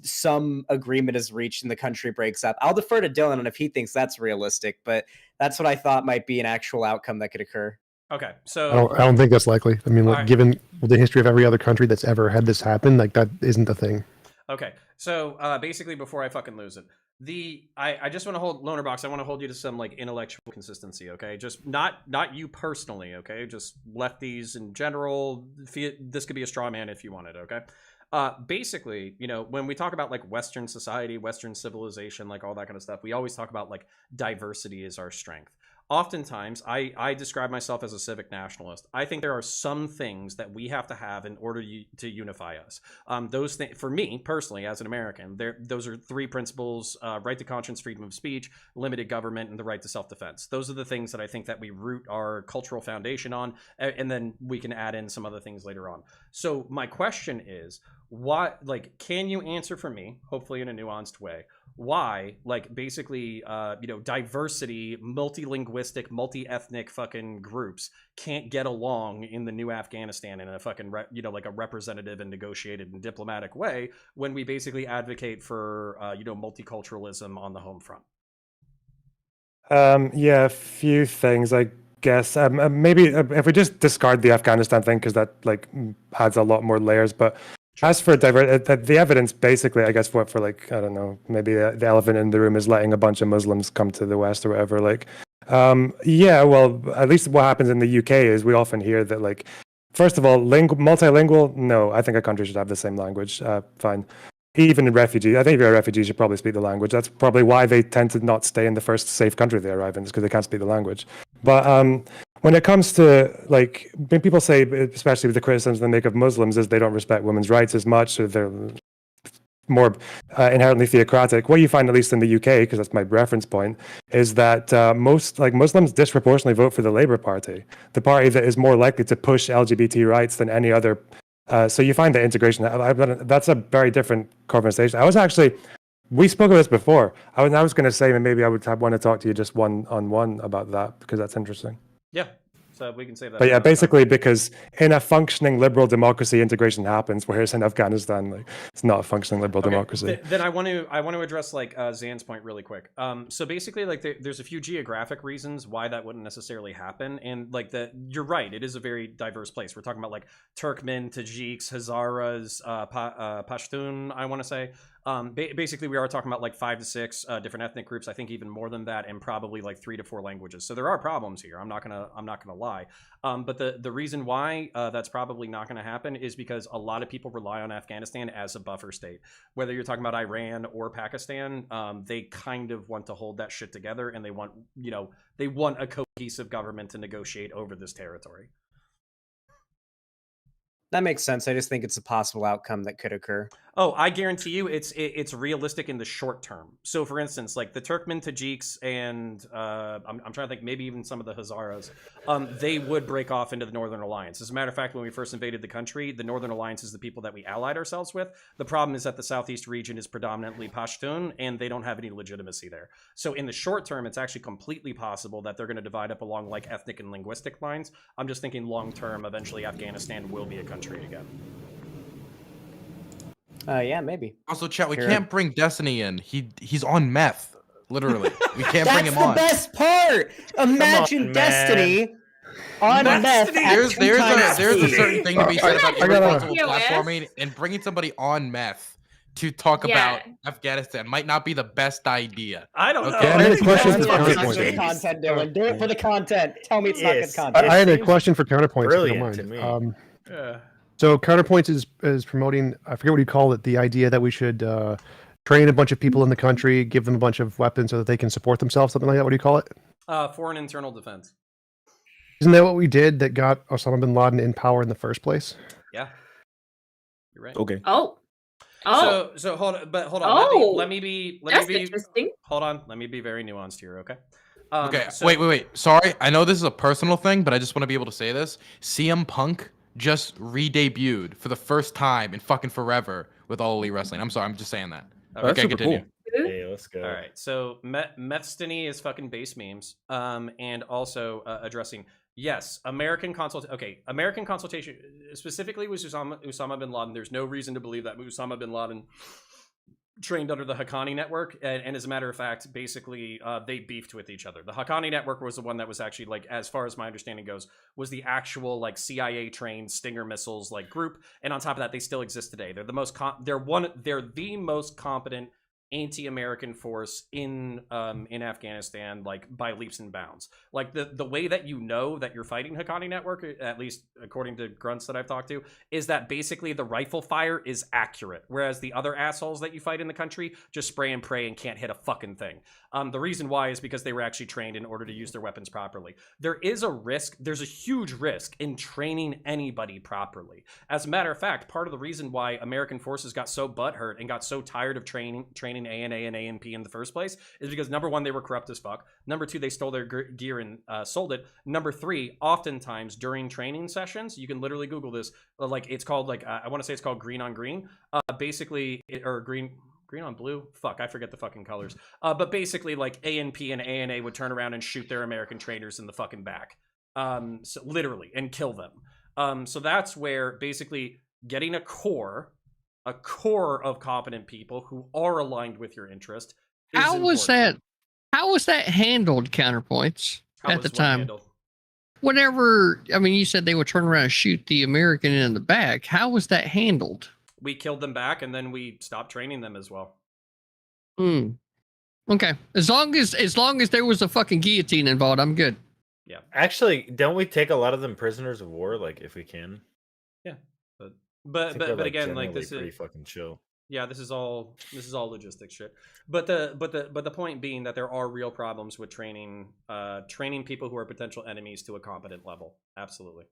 some agreement is reached and the country breaks up. I'll defer to Dylan on if he thinks that's realistic, but that's what I thought might be an actual outcome that could occur. Okay, so I don't think that's likely. I mean, like, right. given the history of every other country that's ever had this happen, like that isn't a thing. Okay, so basically, before I fucking lose it, I just want to hold Loner Box. I want to hold you to some like intellectual consistency. Okay, just not you personally. Okay, just lefties in general. This could be a straw man if you wanted. Okay. Basically, you know, when we talk about like Western society, Western civilization, like all that kind of stuff, we always talk about like diversity is our strength. Oftentimes, I describe myself as a civic nationalist. I think there are some things that we have to have in order to unify us. Those things, for me personally, as an American, those are three principles: right to conscience, freedom of speech, limited government, and the right to self-defense. Those are the things that I think that we root our cultural foundation on, and then we can add in some other things later on. So my question is, what, like, can you answer for me, hopefully in a nuanced way, why, like, basically, you know, diversity, multi-linguistic, multi-ethnic fucking groups can't get along in the new Afghanistan in a fucking, you know, like a representative and negotiated and diplomatic way when we basically advocate for, you know, multiculturalism on the home front? Yeah, a few things, I guess. Maybe if we just discard the Afghanistan thing, because that like adds a lot more layers, but as for the evidence, basically, I guess for like, I don't know, maybe the elephant in the room is letting a bunch of Muslims come to the West or whatever. Like, yeah, well, at least what happens in the UK is we often hear that, like, first of all, multilingual. No, I think a country should have the same language. Fine. Even refugees, I think if you're a refugee, you should probably speak the language. That's probably why they tend to not stay in the first safe country they arrive in, is because they can't speak the language. But when it comes to, like, when people say, especially with the criticisms they make of Muslims, is they don't respect women's rights as much, or they're more inherently theocratic. What you find, at least in the UK, because that's my reference point, is that most like Muslims disproportionately vote for the Labour Party, the party that is more likely to push LGBT rights than any other. So you find the integration. That's a very different conversation. We spoke about this before. I was going to say maybe I would want to talk to you just one-on-one about that, because that's interesting. Yeah, so we can say that. But yeah, basically, because in a functioning liberal democracy, integration happens, whereas in Afghanistan, like, it's not a functioning liberal democracy. Then I want to address like Zan's point really quick. So basically, like there's a few geographic reasons why that wouldn't necessarily happen, and like you're right, it is a very diverse place. We're talking about like Turkmen, Tajiks, Hazaras, Pashtun, I want to say. Basically, we are talking about like 5 to 6 different ethnic groups. I think even more than that, and probably like 3 to 4 languages. So there are problems here. I'm not gonna lie. But the reason why that's probably not going to happen is because a lot of people rely on Afghanistan as a buffer state. Whether you're talking about Iran or Pakistan, they kind of want to hold that shit together, and they want a cohesive government to negotiate over this territory. That makes sense. I just think it's a possible outcome that could occur. Oh, I guarantee you it's realistic in the short term. So, for instance, like the Turkmen, Tajiks, and I'm trying to think, maybe even some of the Hazaras, they would break off into the Northern Alliance. As a matter of fact, when we first invaded the country, the Northern Alliance is the people that we allied ourselves with. The problem is that the Southeast region is predominantly Pashtun, and they don't have any legitimacy there. So in the short term, it's actually completely possible that they're going to divide up along like ethnic and linguistic lines. I'm just thinking long term, eventually Afghanistan will be a country again. Yeah, maybe. Also, chat, we can't bring Destiny in. He's on meth, literally. We can't bring him on. That's the best part. Imagine Destiny on meth. There's a certain thing to be said about irresponsible platforming, and bringing somebody on meth to talk about Afghanistan might not be the best idea. I don't know. I had a question for Counterpoints. Content, Dylan. Do it for the content. Tell me it's not good content. I had a question for Counterpoints. Brilliant to me. So Counterpoints is promoting, I forget what you call it, the idea that we should train a bunch of people in the country, give them a bunch of weapons so that they can support themselves, something like that. What do you call it? Foreign internal defense. Isn't that what we did that got Osama bin Laden in power in the first place? Yeah, you're right. Okay. Oh. So hold on. Oh. Let me be. Interesting. Hold on. Let me be very nuanced here. Okay. Okay. Wait. Sorry. I know this is a personal thing, but I just want to be able to say this. CM Punk just re-debuted for the first time in fucking forever with All Elite Wrestling. I'm sorry. I'm just saying that. That's super continue. cool. Hey, let's go. All right. So Methstiny is fucking base memes. And also addressing. Yes, American consultation specifically was Osama bin Laden. There's no reason to believe that Osama bin Laden trained under the Haqqani network, and as a matter of fact, basically they beefed with each other. The Haqqani network was the one that was actually, like, as far as my understanding goes, was the actual like CIA trained Stinger missiles like group, and on top of that, they still exist today. They're the most they're the most competent anti-American force in Afghanistan, like by leaps and bounds. Like the way that you know that you're fighting Haqqani network, at least according to grunts that I've talked to, is that basically the rifle fire is accurate, whereas the other assholes that you fight in the country just spray and pray and can't hit a fucking thing. The reason why is because they were actually trained in order to use their weapons properly. There's a huge risk in training anybody properly. As a matter of fact, part of the reason why American forces got so butthurt and got so tired of training ANA and ANP in the first place is because, number one, they were corrupt as fuck. Number two, they stole their gear and sold it. Number three, oftentimes during training sessions, you can literally Google this, like it's called like I want to say it's called green on green, or green on blue. Fuck, I forget the fucking colors. But basically, like ANP and ANA would turn around and shoot their American trainers in the fucking back, so literally, and kill them. So that's where basically getting a core of competent people who are aligned with your interest. How was that handled, Counterpoints, at the time? Whenever, I mean, you said they would turn around and shoot the American in the back. How was that handled? We killed them back, and then we stopped training them as well. Okay. As long as there was a fucking guillotine involved, I'm good. Yeah. Actually, don't we take a lot of them prisoners of war, like if we can? Yeah. But again, like this pretty is fucking chill. Yeah, this is all logistics shit. But the point being that there are real problems with training people who are potential enemies to a competent level. Absolutely.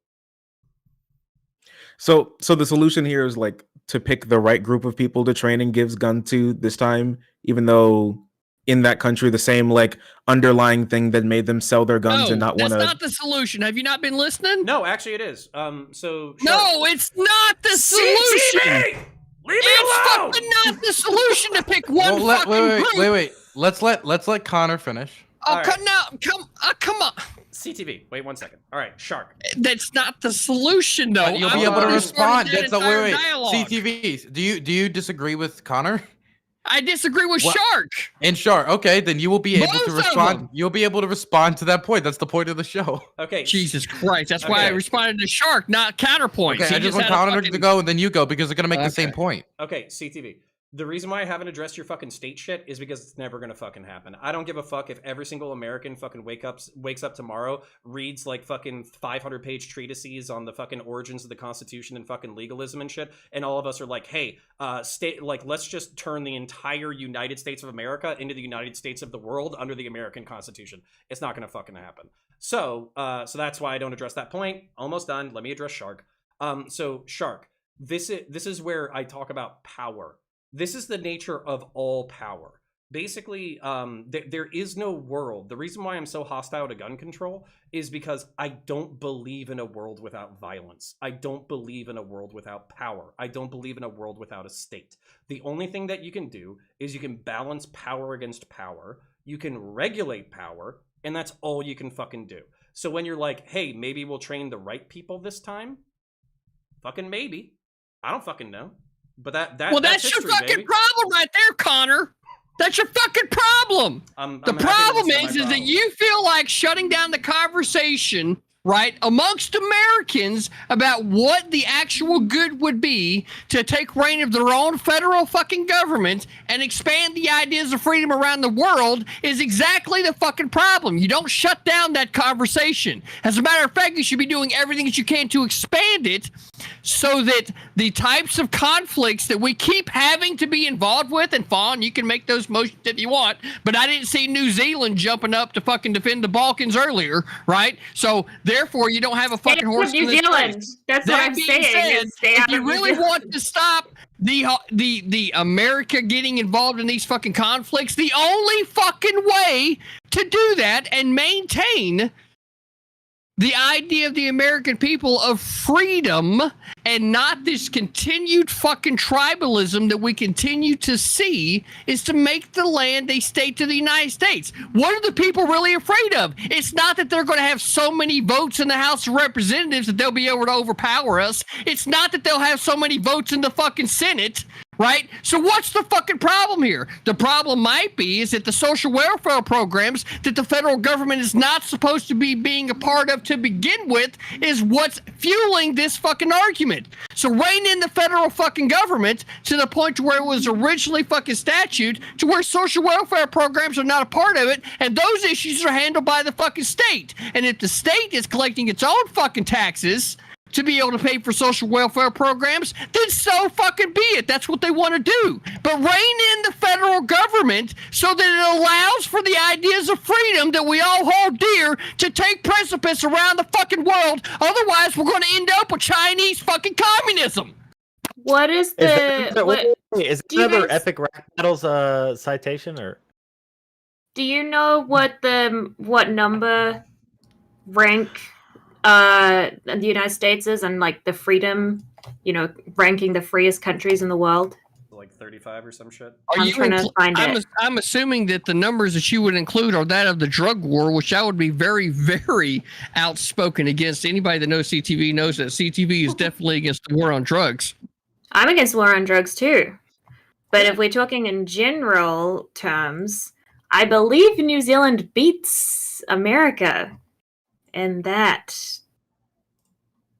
So the solution here is like to pick the right group of people to train and gives gun to this time, even though in that country the same like underlying thing that made them sell their guns and not want to. That's not the solution. Have you not been listening? No, actually it is. So no, it's not the solution. CTV! Leave me alone! Fucking not the solution to pick one fucking group. Wait. Let's let Connor finish. Oh, right. Come on. CTV. Wait 1 second. All right, Shark. That's not the solution, though. But you'll be able to respond. That's wait. CTV. Do you disagree with Connor? I disagree with Shark. And Shark. Okay, then you will be able to respond. You'll be able to respond to that point. That's the point of the show. Okay. Jesus Christ. That's why I responded to Shark, not Counterpoints. Okay, I just want Connor to go and then you go because they're gonna make the same point. Okay, CTV. The reason why I haven't addressed your fucking state shit is because it's never gonna fucking happen. I don't give a fuck if every single American fucking wakes up tomorrow, reads like fucking 500-page treatises on the fucking origins of the Constitution and fucking legalism and shit, and all of us are like, hey, let's just turn the entire United States of America into the United States of the world under the American Constitution. It's not gonna fucking happen. So that's why I don't address that point. Almost done. Let me address Shark. So Shark, this is where I talk about power. This is the nature of all power. Basically, there is no world. The reason why I'm so hostile to gun control is because I don't believe in a world without violence. I don't believe in a world without power. I don't believe in a world without a state. The only thing that you can do is you can balance power against power. You can regulate power, and that's all you can fucking do. So when you're like, hey, maybe we'll train the right people this time, fucking maybe. I don't fucking know. But that's your history, fucking baby. problem right there, Connor. That's your fucking problem. The problem is that you feel like shutting down the conversation right, amongst Americans about what the actual good would be to take reign of their own federal fucking government and expand the ideas of freedom around the world is exactly the fucking problem. You don't shut down that conversation. As a matter of fact, you should be doing everything that you can to expand it so that the types of conflicts that we keep having to be involved with, and Fawn, you can make those motions if you want, but I didn't see New Zealand jumping up to fucking defend the Balkans earlier, right? So therefore, you don't have a fucking horse in New this Zealand. race. That's That what I'm being saying. said, Stay if out you of New really Zealand. want to stop the America getting involved in these fucking conflicts, the only fucking way to do that and maintain the idea of the American people of freedom and not this continued fucking tribalism that we continue to see is to make the land a state to the United States. What are the people really afraid of? It's not that they're going to have so many votes in the House of Representatives that they'll be able to overpower us. It's not that they'll have so many votes in the fucking Senate. Right? So what's the fucking problem here? The problem might be is that the social welfare programs that the federal government is not supposed to be being a part of to begin with is what's fueling this fucking argument. So rein in the federal fucking government to the point to where it was originally fucking statute to where social welfare programs are not a part of it, and those issues are handled by the fucking state. And if the state is collecting its own fucking taxes to be able to pay for social welfare programs, then so fucking be it. That's what they want to do. But rein in the federal government so that it allows for the ideas of freedom that we all hold dear to take precipice around the fucking world. Otherwise, we're going to end up with Chinese fucking communism. What is the... Is it another Epic Rap Battles citation, or? Do you know what number rank the United States is and like the freedom, ranking the freest countries in the world? Like 35 or some shit. I'm trying to find it. I'm assuming that the numbers that you would include are that of the drug war, which I would be very, very outspoken against. Anybody that knows CTV knows that CTV is definitely against the war on drugs. I'm against war on drugs too. But if we're talking in general terms, I believe New Zealand beats America in that.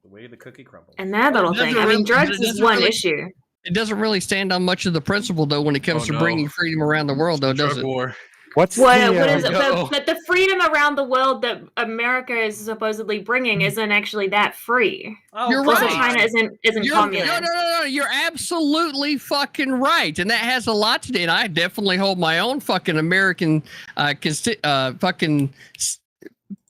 The way the cookie crumbles. And that little thing. I mean, drugs is one issue. It doesn't really stand on much of the principle, though, when it comes to bringing freedom around the world, though, does it? War. What is it? But the freedom around the world that America is supposedly bringing isn't actually that free. Oh, you're also, right. China isn't communist. No. You're absolutely fucking right, and that has a lot to do. And I definitely hold my own fucking American, fucking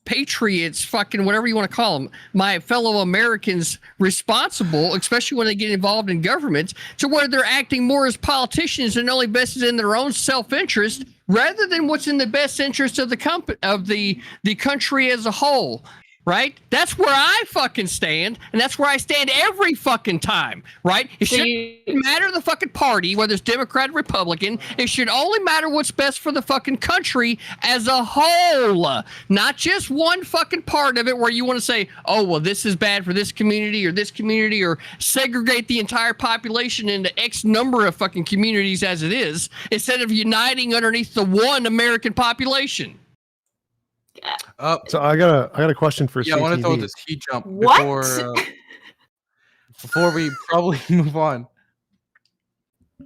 patriots, fucking whatever you want to call them, my fellow Americans responsible, especially when they get involved in government, to where they're acting more as politicians and only vested in their own self-interest rather than what's in the best interest of the country as a whole. Right? That's where I fucking stand, and that's where I stand every fucking time, right? It shouldn't matter the fucking party, whether it's Democrat or Republican. It should only matter what's best for the fucking country as a whole, not just one fucking part of it where you want to say, oh, well, this is bad for this community, or segregate the entire population into X number of fucking communities as it is, instead of uniting underneath the one American population. So I got a question for CTV. I want to throw this heat jump before we probably move on.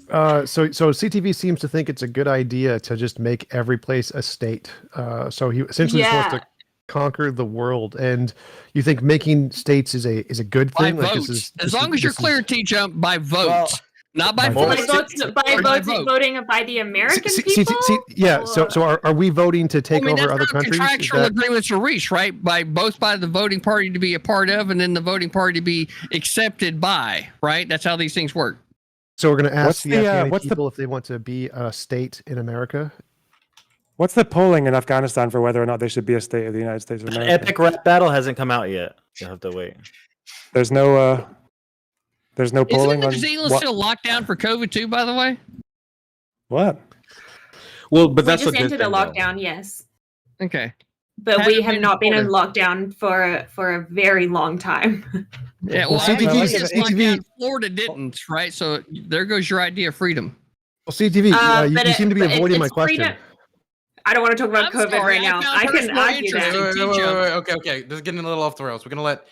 So CTV seems to think it's a good idea to just make every place a state. So he essentially just wants to conquer the world. And you think making states is a good thing? By votes. As long as you're clear, T-Jump, by vote. Well, not by votes. Voting by the American people? Yeah. So are we voting to take over other countries? Contractual agreements are reached, right? By the voting party to be a part of, and then the voting party to be accepted by, right? That's how these things work. So we're going to ask the Afghani people if they want to be a state in America. What's the polling in Afghanistan for whether or not they should be a state of the United States of America? An epic rap battle hasn't come out yet. You'll have to wait. There's no polling. Isn't New Zealand still locked down for COVID too, by the way? What? Well, but that's we just what entered a lockdown, yes. Okay. But we have not been in lockdown for a very long time. Yeah, well, Florida didn't, right? So there goes your idea of freedom. Well, CTV, you seem to be avoiding my question. I don't want to talk about I'm COVID sorry, right now. found I can personal argue interest that. in Wait. Okay. This is getting a little off the rails. We're gonna let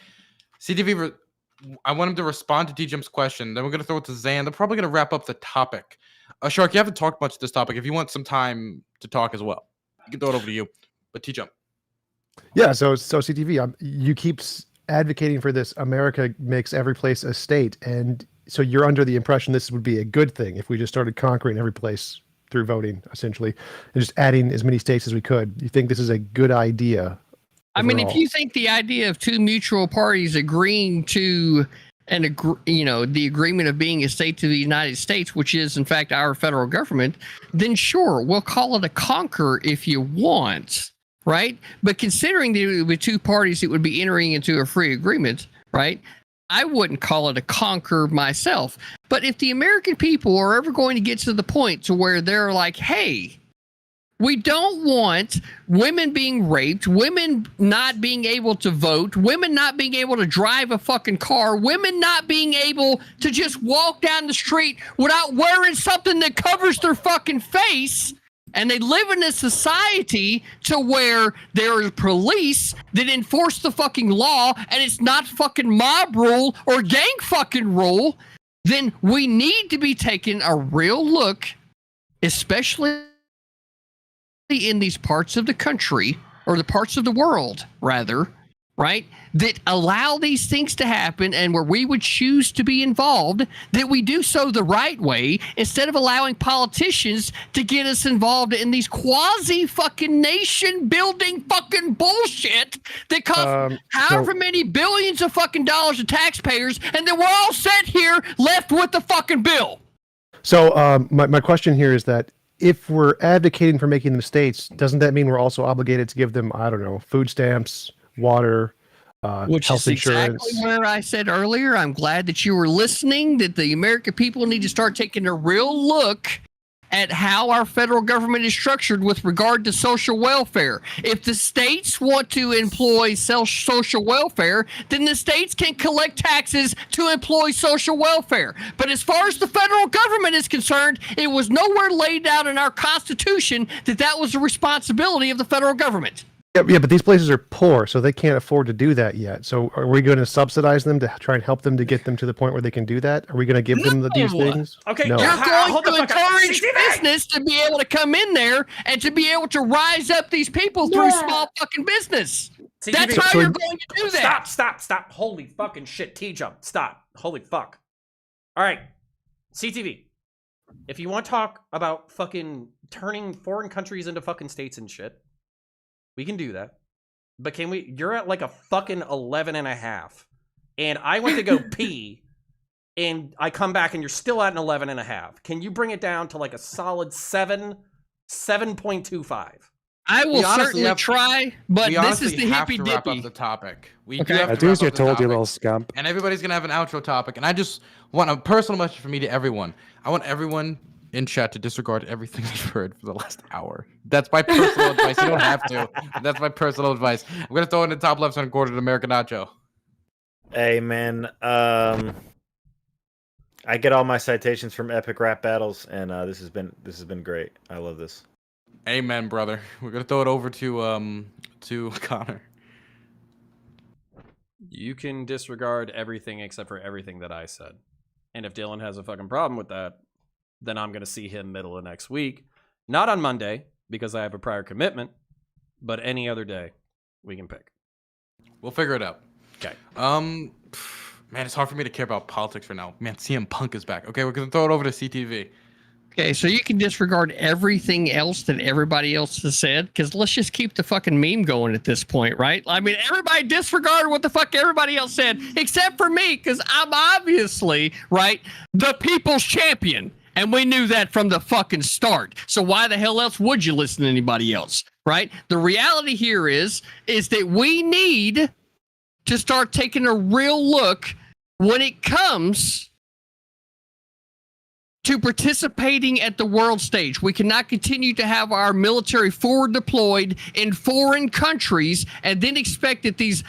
CTV. I want him to respond to T-Jump's question. Then we're gonna throw it to Zan. They're probably gonna wrap up the topic. Shark, you haven't talked much to this topic. If you want some time to talk as well, you can throw it over to you. But T-Jump. Yeah, so CTV, you keep advocating for this. America makes every place a state, and so you're under the impression this would be a good thing if we just started conquering every place through voting, essentially, and just adding as many states as we could. You think this is a good idea? I mean, if overall? you think the idea of two mutual parties agreeing to the agreement of being a state to the United States, which is in fact our federal government, then sure, we'll call it a conquer if you want, right? But considering the two parties that would be entering into a free agreement, right? I wouldn't call it a conquer myself. But if the American people are ever going to get to the point to where they're like, hey, we don't want women being raped, women not being able to vote, women not being able to drive a fucking car, women not being able to just walk down the street without wearing something that covers their fucking face. And they live in a society to where there are police that enforce the fucking law and it's not fucking mob rule or gang fucking rule. Then we need to be taking a real look, especially in these parts of the country or the parts of the world, rather, right, that allow these things to happen and where we would choose to be involved, that we do so the right way instead of allowing politicians to get us involved in these quasi fucking nation building fucking bullshit that cost however many billions of fucking dollars to taxpayers, and then we're all set here left with the fucking bill. So my question here is that if we're advocating for making them states, doesn't that mean we're also obligated to give them, I don't know, food stamps, water, which health is insurance? exactly what I said earlier. I'm glad that you were listening, that the American people need to start taking a real look at how our federal government is structured with regard to social welfare. If the states want to employ social welfare, then the states can collect taxes to employ social welfare. But as far as the federal government is concerned, it was nowhere laid out in our Constitution that that was the responsibility of the federal government. Yeah, but these places are poor, so they can't afford to do that yet. So are we going to subsidize them to try and help them to get them to the point where they can do that? Are we going to give them these things? Okay, no. You're going to fuck up. encourage CTV! business to be able to come in there and to be able to rise up these people through small fucking business. CTV. That's how you're going to do that. Stop. Holy fucking shit. T-Jump. Stop. Holy fuck. All right. CTV. If you want to talk about fucking turning foreign countries into fucking states and shit, we can do that. But can we? You're at like a fucking 11 and a half. And I went to go pee. And I come back and you're still at an 11 and a half. Can you bring it down to like a solid 7.25? I will certainly try, but this is the hippy to wrap up dippy. the topic. We Okay. do have I to do wrap as you up the told you, topic. little scamp. And everybody's gonna have an outro topic. And I just want a personal message from me to everyone. I want everyone in chat to disregard everything they've heard for the last hour. That's my personal advice. You don't have to. That's my personal advice. I'm gonna throw in the top left-hand corner to American Nacho. Hey man, I get all my citations from epic rap battles, and this has been great. I love this. Amen, brother. We're gonna throw it over to Connor. You can disregard everything except for everything that I said. And if Dylan has a fucking problem with that, then I'm going to see him middle of next week. Not on Monday, because I have a prior commitment, but any other day we can pick. We'll figure it out. Okay. Man, it's hard for me to care about politics right now. Man, CM Punk is back. Okay, we're going to throw it over to CTV. Okay, so you can disregard everything else that everybody else has said, because let's just keep the fucking meme going at this point, right? I mean, everybody disregard what the fuck everybody else said, except for me, because I'm obviously, right, the people's champion. And we knew that from the fucking start. So why the hell else would you listen to anybody else, right? The reality here is that we need to start taking a real look when it comes to participating at the world stage. We cannot continue to have our military forward deployed in foreign countries and then expect that these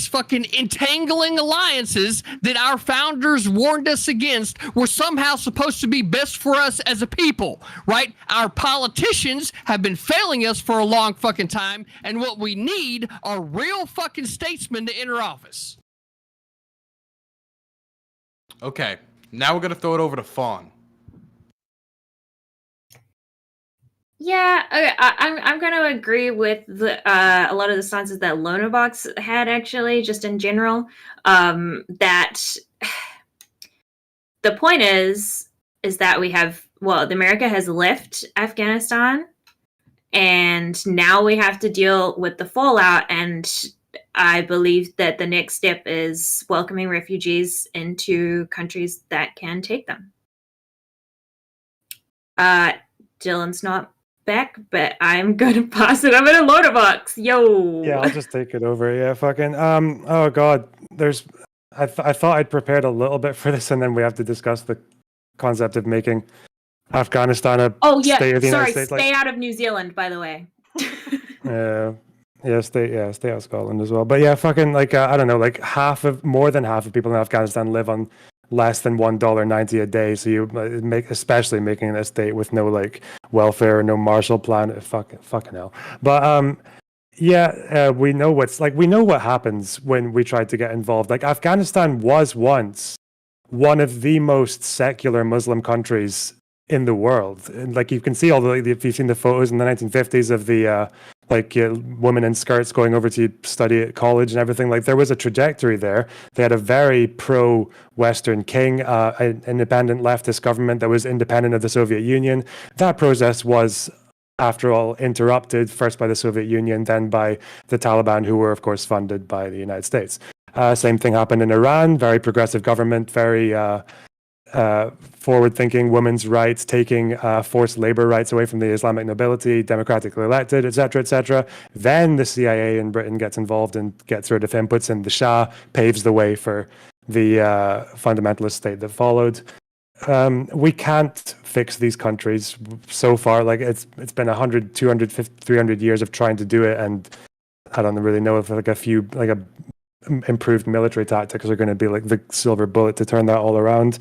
fucking entangling alliances that our founders warned us against were somehow supposed to be best for us as a people, right? Our politicians have been failing us for a long fucking time, and what we need are real fucking statesmen to enter office. Okay, now we're gonna throw it over to Fawn. Yeah, okay, I'm going to agree with a lot of the stances that Lonabox had, actually, just in general. That the point is that we have, well, America has left Afghanistan, and now we have to deal with the fallout. And I believe that the next step is welcoming refugees into countries that can take them. Dylan's not back, but I'm gonna pass it over to Lodabox. Yo. Yeah, I'll just take it over. Yeah, fucking. Oh god, I thought I'd prepared a little bit for this, and then we have to discuss the concept of making Afghanistan a state of the United States. Stay out of New Zealand, by the way. Stay out of Scotland as well. But yeah, fucking, like, I don't know, like more than half of people in Afghanistan live on less than $1.90 a day. So you especially making it a state with no like welfare or no Marshall Plan. Fucking hell. But we know what happens when we try to get involved. Like, Afghanistan was once one of the most secular Muslim countries in the world. And like, you can see if you've seen the photos in the 1950s of the women in skirts going over to study at college and everything, like, there was a trajectory there. They had a very pro-Western king, an independent leftist government that was independent of the Soviet Union. That process was, after all, interrupted first by the Soviet Union, then by the Taliban, who were, of course, funded by the United States. Same thing happened in Iran. Very progressive government, very forward-thinking, women's rights, taking forced labor rights away from the Islamic nobility, democratically elected, etc., etc. Then the CIA in Britain gets involved and gets rid of him, puts in the Shah, paves the way for the fundamentalist state that followed. We can't fix these countries so far. Like, it's been 100, 200, 300 years of trying to do it, and I don't really know if improved military tactics are going to be like the silver bullet to turn that all around.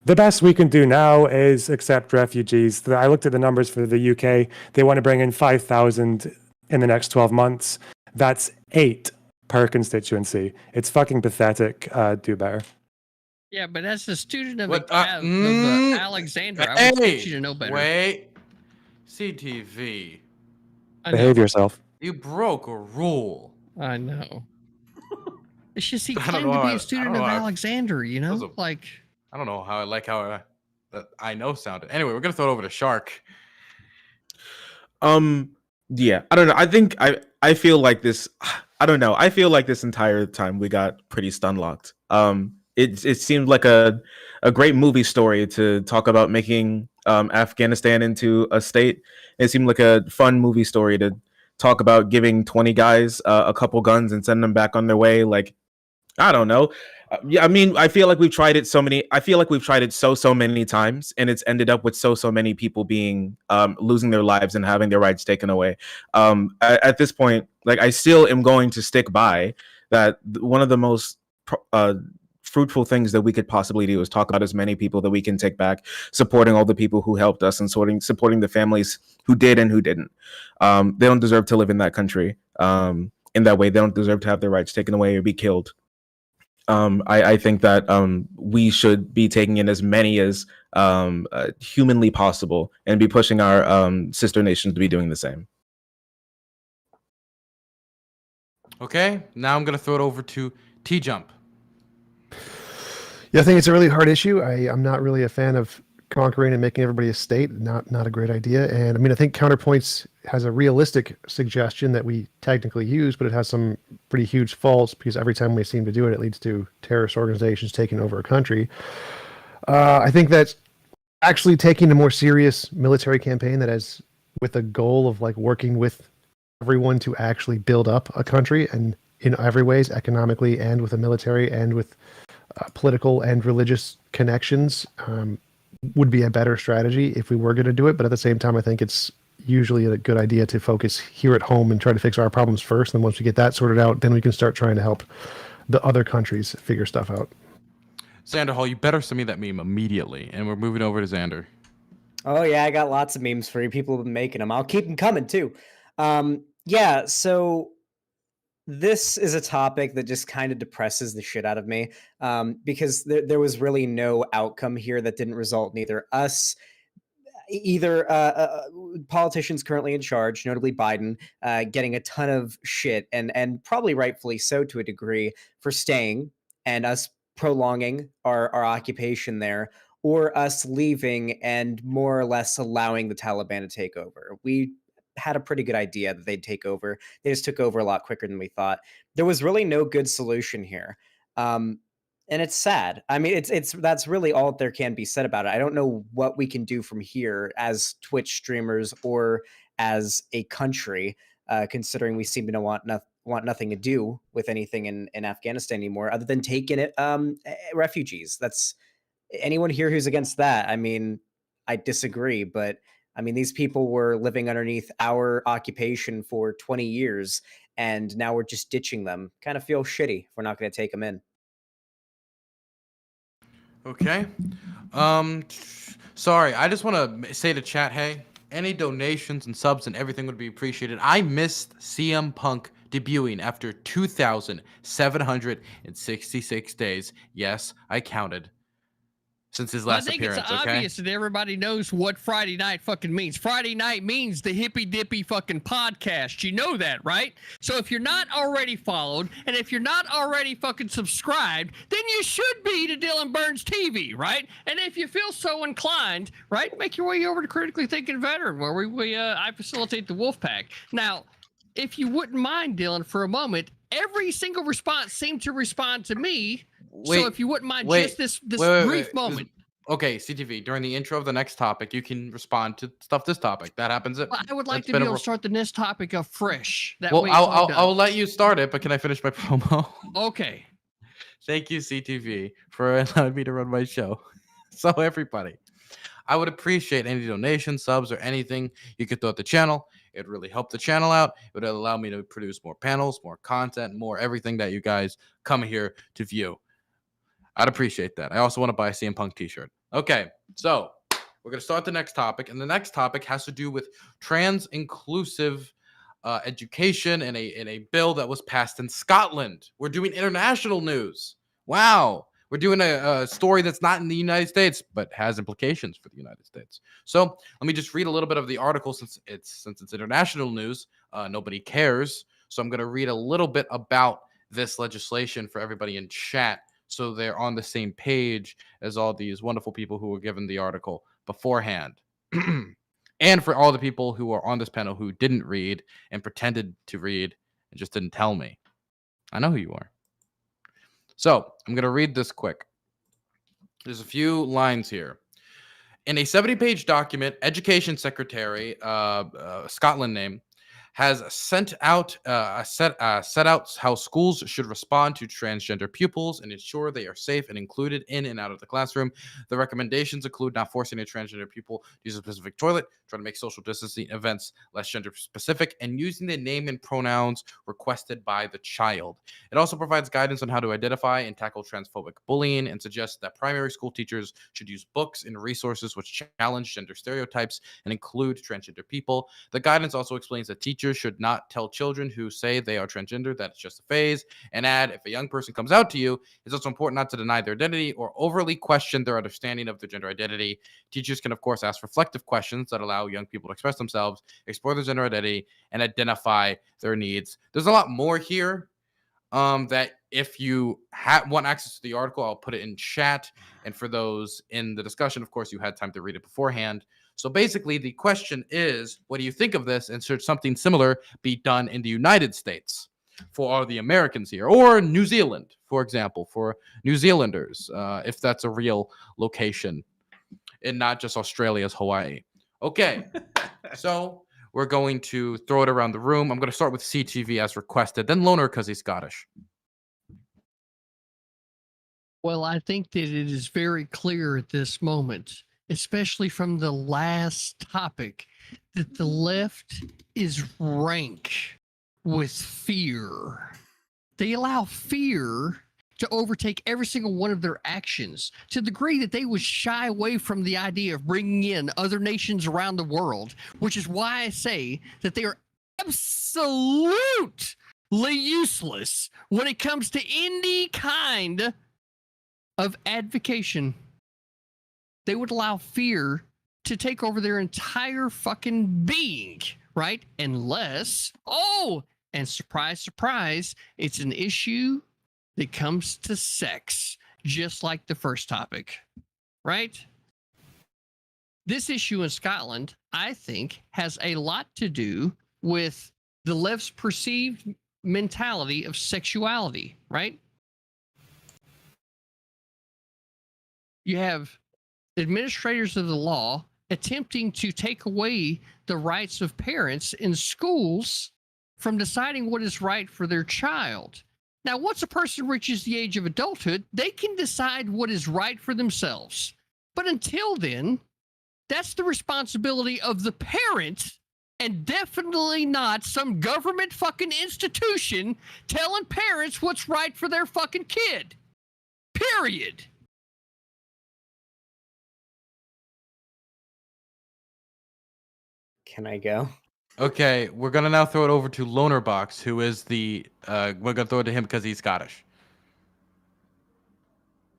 The best we can do now is accept refugees. I looked at the numbers for the UK. They want to bring in 5,000 in the next 12 months. That's 8 per constituency. It's fucking pathetic. Do better. Yeah, but as a student of Alexander, I would expect you to know better. Wait. CTV. Behave yourself. You broke a rule. I know. It's just he claimed to be a student of Alexander, you know? I don't know how I know sounded. Anyway, we're gonna throw it over to Shark. Yeah, I don't know. I think I feel like this. I don't know. I feel like this entire time we got pretty stun locked. It seemed like a great movie story to talk about making Afghanistan into a state. It seemed like a fun movie story to talk about giving 20 guys a couple guns and send them back on their way. Like, I don't know. I mean, I feel like we've tried it so many times, and it's ended up with so many people being losing their lives and having their rights taken away. At this point, like, I still am going to stick by that. One of the most fruitful things that we could possibly do is talk about as many people that we can take back, supporting all the people who helped us, and supporting the families who did and who didn't. They don't deserve to live in that country in that way. They don't deserve to have their rights taken away or be killed. I think that we should be taking in as many as humanly possible and be pushing our sister nations to be doing the same. Okay, now I'm going to throw it over to T-Jump. Yeah, I think it's a really hard issue. I'm not really a fan of conquering and making everybody a state. Not a great idea. And I mean, I think Counterpoints has a realistic suggestion that we technically use, but it has some pretty huge faults because every time we seem to do it, it leads to terrorist organizations taking over a country. I think that actually taking a more serious military campaign that has with a goal of like working with everyone to actually build up a country and in every ways, economically and with a military and with political and religious connections, would be a better strategy if we were going to do it. But at the same time, I think it's usually a good idea to focus here at home and try to fix our problems first. And once we get that sorted out, then we can start trying to help the other countries figure stuff out. Xander Hall, you better send me that meme immediately. And we're moving over to Xander. Oh yeah, I got lots of memes for you. People have been making them. I'll keep them coming too. Yeah, so this is a topic that just kind of depresses the shit out of me, because there was really no outcome here that didn't result in either politicians currently in charge, notably Biden, getting a ton of shit, and probably rightfully so to a degree, for staying and us prolonging our occupation there, or us leaving and more or less allowing the Taliban to take over. We had a pretty good idea that they'd take over. They just took over a lot quicker than we thought. There was really no good solution here. And it's sad. I mean, that's really all there can be said about it. I don't know what we can do from here as Twitch streamers or as a country, considering we seem to want nothing to do with anything in Afghanistan anymore, other than taking it refugees. That's anyone here who's against that. I mean, I disagree, but I mean, these people were living underneath our occupation for 20 years, and now we're just ditching them. Kind of feel shitty if we're not going to take them in. Okay. Sorry, I just want to say to chat, hey, any donations and subs and everything would be appreciated. I missed CM Punk debuting after 2,766 days. Yes, I counted. Since his last appearance, it's obvious that everybody knows what Friday night fucking means. Friday night means the hippy dippy fucking podcast. You know that, right? So if you're not already followed, and if you're not already fucking subscribed, then you should be to DylanBurnsTV, right? And if you feel so inclined, right, make your way over to Critically Thinking Veteran, where I facilitate the wolf pack. Now, if you wouldn't mind, Dylan, for a moment, every single response seemed to respond to me. So if you wouldn't mind just this brief moment. Okay, CTV, during the intro of the next topic, you can respond to this topic. That happens. Well, I would like to be able to start the next topic off fresh. That well, way I'll let you start it, but can I finish my promo? Okay. Thank you, CTV, for allowing me to run my show. So everybody, I would appreciate any donations, subs, or anything you could throw at the channel. It really helped the channel out. It would allow me to produce more panels, more content, more everything that you guys come here to view. I'd appreciate that. I also want to buy a CM Punk t-shirt. Okay, so we're going to start the next topic. And the next topic has to do with trans-inclusive education in a bill that was passed in Scotland. We're doing international news. Wow. We're doing a story that's not in the United States, but has implications for the United States. So let me just read a little bit of the article since it's international news. Nobody cares. So I'm going to read a little bit about this legislation for everybody in chat, so they're on the same page as all these wonderful people who were given the article beforehand. And for all the people who are on this panel who didn't read and pretended to read and just didn't tell me. I know who you are. So I'm going to read this quick. There's a few lines here. In a 70-page document, Education Secretary, Scotland name, has set out how schools should respond to transgender pupils and ensure they are safe and included in and out of the classroom. The recommendations include not forcing a transgender pupil to use a specific toilet, trying to make social distancing events less gender specific, and using the name and pronouns requested by the child. It also provides guidance on how to identify and tackle transphobic bullying and suggests that primary school teachers should use books and resources which challenge gender stereotypes and include transgender people. The guidance also explains that teachers should not tell children who say they are transgender that it's just a phase, and add, if a young person comes out to you, it's also important not to deny their identity or overly question their understanding of their gender identity. Teachers can, of course, ask reflective questions that allow young people to express themselves, explore their gender identity, and identify their needs. There's a lot more here that if you want access to the article, I'll put it in chat. And for those in the discussion, of course, you had time to read it beforehand. So basically, the question is, what do you think of this? And should something similar be done in the United States for all the Americans here? Or New Zealand, for example, for New Zealanders, if that's a real location and not just Australia's Hawaii. Okay, so we're going to throw it around the room. I'm going to start with CTV as requested, then Loner because he's Scottish. Well, I think that it is very clear at this moment especially from the last topic, that the left is rank with fear. They allow fear to overtake every single one of their actions to the degree that they would shy away from the idea of bringing in other nations around the world, which is why I say that they are absolutely useless when it comes to any kind of advocation. They would allow fear to take over their entire fucking being, right? Unless, and surprise, surprise, it's an issue that comes to sex, just like the first topic, right? This issue in Scotland, I think, has a lot to do with the left's perceived mentality of sexuality, right? You have administrators of the law attempting to take away the rights of parents in schools from deciding what is right for their child. Now, once a person reaches the age of adulthood, they can decide what is right for themselves. But until then, that's the responsibility of the parent, and definitely not some government fucking institution telling parents what's right for their fucking kid. Period. Can I go? Okay, we're gonna now throw it over to Lonerbox, who is the we're gonna throw it to him because he's Scottish.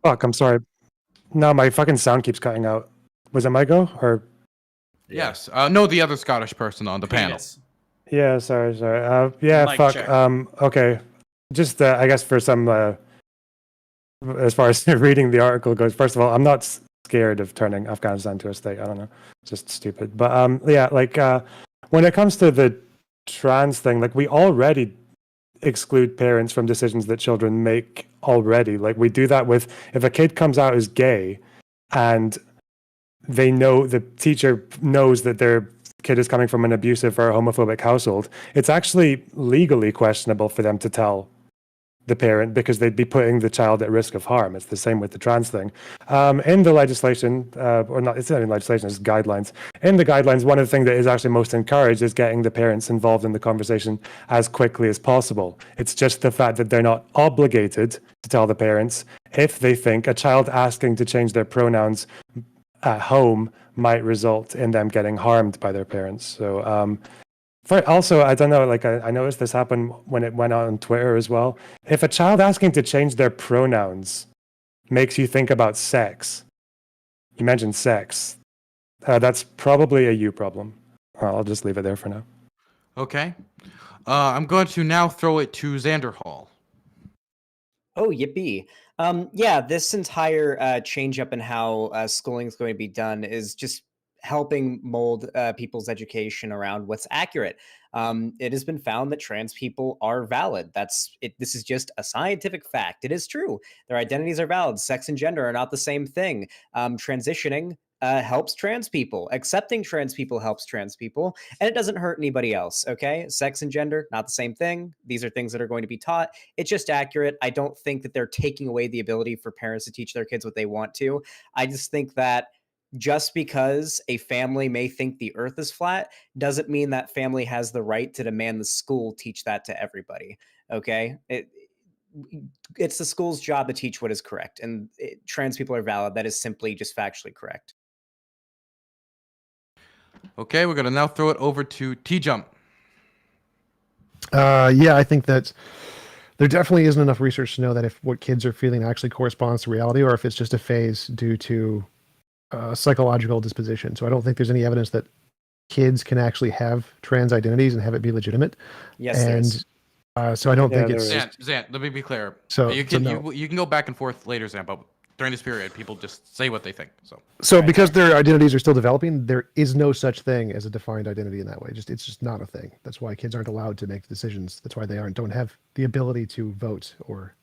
Fuck, I'm sorry. No, my fucking sound keeps cutting out. Was it my go or? Yes. No, the other Scottish person on the panel. Penis. Yeah, sorry. Yeah, Mic fuck. check. Okay. Just I guess for some as far as reading the article goes, first of all, I'm not scared of turning Afghanistan to a state. I don't know. It's just stupid. But yeah, like when it comes to the trans thing, like we already exclude parents from decisions that children make already. Like we do that with if a kid comes out as gay and they know the teacher knows that their kid is coming from an abusive or homophobic household, it's actually legally questionable for them to tell the parent because they'd be putting the child at risk of harm. It's the same with the trans thing. In the legislation, or not, it's not in legislation, it's guidelines. In the guidelines, one of the things that is actually most encouraged is getting the parents involved in the conversation as quickly as possible. It's just the fact that they're not obligated to tell the parents if they think a child asking to change their pronouns at home might result in them getting harmed by their parents. So also, I don't know, like I noticed this happen when it went on Twitter as well. If a child asking to change their pronouns makes you think about sex, you mentioned sex, that's probably a you problem. I'll just leave it there for now. Okay. I'm going to now throw it to Xander Hall. Oh, yippee. Yeah, this entire change up in how schooling is going to be done is just helping mold people's education around what's accurate. It has been found that trans people are valid. This is just a scientific fact. It is true. Their identities are valid. Sex and gender are not the same thing. Transitioning helps trans people. Accepting trans people helps trans people, and it doesn't hurt anybody else, okay? Sex and gender, not the same thing. These are things that are going to be taught. It's just accurate. I don't think that they're taking away the ability for parents to teach their kids what they want to. I just think that just because a family may think the earth is flat doesn't mean that family has the right to demand the school teach that to everybody, okay? It's the school's job to teach what is correct, and trans people are valid. That is simply just factually correct. Okay, we're going to now throw it over to T-Jump. Yeah, I think that there definitely isn't enough research to know that if what kids are feeling actually corresponds to reality or if it's just a phase due to psychological disposition. So I don't think there's any evidence that kids can actually have trans identities and have it be legitimate. Yes, and so I don't think it's... Zant, let me be clear. So you can no. you can go back and forth later, Zant, but during this period, people just say what they think. So because their identities are still developing, there is no such thing as a defined identity in that way. It's just not a thing. That's why kids aren't allowed to make decisions. That's why they don't have the ability to vote or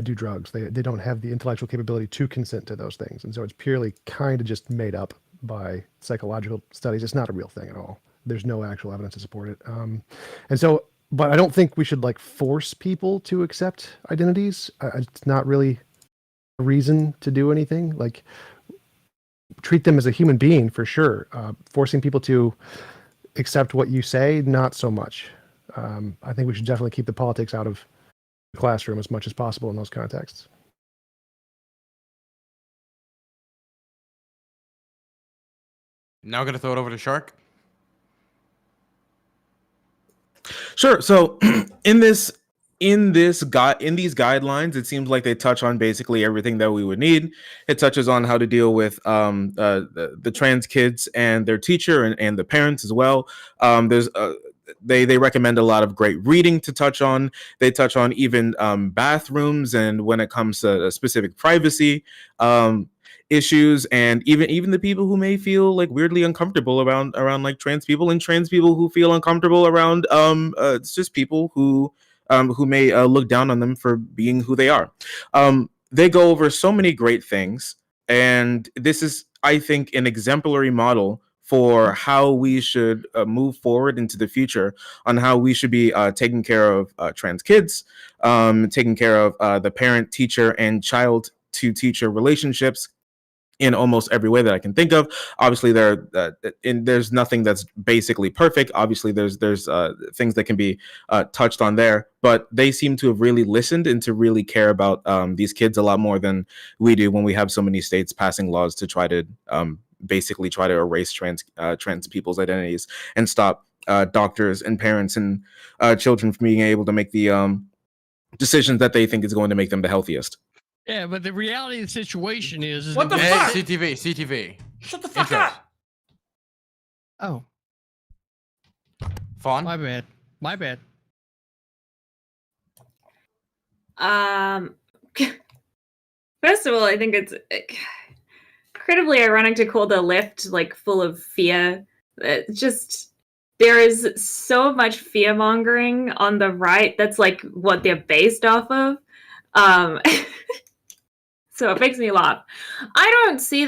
do drugs. They don't have the intellectual capability to consent to those things. And so it's purely kind of just made up by psychological studies. It's not a real thing at all. There's no actual evidence to support it. And so, but I don't think we should like force people to accept identities. It's not really a reason to do anything. Like treat them as a human being for sure. Forcing people to accept what you say, not so much. I think we should definitely keep the politics out of the classroom as much as possible in those contexts. Now I'm gonna throw it over to Shark. Sure. So in these guidelines, it seems like they touch on basically everything that we would need. It touches on how to deal with the trans kids and their teacher and the parents as well. They recommend a lot of great reading to touch on. They touch on even bathrooms and when it comes to specific privacy issues, and even the people who may feel like weirdly uncomfortable around like trans people, and trans people who feel uncomfortable around it's just people who may look down on them for being who they are. They go over so many great things, and this is, I think, an exemplary model for how we should move forward into the future on how we should be taking care of trans kids, taking care of the parent, teacher, and child to teacher relationships in almost every way that I can think of. Obviously, there's nothing that's basically perfect. Obviously, there's things that can be touched on there, but they seem to have really listened and to really care about these kids a lot more than we do when we have so many states passing laws to try to basically try to erase trans people's identities and stop doctors and parents and children from being able to make the decisions that they think is going to make them the healthiest. Yeah, but the reality of the situation is What the that- fuck? CTV. Shut the fuck up. Oh, Fawn. my bad. My bad. First of all, I think it's incredibly ironic to call the left like full of fear. It's just there is so much fear mongering on the right. That's like what they're based off of. So it makes me laugh. I don't see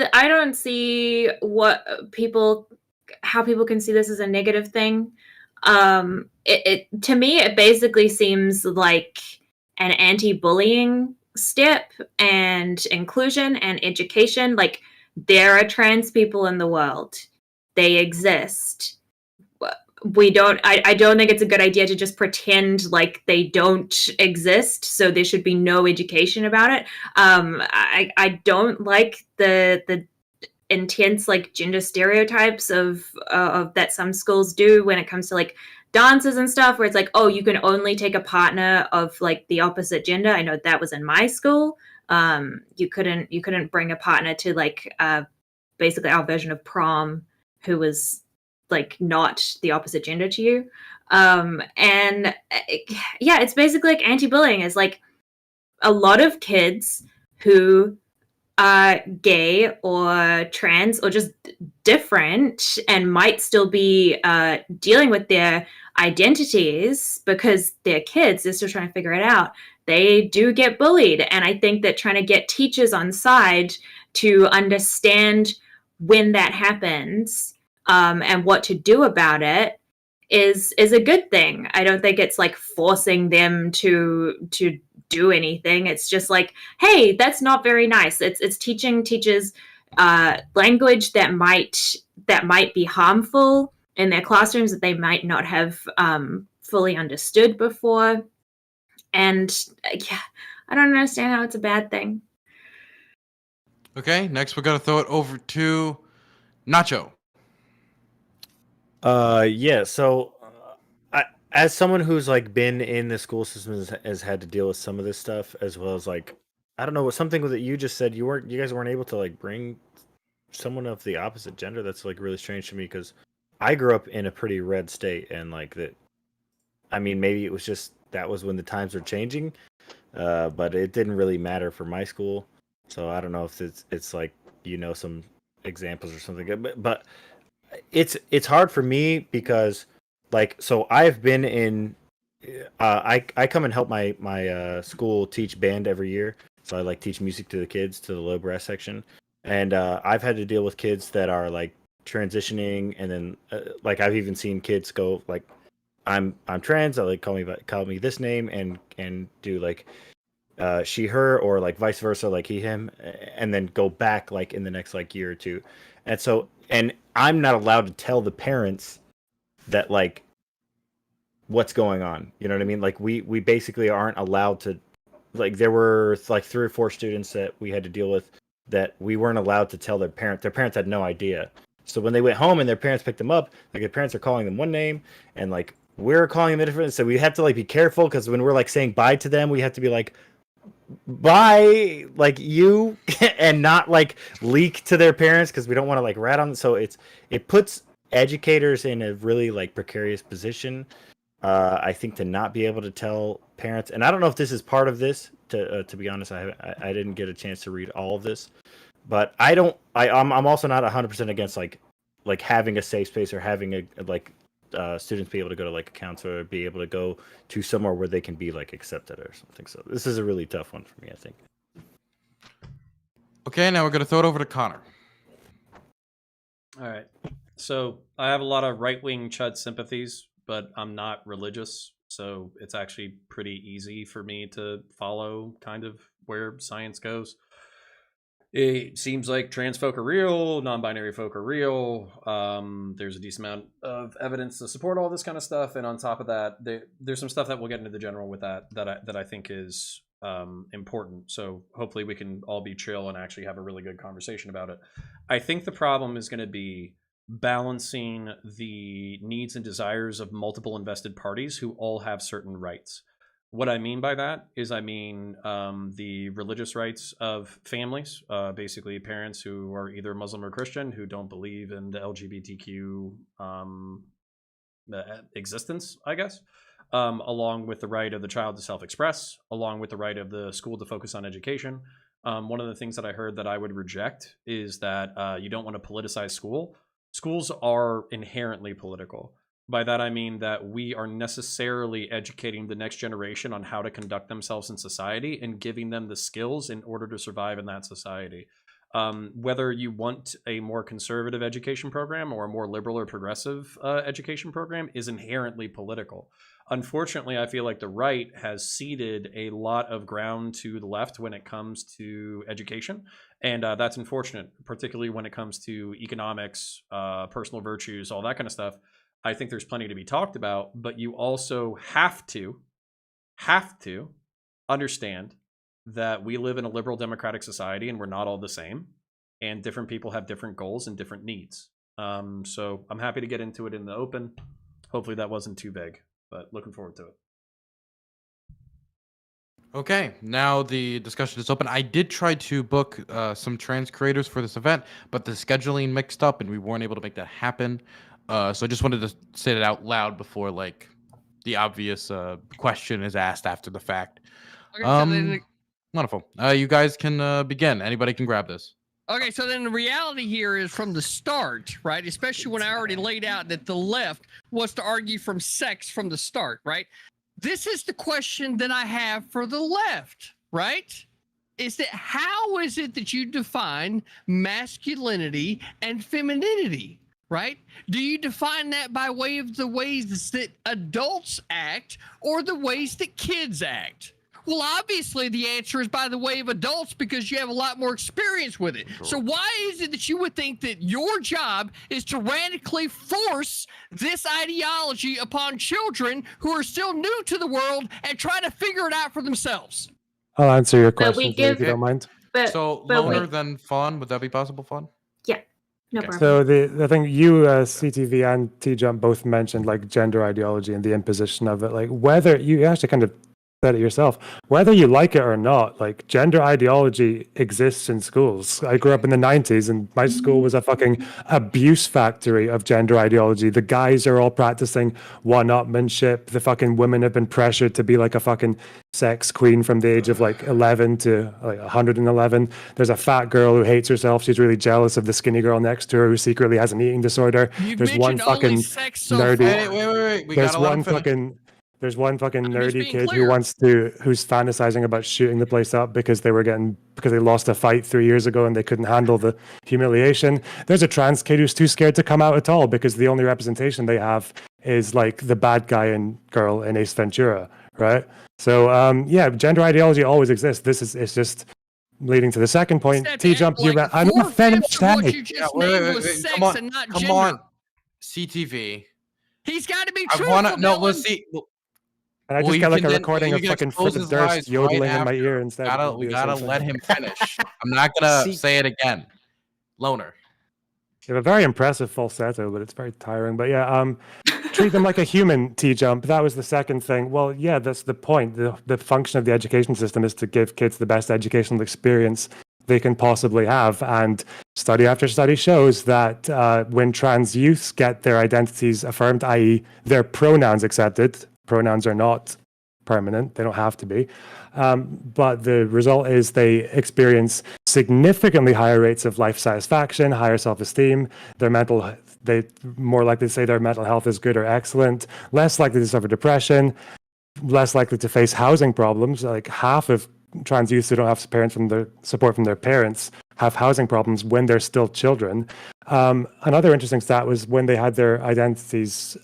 how people can see this as a negative thing. It to me, it basically seems like an anti-bullying step and inclusion and education. Like, there are trans people in the world. They exist. I don't think it's a good idea to just pretend like they don't exist, so there should be no education about it. I don't like the intense like gender stereotypes of that some schools do when it comes to like dances and stuff, where it's like, oh, you can only take a partner of like the opposite gender. I know that was in my school. You couldn't bring a partner to like basically our version of prom who was like not the opposite gender to you. And yeah, it's basically like anti-bullying. Is like a lot of kids who are gay or trans or just different and might still be dealing with their identities because they're kids, they're still trying to figure it out. They do get bullied. And I think that trying to get teachers on side to understand when that happens and what to do about it is a good thing. I don't think it's like forcing them to do anything. It's just like, hey, that's not very nice. It's teaching teachers language that might be harmful in their classrooms that they might not have fully understood before. And yeah, I don't understand how it's a bad thing. Okay, next we're gonna throw it over to Nacho. Yeah. So, as someone who's like been in the school system has had to deal with some of this stuff, as well as like, I don't know, something that you just said. You guys weren't able to like bring someone of the opposite gender. That's like really strange to me because I grew up in a pretty red state, and like that. I mean, maybe it was just that was when the times were changing, but it didn't really matter for my school. So I don't know if it's like some examples or something, but it's hard for me because like so I've been in I come and help my school teach band every year, so I like teach music to the kids, to the low brass section, and I've had to deal with kids that are like transitioning, and then like I've even seen kids go like I'm trans, I like call me this name and do like she her, or like vice versa, like he him, and then go back like in the next like year or two. And I'm not allowed to tell the parents that like what's going on. You know what I mean? Like we basically aren't allowed to, like there were like 3 or 4 students that we had to deal with that we weren't allowed to tell their parents. Their parents had no idea. So when they went home and their parents picked them up, like their parents are calling them one name and like we're calling them a different. So we have to like be careful, because when we're like saying bye to them, we have to be like, bye, like you, and not like leak to their parents, because we don't want to like rat on them. So it puts educators in a really like precarious position, I think, to not be able to tell parents. And I don't know if this is part of this. To be honest, I didn't get a chance to read all of this, but I'm also not 100% against like having a safe space, or having a like students be able to go to like a counselor, or be able to go to somewhere where they can be like accepted or something. So this is a really tough one for me, I think. Okay, now we're going to throw it over to Connor. All right. So I have a lot of right-wing chud sympathies, but I'm not religious. So it's actually pretty easy for me to follow kind of where science goes. It seems like trans folk are real, non-binary folk are real. There's a decent amount of evidence to support all this kind of stuff. And on top of that, there's some stuff that we'll get into the general with that I think is important. So hopefully we can all be chill and actually have a really good conversation about it. I think the problem is going to be balancing the needs and desires of multiple invested parties who all have certain rights. What I mean by that is the religious rights of families, basically parents who are either Muslim or Christian who don't believe in the LGBTQ existence, I guess, along with the right of the child to self-express, along with the right of the school to focus on education. One of the things that I heard that I would reject is that you don't want to politicize school. Schools are inherently political. By that, I mean that we are necessarily educating the next generation on how to conduct themselves in society and giving them the skills in order to survive in that society. Whether you want a more conservative education program or a more liberal or progressive education program is inherently political. Unfortunately, I feel like the right has ceded a lot of ground to the left when it comes to education. And that's unfortunate, particularly when it comes to economics, personal virtues, all that kind of stuff. I think there's plenty to be talked about, but you also have to understand that we live in a liberal democratic society and we're not all the same, and different people have different goals and different needs. So I'm happy to get into it in the open. Hopefully that wasn't too vague, but looking forward to it. Okay, now the discussion is open. I did try to book some trans creators for this event, but the scheduling mixed up and we weren't able to make that happen. So I just wanted to say it out loud before like the obvious question is asked after the fact. Okay, wonderful. You guys can begin. Anybody can grab this. Okay, so then the reality here is from the start, right? Especially when I already laid out that the left wants to argue from sex from the start, right? This is the question that I have for the left, right? Is that how is it that you define masculinity and femininity, right? Do you define that by way of the ways that adults act or the ways that kids act? Well, obviously the answer is by the way of adults because you have a lot more experience with it. Sure. So why is it that you would think that your job is to radically force this ideology upon children who are still new to the world and trying to figure it out for themselves? I'll answer your question if you don't mind. So loner than Fawn, would that be possible, Fawn? Yeah, no problem. So the thing you, CTV and T-Jump both mentioned, like gender ideology and the imposition of it, like whether you actually kind of said it yourself, whether you like it or not, like gender ideology exists in schools. I grew up in the 90s and my school was a fucking abuse factory of gender ideology. The guys are all practicing one-upmanship. The fucking women have been pressured to be like a fucking sex queen from the age of like 11 to like 111. There's a fat girl who hates herself. She's really jealous of the skinny girl next to her who secretly has an eating disorder. There's one fucking nerdy. Wait. There's one fucking nerdy kid who's fantasizing about shooting the place up because they lost a fight 3 years ago and they couldn't handle the humiliation. There's a trans kid who's too scared to come out at all because the only representation they have is like the bad guy and girl in Ace Ventura, right? So yeah, gender ideology always exists. It's just leading to the second point. T-jump, I'm not finished. What you just named was wait, sex come on, and not come gender. on. CTV. He's got to be I truthful. wanna no. Dylan. Let's see. And I Well, just you get like can a then- recording you of can fucking expose Fred his Durst lies yodeling right in my after. ear instead. We gotta let him finish. I'm not gonna say it again. Loner. You have a very impressive falsetto, but it's very tiring. But yeah, treat them like a human, T-jump. That was the second thing. Well, yeah, that's the point. The function of the education system is to give kids the best educational experience they can possibly have. And study after study shows that when trans youths get their identities affirmed, i.e. their pronouns accepted, pronouns are not permanent, they don't have to be. But the result is they experience significantly higher rates of life satisfaction, higher self-esteem, they more likely to say their mental health is good or excellent, less likely to suffer depression, less likely to face housing problems. Like half of trans youths who don't have support from their parents have housing problems when they're still children. Another interesting stat was when they had their identities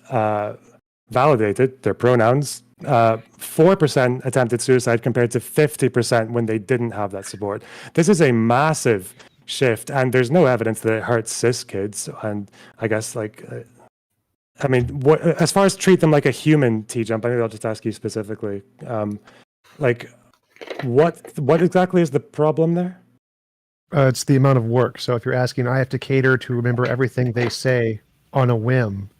validated, their pronouns, 4% attempted suicide compared to 50% when they didn't have that support. This is a massive shift, and there's no evidence that it hurts cis kids. And I guess I mean, as far as treat them like a human, T-jump, maybe I'll just ask you specifically, what exactly is the problem there? It's the amount of work. So if you're asking, I have to cater to remember everything they say on a whim.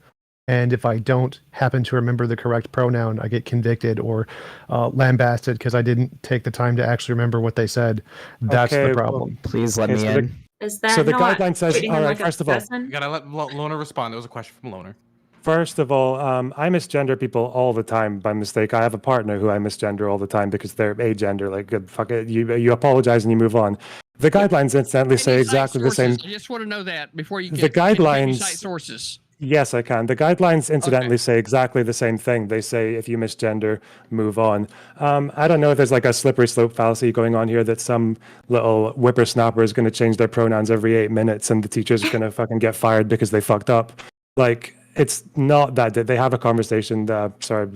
And if I don't happen to remember the correct pronoun, I get convicted or lambasted because I didn't take the time to actually remember what they said. That's the problem. Please let me in. Is that So the not guideline says, treating all them right, like a first of all, person? You gotta let Loner respond. There was a question from Loner. First of all, I misgender people all the time by mistake. I have a partner who I misgender all the time because they're agender. Like, good, fuck it. You apologize and you move on. The guidelines incidentally say exactly the same. I just want to know that before you The can you guidelines. cite sources. Yes, I can. The guidelines incidentally say exactly the same thing. They say if you misgender, move on. I don't know if there's like a slippery slope fallacy going on here that some little whippersnapper is going to change their pronouns every 8 minutes and the teacher's going to fucking get fired because they fucked up. Like, it's not that. They have a conversation. Sorry,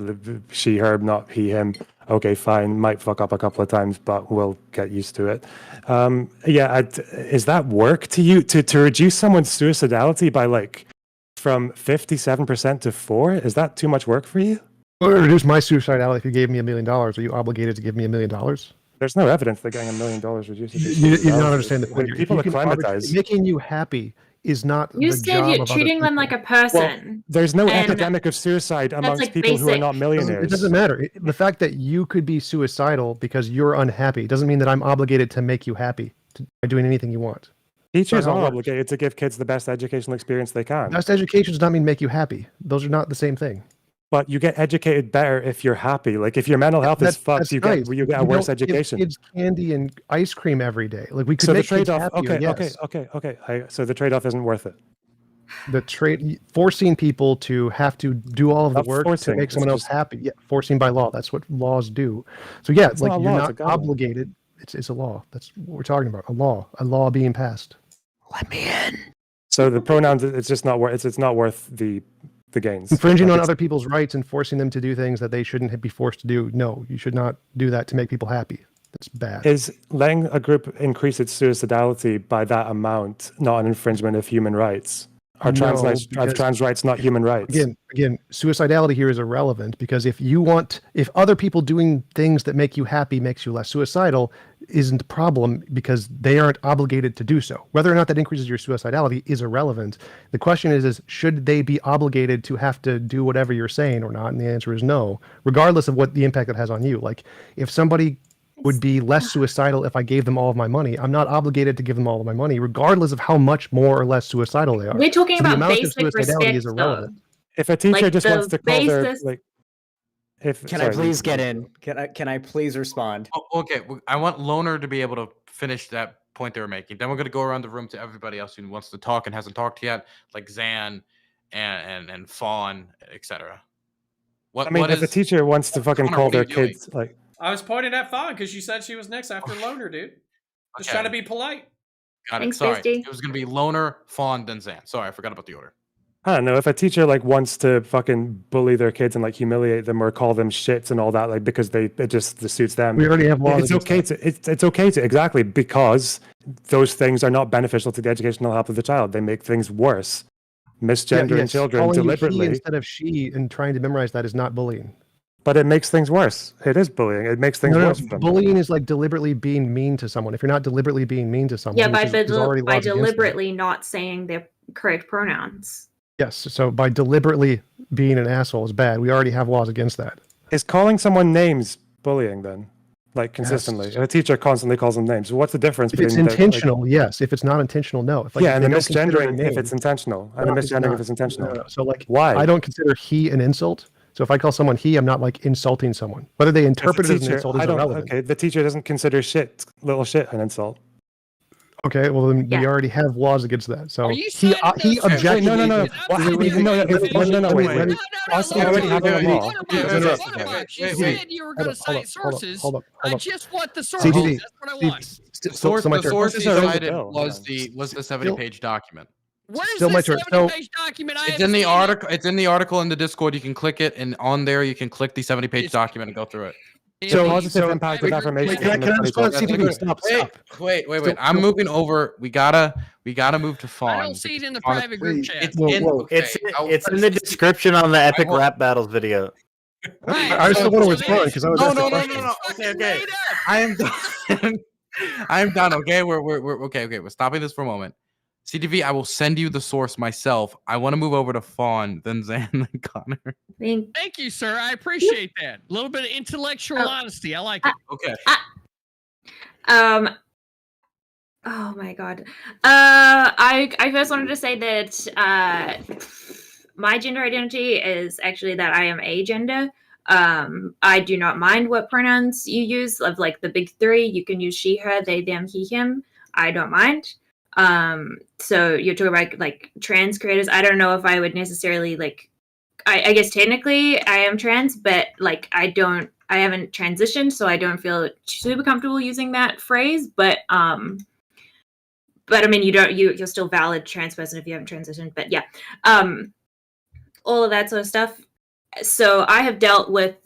she, her, not he, him. Okay, fine. Might fuck up a couple of times, but we'll get used to it. Is that work to you to reduce someone's suicidality by like from 57% to 4%? Is that too much work for you? Well, reduce my suicidality if you gave me $1 million. Are you obligated to give me $1 million? There's no evidence that getting $1 million reduces. You don't understand the point. People acclimatize. Making you happy is not You the said job you're of treating other them like people. a person. There's no And epidemic of suicide amongst like people who are basic. not millionaires. It doesn't matter. The fact that you could be suicidal because you're unhappy doesn't mean that I'm obligated to make you happy by doing anything you want. Teachers how it are works. obligated to give kids the best educational experience they can. Best education does not mean make you happy. Those are not the same thing. But you get educated better if you're happy. Like if your mental health is fucked, That's you nice. get a worse don't give education. Kids candy and ice cream every day. Like we could So the make kids trade-off. happier, yes. Okay. So the trade-off isn't worth it. Forcing people to have to do all of the Not work forcing, to make it's someone else just- happy. Yeah, forcing by law. That's what laws do. So yeah, It's like not a you're law, it's a not guideline. obligated. It's a law. That's what we're talking about. A law being passed. Let me in. So the pronouns, it's just not worth. It's not worth the gains. Infringing Like, on it's- other people's rights and forcing them to do things that they shouldn't be forced to do. No, you should not do that to make people happy. That's bad. Is letting a group increase its suicidality by that amount not an infringement of human rights? Are trans No, rights because- trans rights not human rights? Again, suicidality here is irrelevant because if other people doing things that make you happy makes you less suicidal, isn't a problem because they aren't obligated to do so. Whether or not that increases your suicidality is irrelevant. The question is should they be obligated to have to do whatever you're saying or not? And the answer is no, regardless of what the impact it has on you. Like if somebody would be less suicidal if I gave them all of my money, I'm not obligated to give them all of my money, regardless of how much more or less suicidal they are. We're talking So the about amount of basic suicidality respect, is irrelevant. though. If a teacher Like just the wants to call their basis- like, Can I please get in? Can I please respond? Oh, okay, I want Loner to be able to finish that point they were making. Then we're going to go around the room to everybody else who wants to talk and hasn't talked yet, like Zan and Fawn, etc. I mean, if a teacher wants to fucking Connor, call what are their you doing? kids like, I was pointing at Fawn because she said she was next after Loner, dude. Just Okay. trying to be polite. Got it. Thanks, Sorry, Bestie. it was going to be Loner, Fawn, then Zan. Sorry, I forgot about the order. I don't know, if a teacher like wants to fucking bully their kids and like humiliate them or call them shits and all that, like because it just suits them. We already have laws It's against okay that. to it's okay to exactly because those things are not beneficial to the educational health of the child. They make things worse. Misgendering Yes, children calling you he deliberately, instead of she and trying to memorize that is not bullying. but it makes things worse. It is bullying. It makes things No, worse for them. bullying is like deliberately being mean to someone. If you're not deliberately being mean to someone, Yeah, by, there's already by laws against that. deliberately not saying their correct pronouns. Yes, so by deliberately being an asshole is bad. We already have laws against that. Is calling someone names bullying then? Like consistently. Yes. A teacher constantly calls them names. What's the difference If it's between intentional, yes. If it's not intentional, no. If, like, yeah, if and they the don't consider it a misgendering if name, it's intentional. And no, the it's misgendering not. if it's intentional. No. So like Why? I don't consider he an insult. So if I call someone he, I'm not like insulting someone. Whether they interpret it as an insult is irrelevant. Okay, the teacher doesn't consider little shit an insult. Okay, well then we Yeah. already have laws against that. So Are you he signing he those- objectively. No. I'm Well, saying wait, you- no, you- wait. No, Us look, already look, having a law. You said you were going to cite sources. I just want the sources. CTV. That's what I want. The source he Sources are in the cited bill. was the 70-page document. Where's Still my this turn. 70-page document? I It's haven't in the seen it. article. It's in the article in the Discord. You can click it, and on there you can click the 70-page document and go through it. So It- positive impact of Wait, affirmation. Can I respond? CTV, stop. Wait. I'm moving over. We gotta move to Fawn. I don't see it in the Fawn- private group chat. It's Whoa, in. whoa. Okay, It's in the description on the Epic will- Rap Battles video. Right. I still want to So respond because I was No, asked a no. question. Okay. fucking made up. I am done. I am done. Okay, we're okay. We're stopping this for a moment. CTV, I will send you the source myself. I want to move over to Fawn, then Zan, then Connor. Thank you, sir. I appreciate that. A little bit of intellectual honesty. I like it. Okay. Oh my god. I first wanted to say that my gender identity is actually that I am agender. I do not mind what pronouns you use. Of like the big three, you can use she, her, they, them, he, him. I don't mind. So you're talking about like trans creators. I don't know if I would necessarily like. I guess technically I am trans, but like I haven't transitioned, so I don't feel super comfortable using that phrase. But I mean, you're still valid trans person if you haven't transitioned. But yeah, all of that sort of stuff. So I have dealt with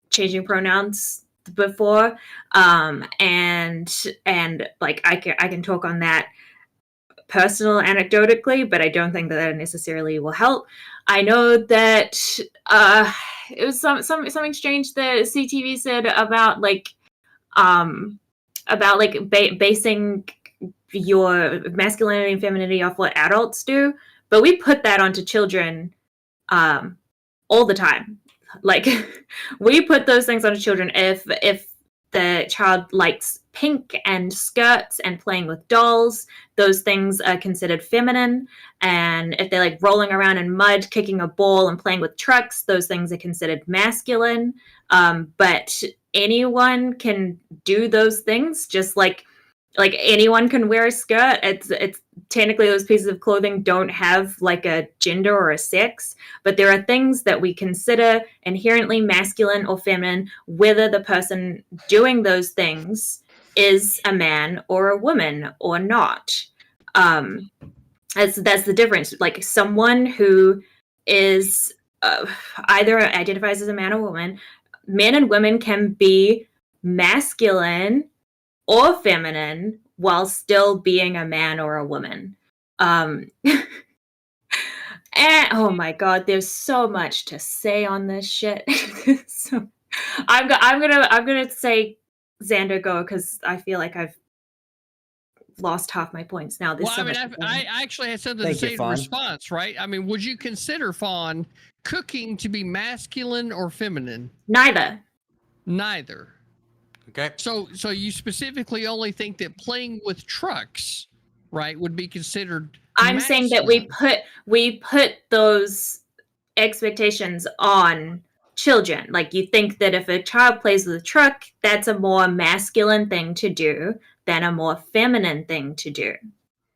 changing pronouns before, and like I can talk on that personal anecdotally, but I don't think that necessarily will help. I know that it was something strange that CTV said about basing your masculinity and femininity off what adults do, but we put that onto children all the time. Like we put those things onto children. If the child likes pink and skirts and playing with dolls, those things are considered feminine. And if they're like rolling around in mud, kicking a ball and playing with trucks, those things are considered masculine. But anyone can do those things, just like anyone can wear a skirt. It's technically those pieces of clothing don't have like a gender or a sex, but there are things that we consider inherently masculine or feminine, whether the person doing those things is a man or a woman or not. That's the difference. Like someone who is either identifies as a man or woman, men and women can be masculine or feminine while still being a man or a woman. And oh my god, there's so much to say on this shit. So I'm gonna say Xander go because I feel like I've lost half my points now. There's so much to say. I actually had something Thank to you, say in Fawn. response, right? I mean, would you consider, Fawn, cooking to be masculine or feminine? Neither. Neither. Okay. So you specifically only think that playing with trucks, right, would be considered I'm saying that we put those expectations on children. Like you think that if a child plays with a truck, that's a more masculine thing to do than a more feminine thing to do.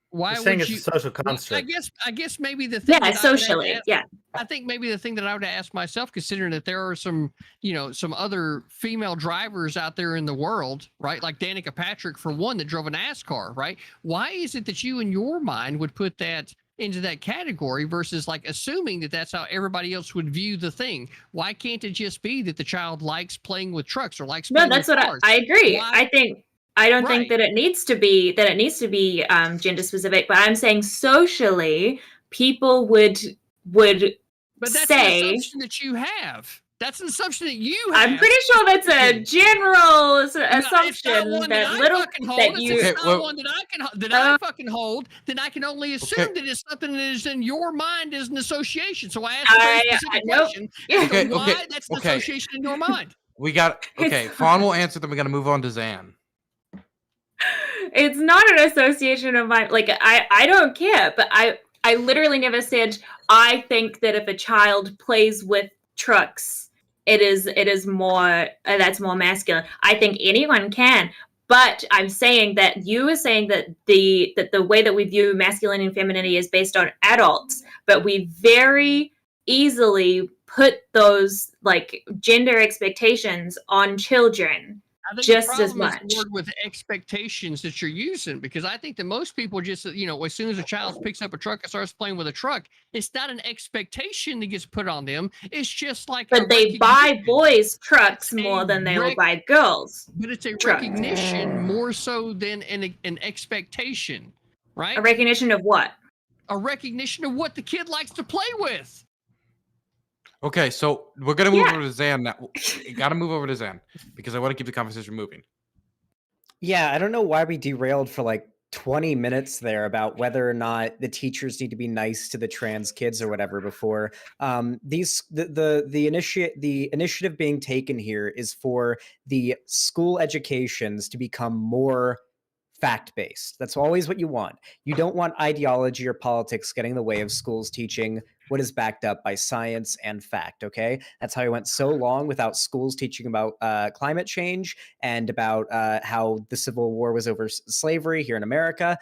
Why You're saying would it's you? a social construct. I guess maybe the thing. Yeah, that I would socially. ask- Yeah. I think maybe the thing that I would ask myself, considering that there are some other female drivers out there in the world, right? Like Danica Patrick, for one, that drove a NASCAR, right? Why is it that you in your mind would put that into that category versus like assuming that that's how everybody else would view the thing. Why can't it just be that the child likes playing with trucks or likes No, playing that's with what cars? I agree. Why- I don't think Right. that it needs to be gender specific, but I'm saying socially people would But that's an say. assumption that you have. That's an assumption that you have. I'm pretty sure that's a general assumption It's not one that I little fucking hold. that you. It's not one that I fucking hold. Then I can only assume Okay. that it's something that is in your mind as an association. So I asked a very specific nope. question. Yeah. as to Okay, why okay, that's an okay. association in your mind. We got okay. Fawn will answer. Then we got to move on to Zan. It's not an association of mine. Like I don't care, but I literally never said I think that if a child plays with trucks, it is more that's more masculine. I think anyone can, but I'm saying that you are saying that the way that we view masculine and femininity is based on adults, but we very easily put those like gender expectations on children. I think Just the as problem is much. the word with expectations that you're using, because I think that most people just, as soon as a child picks up a truck and starts playing with a truck, it's not an expectation that gets put on them. It's just like, But they buy boys trucks more than they will buy girls. But it's a trucks. recognition more so than an expectation, right? A recognition of what? A recognition of what the kid likes to play with. Okay, so we're gonna move Yeah. over to Zan now. Got to move over to Zan because I want to keep the conversation moving. Yeah, I don't know why we derailed for like 20 minutes there about whether or not the teachers need to be nice to the trans kids or whatever before the initiative being taken here is for the school educations to become more fact-based. That's always what you want. You don't want ideology or politics getting in the way of schools teaching what is backed up by science and fact, okay? That's how we went so long without schools teaching about climate change and about how the Civil War was over slavery here in America.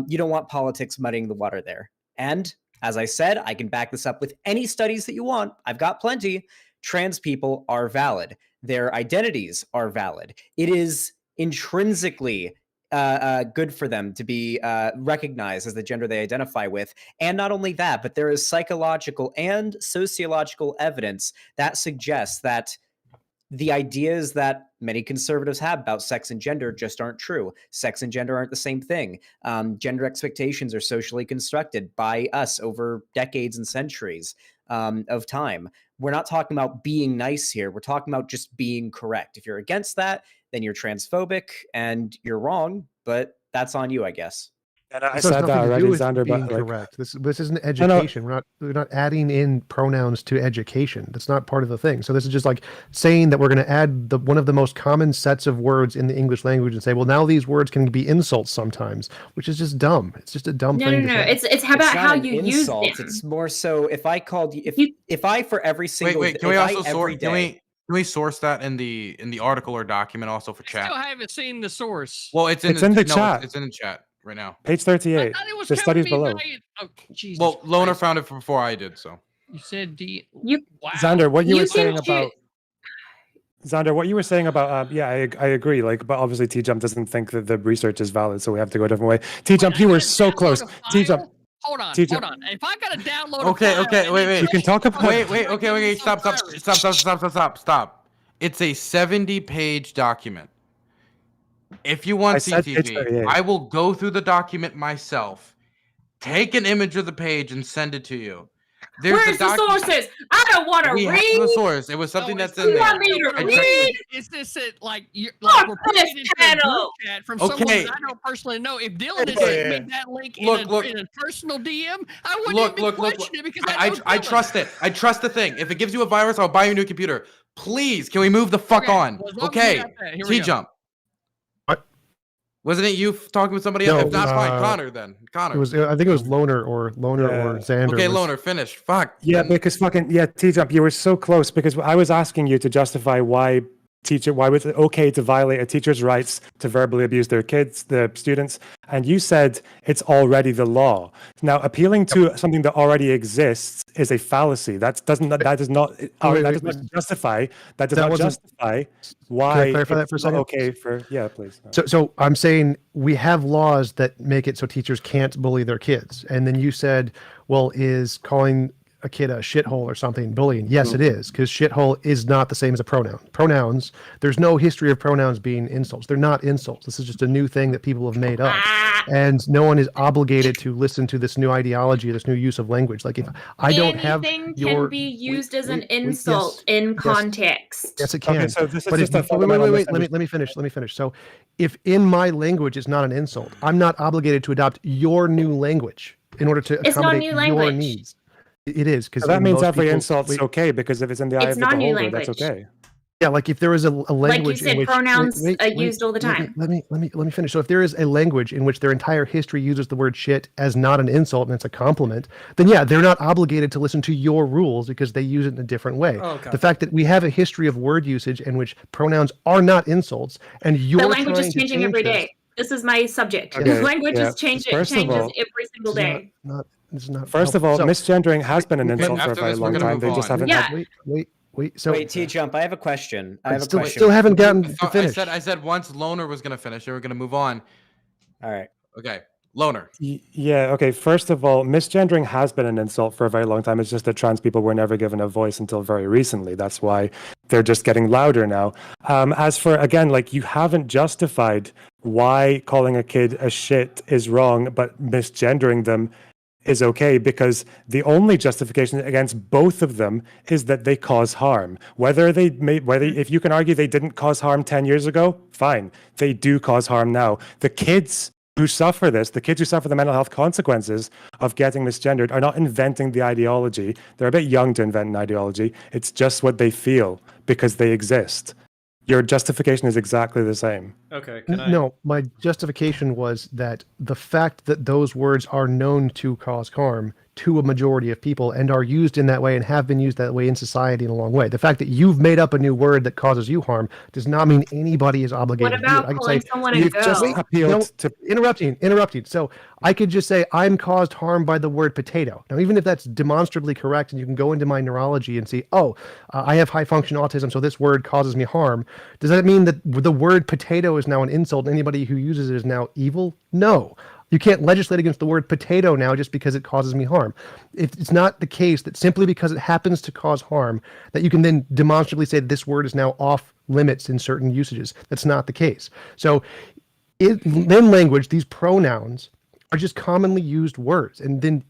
You don't want politics muddying the water there. And as I said, I can back this up with any studies that you want. I've got plenty. Trans people are valid. Their identities are valid. It is intrinsically good for them to be recognized as the gender they identify with. And not only that, but there is psychological and sociological evidence that suggests that the ideas that many conservatives have about sex and gender just aren't true. Sex and gender aren't the same thing. Gender expectations are socially constructed by us over decades and centuries of time. We're not talking about being nice here. We're talking about just being correct. If you're against that, then you're transphobic and you're wrong, but that's on you, I guess. And I This has said that nothing to already, do with Xander, being but like, correct. This isn't no. education. We're not adding in pronouns to education. That's not part of the thing. So this is just like saying that we're going to add one of the most common sets of words in the English language and say, well, now these words can be insults sometimes, which is just dumb. It's just a dumb thing. No. To say. It's how about not how an you insult. use them. It's more so if I called you, if I for every single Wait. Can we if I also every source? day- Can we source that in the article or document also for I chat? still haven't seen the source. Well, it's in the chat. It's in the chat right now. Page I 38. thought it was The coming studies to me below. by- Oh, Jesus Well, Loner Christ. found it before I did, so. You said D. You- Wow. Xander, what you You were can saying do- about Xander, what you were saying about yeah, I agree. Like, but obviously T Jump doesn't think that the research is valid, so we have to go a different way. T Jump, Wait, you I were gotta so download close. a T Jump, file? Hold on, TJ. hold on. If I gotta download Okay, a file, okay, and wait, then wait. you can talk about. Wait. Okay. Stop. It's a 70-page document. If you want I said page CTV, 38. I will go through the document myself, take an image of the page, and send it to you. Where's the sources? I don't want to We have read. the source. It was something No, that's it's in You there. want me to I read? Is this it? Like, we're Fuck putting this it into a channel. group chat from someone Okay. that I don't personally know. If Dylan had Yeah. sent me that link Look. in a personal DM, I wouldn't even question it because I trust it. I trust the thing. If it gives you a virus, I'll buy you a new computer. Please, can we move the fuck on? well, as long as we Okay. got that, here we go. T-Jump. What? Wasn't it you talking with somebody No, else? If not, fine. uh, Connor then. Connor. It was. I think it was Loner or Yeah. Xander. Okay, was- Loner, finish. Fuck. Yeah, Then- because fucking T Jump, you were so close because I was asking you to justify why was it okay to violate a teacher's rights to verbally abuse their kids, the students? And you said it's already the law. Now, appealing to something that already exists is a fallacy. That does not justify why. Can I clarify that for a second? Okay, please. So I'm saying we have laws that make it so teachers can't bully their kids, and then you said, well, is calling a kid a shithole or something bullying? Yes, it is, because shithole is not the same as a pronoun. Pronouns, there's no history of pronouns being insults. They're not insults. This is just a new thing that people have made up. And no one is obligated to listen to this new ideology, this new use of language. Like, if I don't have anything can be used as an insult in context. Yes, it can. Okay, so this is but just a wait. Let me finish. So if in my language it's not an insult, I'm not obligated to adopt your new language in order to accommodate your needs. It is, because that means every insult's okay, because if it's in the eye of the beholder, that's okay. Yeah, like if there is a language, like you said, pronouns used all the time. Let me finish. So if there is a language in which their entire history uses the word shit as not an insult and it's a compliment, then yeah, they're not obligated to listen to your rules because they use it in a different way. Oh, okay. The fact that we have a history of word usage in which pronouns are not insults, and the language is changing every day. This is my subject. Okay. The language is changes every single day. First of all, misgendering has been an insult for a very long time. They just haven't. Wait, T-Jump, I have a question. Still haven't gotten to finish. I said once Loner was going to finish, they were going to move on. All right. Okay. Loner. Yeah, okay. First of all, misgendering has been an insult for a very long time. It's just that trans people were never given a voice until very recently. That's why they're just getting louder now. As for, again, like, you haven't justified why calling a kid a shit is wrong, but misgendering them is okay, because the only justification against both of them is that they cause harm. If you can argue they didn't cause harm 10 years ago, fine. They do cause harm now. The kids who suffer the mental health consequences of getting misgendered are not inventing the ideology. They're a bit young to invent an ideology. It's just what they feel because they exist. Your justification is exactly the same. Okay. No, my justification was that the fact that those words are known to cause harm to a majority of people and are used in that way and have been used that way in society in a long way. The fact that you've made up a new word that causes you harm does not mean anybody is obligated to do it. I calling someone a girl? Just appealed to interrupting. So I could just say I'm caused harm by the word potato. Now, even if that's demonstrably correct, and you can go into my neurology and see, I have high function autism, so this word causes me harm. Does that mean that the word potato is now an insult and anybody who uses it is now evil? No. You can't legislate against the word potato now just because it causes me harm. It's not the case that simply because it happens to cause harm that you can then demonstrably say that this word is now off limits in certain usages. That's not the case. So in language, these pronouns are just commonly used words, and then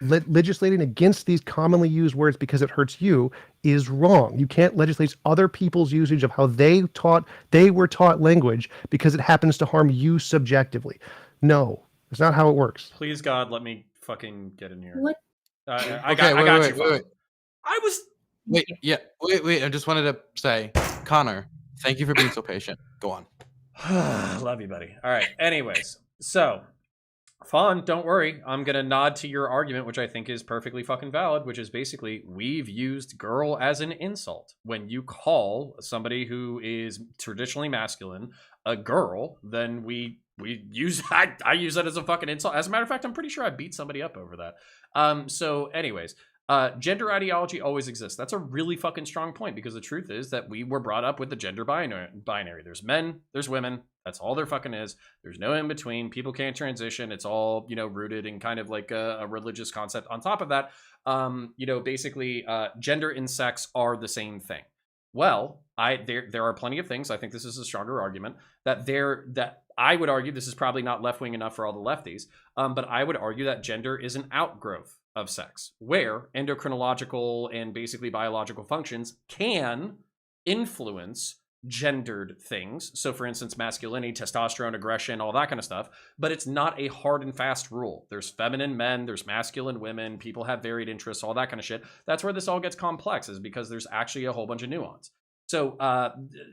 legislating against these commonly used words because it hurts you is wrong. You can't legislate other people's usage of how they were taught language because it happens to harm you subjectively. No. It's not how it works. Please, God, let me fucking get in here. What? I got you. Wait. I was... Wait. I just wanted to say, Connor, thank you for being so patient. Go on. Love you, buddy. All right. Anyways, so, Fawn, don't worry. I'm going to nod to your argument, which I think is perfectly fucking valid, which is basically we've used girl as an insult. When you call somebody who is traditionally masculine a girl, then we use I use that as a fucking insult. As a matter of fact, I'm pretty sure I beat somebody up over that. So anyways, gender ideology always exists. That's a really fucking strong point, because the truth is that we were brought up with the gender binary. There's men, there's women. That's all there fucking is. There's no in between. People can't transition. It's all, rooted in kind of like a religious concept. On top of that, basically gender and sex are the same thing. Well, there are plenty of things. I think this is a stronger argument that I would argue, this is probably not left-wing enough for all the lefties, but I would argue that gender is an outgrowth of sex, where endocrinological and basically biological functions can influence gendered things. So for instance, masculinity, testosterone, aggression, all that kind of stuff, but it's not a hard and fast rule. There's feminine men, there's masculine women, people have varied interests, all that kind of shit. That's where this all gets complex, is because there's actually a whole bunch of nuance. So,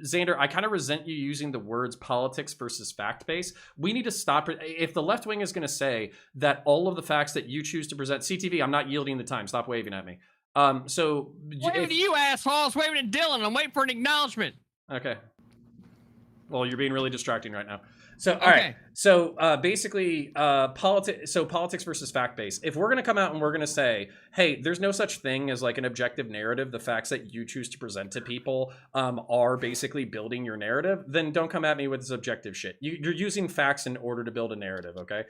Xander, I kind of resent you using the words politics versus fact-based. We need to stop. If the left wing is going to say that all of the facts that you choose to present, CTV, I'm not yielding the time. Stop waving at me. Waving to you, assholes. Waving at Dylan. I'm waiting for an acknowledgement. Okay. Well, you're being really distracting right now. So, all right. So, basically, politics versus fact base. If we're going to come out and we're going to say, hey, there's no such thing as like an objective narrative, the facts that you choose to present to people are basically building your narrative, then don't come at me with this objective shit. You're using facts in order to build a narrative, okay?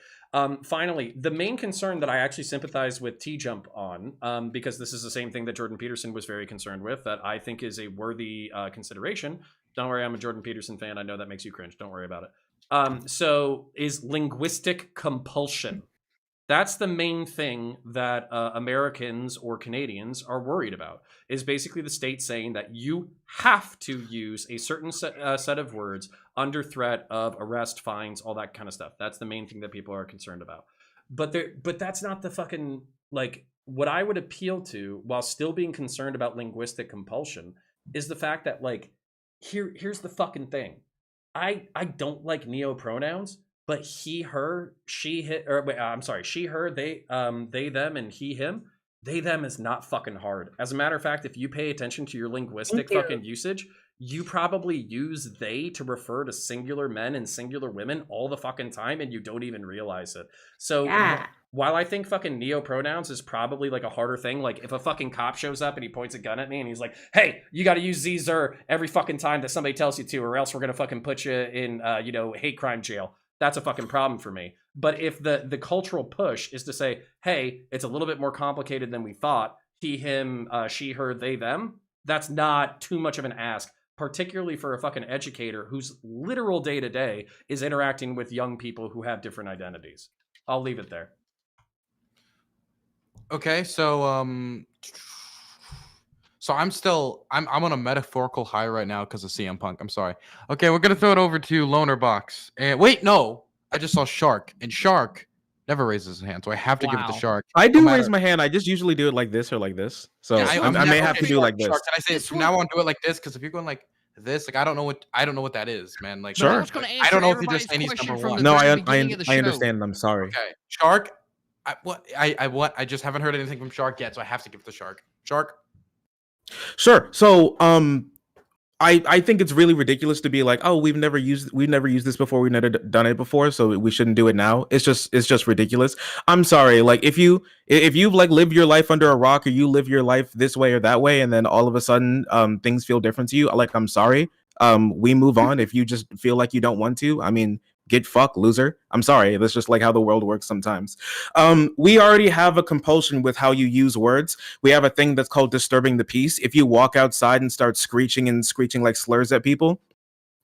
Finally, the main concern that I actually sympathize with T-Jump on, because this is the same thing that Jordan Peterson was very concerned with, that I think is a worthy consideration. Don't worry, I'm a Jordan Peterson fan. I know that makes you cringe. Don't worry about it. So is linguistic compulsion. That's the main thing that Americans or Canadians are worried about, is basically the state saying that you have to use a certain set of words under threat of arrest, fines, all that kind of stuff. That's the main thing that people are concerned about. But that's not the fucking, like, what I would appeal to while still being concerned about linguistic compulsion is the fact that, like, here's the fucking thing. I don't like neo-pronouns, but he, her, she, she, her, they, them, and he, him. They, them is not fucking hard. As a matter of fact, if you pay attention to your linguistic fucking usage, you probably use they to refer to singular men and singular women all the fucking time, and you don't even realize it. So while I think fucking neo-pronouns is probably like a harder thing, like if a fucking cop shows up and he points a gun at me and he's like, hey, you got to use these every fucking time that somebody tells you to, or else we're going to fucking put you in, hate crime jail. That's a fucking problem for me. But if the cultural push is to say, hey, it's a little bit more complicated than we thought, he, him, she, her, they, them, that's not too much of an ask, particularly for a fucking educator whose literal day-to-day is interacting with young people who have different identities. I'll leave it there. Okay, so I'm on a metaphorical high right now because of CM Punk. I'm sorry. Okay, we're gonna throw it over to Loner Box. And wait, no, I just saw Shark, and Shark never raises his hand, so I have to give it to Shark. I do raise my hand. I just usually do it like this or like this. So yeah, I may have to do like this. Shark, can I say from now on do it like this? Because if you're going like this, like I don't know what that is, man. Like sure. I don't know if you're just saying he's number one. No, I understand. I'm sorry. Okay, Shark. I just haven't heard anything from Shark yet, so I have to give it to Shark. Shark. Sure. So I think it's really ridiculous to be like, oh, we've never used this before, we've never done it before, so we shouldn't do it now. It's just ridiculous. I'm sorry. Like if you've like lived your life under a rock, or you live your life this way or that way, and then all of a sudden things feel different to you, like I'm sorry. We move on. If you just feel like you don't want to, I mean, get fucked, loser. I'm sorry. That's just like how the world works sometimes. We already have a compulsion with how you use words. We have a thing that's called disturbing the peace. If you walk outside and start screeching like slurs at people,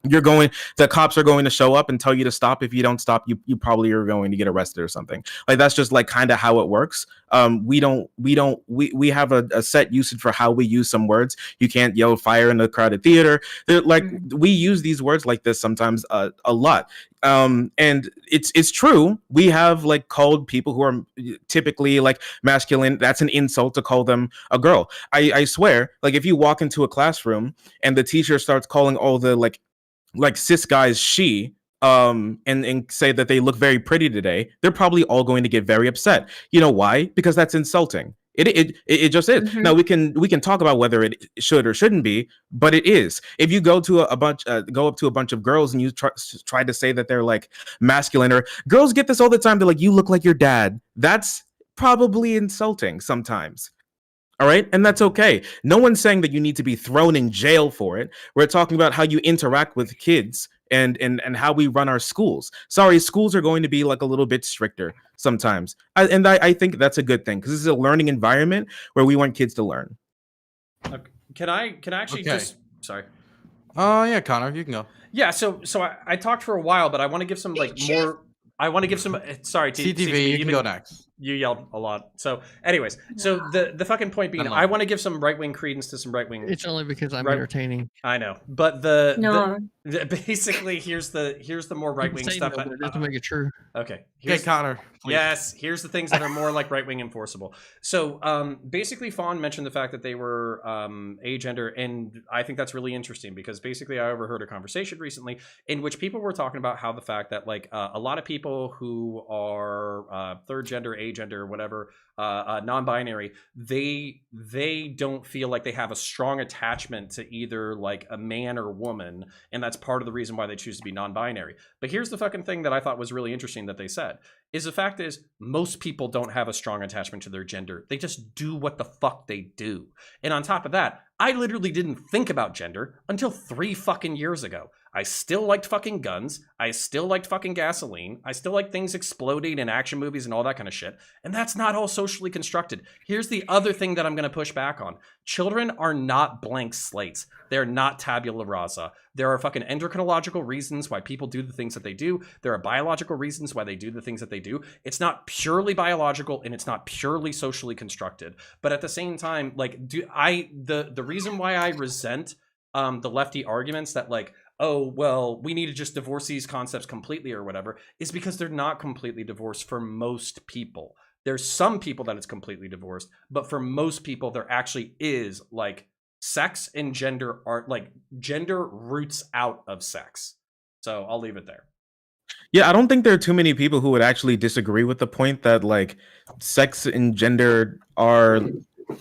the cops are going to show up and tell you to stop. If you don't stop, you probably are going to get arrested or something. Like that's just like kind of how it works. We have a set usage for how we use some words. You can't yell fire in a crowded theater. We use these words like this sometimes a lot. And it's true. We have like called people who are typically like masculine, that's an insult to call them a girl. I swear, like if you walk into a classroom and the teacher starts calling all the like cis guys she and say that they look very pretty today, they're probably all going to get very upset. You know why? Because that's insulting. It just is. Now we can talk about whether it should or shouldn't be, but it is. If you go up to a bunch of girls and you try to say that they're like masculine, or girls get this all the time, they're like, you look like your dad. That's probably insulting sometimes. All right. And that's okay. No one's saying that you need to be thrown in jail for it. We're talking about how you interact with kids and how we run our schools. Sorry, schools are going to be like a little bit stricter sometimes. I think that's a good thing because this is a learning environment where we want kids to learn. Can I actually just sorry. Yeah, Connor, you can go. Yeah, so I talked for a while, but I want to give some more. I want to give some. Sorry, CTV, you can go next. You yelled a lot. So, anyways, so the fucking point being, I want to give some right wing credence to some right wing. It's only because I'm entertaining. I know, but basically here's the more right wing stuff. Just to make it true. Okay, Connor. Please. Yes, here's the things that are more like right wing enforceable. So, basically, Fawn mentioned the fact that they were agender, and I think that's really interesting because basically, I overheard a conversation recently in which people were talking about how the fact that like a lot of people who are third gender, agender, whatever, non-binary, they don't feel like they have a strong attachment to either like a man or woman, and that's part of the reason why they choose to be non-binary. But here's the fucking thing that I thought was really interesting that they said, is the fact is most people don't have a strong attachment to their gender. They just do what the fuck they do. And on top of that, I literally didn't think about gender until 3 fucking years ago. I still liked fucking guns. I still liked fucking gasoline. I still like things exploding in action movies and all that kind of shit. And that's not all socially constructed. Here's the other thing that I'm going to push back on. Children are not blank slates. They're not tabula rasa. There are fucking endocrinological reasons why people do the things that they do. There are biological reasons why they do the things that they do. It's not purely biological and it's not purely socially constructed. But at the same time, like, the reason why I resent the lefty arguments that like, oh, well, we need to just divorce these concepts completely or whatever, is because they're not completely divorced for most people. There's some people that it's completely divorced, but for most people, there actually is like sex and gender are like gender roots out of sex. So I'll leave it there. Yeah, I don't think there are too many people who would actually disagree with the point that like sex and gender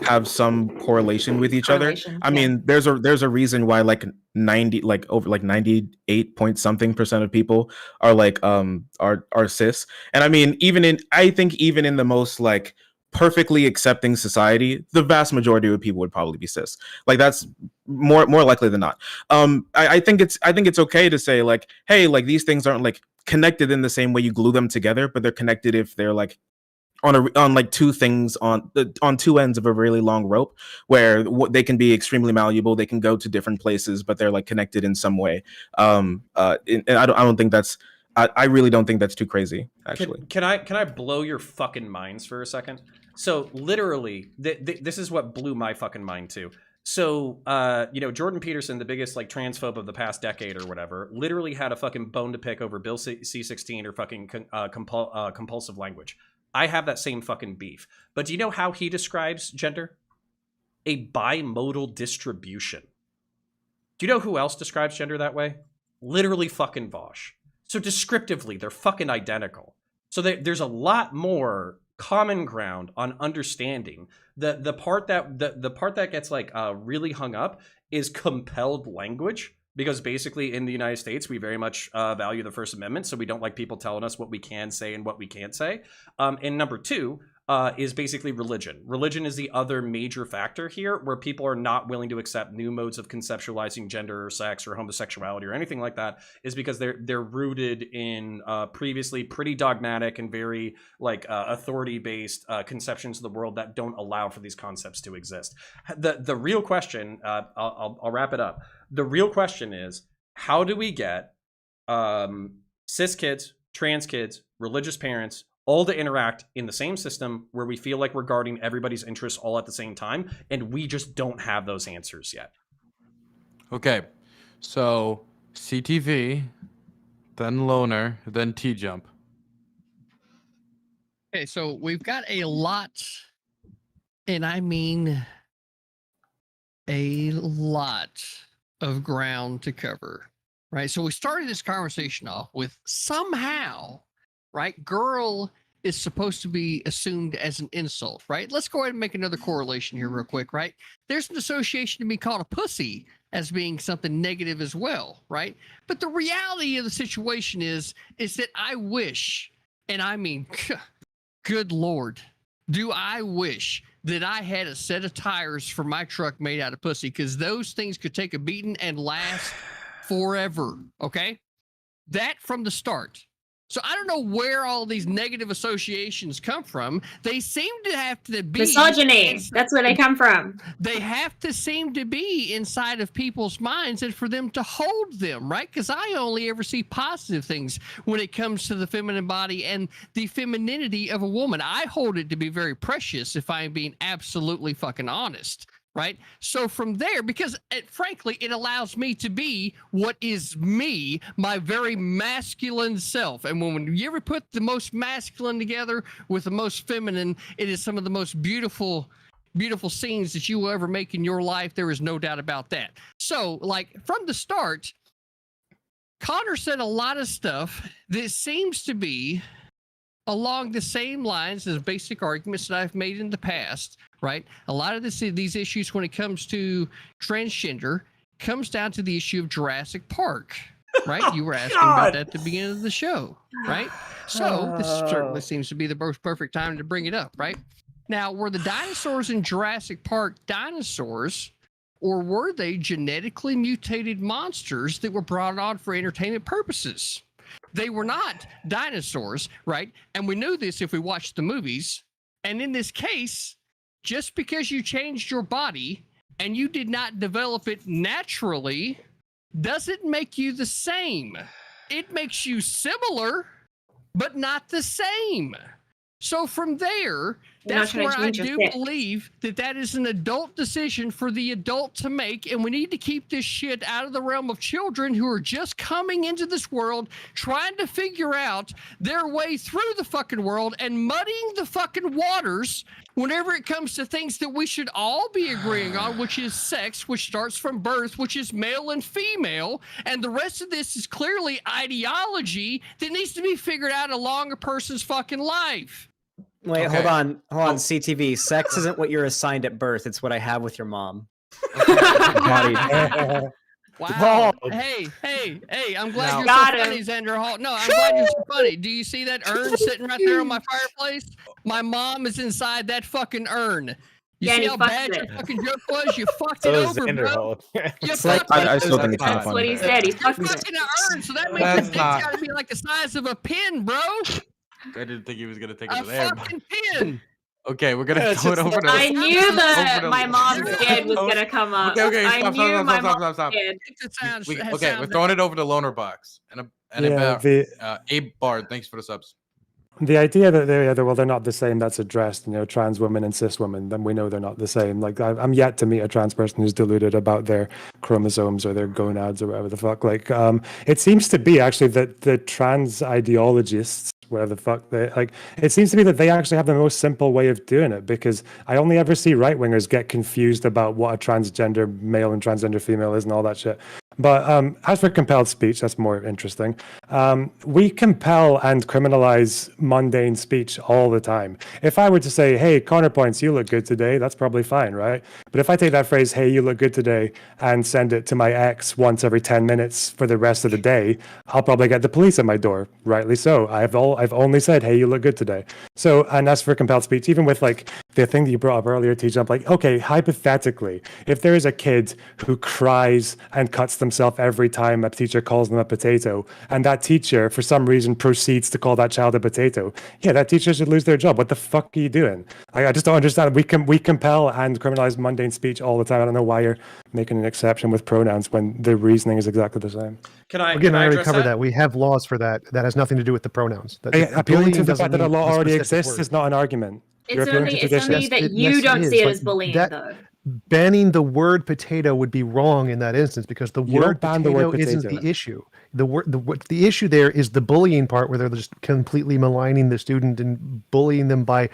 have some correlation with each other. I mean, there's a reason why like 98 point something percent of people are like are cis. And I mean, I think even in the most like perfectly accepting society, the vast majority of people would probably be cis. Like that's more likely than not. I think it's okay to say like, hey, like these things aren't like connected in the same way you glue them together, but they're connected if they're like on like two things on two ends of a really long rope, where they can be extremely malleable, they can go to different places, but they're like connected in some way. And I don't think that's I really don't think that's too crazy, actually. Can I blow your fucking minds for a second? So literally, this is what blew my fucking mind too. So, Jordan Peterson, the biggest like transphobe of the past decade or whatever, literally had a fucking bone to pick over Bill C-16 or fucking compulsive language. I have that same fucking beef. But do you know how he describes gender? A bimodal distribution. Do you know who else describes gender that way? Literally fucking Vosh. So descriptively, they're fucking identical. So there's a lot more common ground on understanding. The part that gets like really hung up is compelled language. Because basically in the United States, we very much value the First Amendment, so we don't like people telling us what we can say and what we can't say. And number two is basically religion. Religion is the other major factor here, where people are not willing to accept new modes of conceptualizing gender or sex or homosexuality or anything like that, is because they're rooted in previously pretty dogmatic and very like authority-based conceptions of the world that don't allow for these concepts to exist. The real question, I'll wrap it up. The real question is, how do we get cis kids, trans kids, religious parents, all to interact in the same system where we feel like we're guarding everybody's interests all at the same time, and we just don't have those answers yet? Okay, so CTV, then Loner, then T-Jump. Okay, so we've got a lot, and I mean a lot of ground to cover, right? So we started this conversation off with somehow, right? Girl is supposed to be assumed as an insult, right? Let's go ahead and make another correlation here real quick, right? There's an association to be called a pussy as being something negative as well, right? But the reality of the situation is that I wish, and I mean, good Lord, do I wish that I had a set of tires for my truck made out of pussy, because those things could take a beating and last forever, okay? That from the start. So I don't know where all these negative associations come from. They seem to have to be misogyny. That's where they come from. They have to seem to be inside of people's minds, and for them to hold them, right? Because I only ever see positive things when it comes to the feminine body and the femininity of a woman. I hold it to be very precious, if I'm being absolutely fucking honest. Right. So from there, because frankly, it allows me to be what is me, my very masculine self. And when you ever put the most masculine together with the most feminine, it is some of the most beautiful scenes that you will ever make in your life. There is no doubt about that. So like from the start, Connor said a lot of stuff that seems to be along the same lines as basic arguments that I've made in the past, right? A lot of these issues when it comes to transgender comes down to the issue of Jurassic Park, right? You were asking about that at the beginning of the show, right? So this certainly seems to be the most perfect time to bring it up, right? Now, were the dinosaurs in Jurassic Park dinosaurs, or were they genetically mutated monsters that were brought on for entertainment purposes? They were not dinosaurs, right? And we knew this if we watched the movies. And in this case, just because you changed your body and you did not develop it naturally doesn't make you the same. It makes you similar, but not the same. So from there, that's where I do believe that is an adult decision for the adult to make, and we need to keep this shit out of the realm of children who are just coming into this world, trying to figure out their way through the fucking world and muddying the fucking waters whenever it comes to things that we should all be agreeing on, which is sex, which starts from birth, which is male and female, and the rest of this is clearly ideology that needs to be figured out along a person's fucking life. Wait, hold on, CTV. Sex isn't what you're assigned at birth. It's what I have with your mom. Wow. Hey, I'm glad you're so funny, Xander Hall. No, I'm glad you're so funny. Do you see that urn sitting right there on my fireplace? My mom is inside that fucking urn. You see how bad your fucking joke was? You fucked it over, bro. You fucked it. I still think it's That's what he said. He fucked You're it. fucking an urn, so that means the thing's got to be like the size of a pin, bro. I didn't think he was gonna take it A to there. fucking pin. Okay, we're gonna go it over to. I knew my mom's kid was gonna come up. Okay, I knew my mom's stop. kid. Okay, we're throwing it over to Loner Box and Abe Bard. Thanks for the subs. The idea that they're not the same, that's addressed, trans women and cis women, then we know they're not the same. Like, I'm yet to meet a trans person who's deluded about their chromosomes or their gonads or whatever the fuck. Like, it seems to be actually that the trans ideologists, whatever the fuck it seems to be that they actually have the most simple way of doing it, because I only ever see right-wingers get confused about what a transgender male and transgender female is and all that shit. But as for compelled speech, that's more interesting. We compel and criminalize mundane speech all the time. If I were to say, hey, Counterpoints, you look good today, that's probably fine, right? But if I take that phrase, hey, you look good today, and send it to my ex once every 10 minutes for the rest of the day, I'll probably get the police at my door, rightly so. I've only said, hey, you look good today. So, and as for compelled speech, even with like the thing that you brought up earlier, T-Jump, like, okay, hypothetically, if there is a kid who cries and cuts themselves every time a teacher calls them a potato, and that teacher, for some reason, proceeds to call that child a potato, yeah, that teacher should lose their job. What the fuck are you doing? I just don't understand. We compel and criminalize mundane speech all the time. I don't know why you're making an exception with pronouns when the reasoning is exactly the same. I already covered that? We have laws for that. That has nothing to do with the pronouns. Appealing to the fact that a law already exists is not an argument. It's only that you don't see it as bullying, though. Banning the word potato would be wrong in that instance, because the word potato isn't the issue. The issue there is the bullying part, where they're just completely maligning the student and bullying them by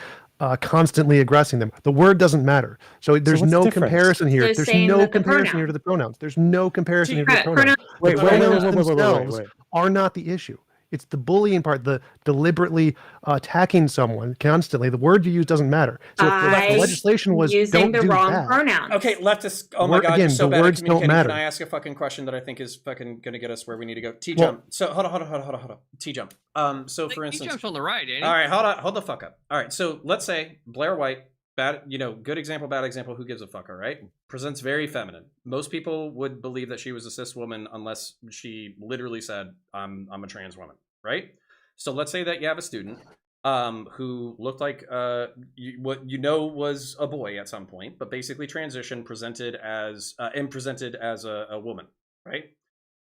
constantly aggressing them. The word doesn't matter. So there's no comparison here. There's no comparison here to the pronouns. There's no comparison here to the pronouns. The pronouns themselves are not the issue. It's the bullying part, the deliberately attacking someone constantly. The word you use doesn't matter. So if the legislation was using the wrong pronouns. Okay, leftists. Oh my god, again, you're so the bad at words don't communicating. matter. Can I ask a fucking question that I think is fucking gonna get us where we need to go? T-Jump. So hold on. T-Jump. So for instance, T-Jump's on the right, ain't he? all right, hold the fuck up. All right, so let's say Blair White, bad, good example, bad example. Who gives a fuck? All right, presents very feminine. Most people would believe that she was a cis woman unless she literally said, "I'm a trans woman," right? So let's say that you have a student who looked like what was a boy at some point, but basically transitioned, presented as a woman, right?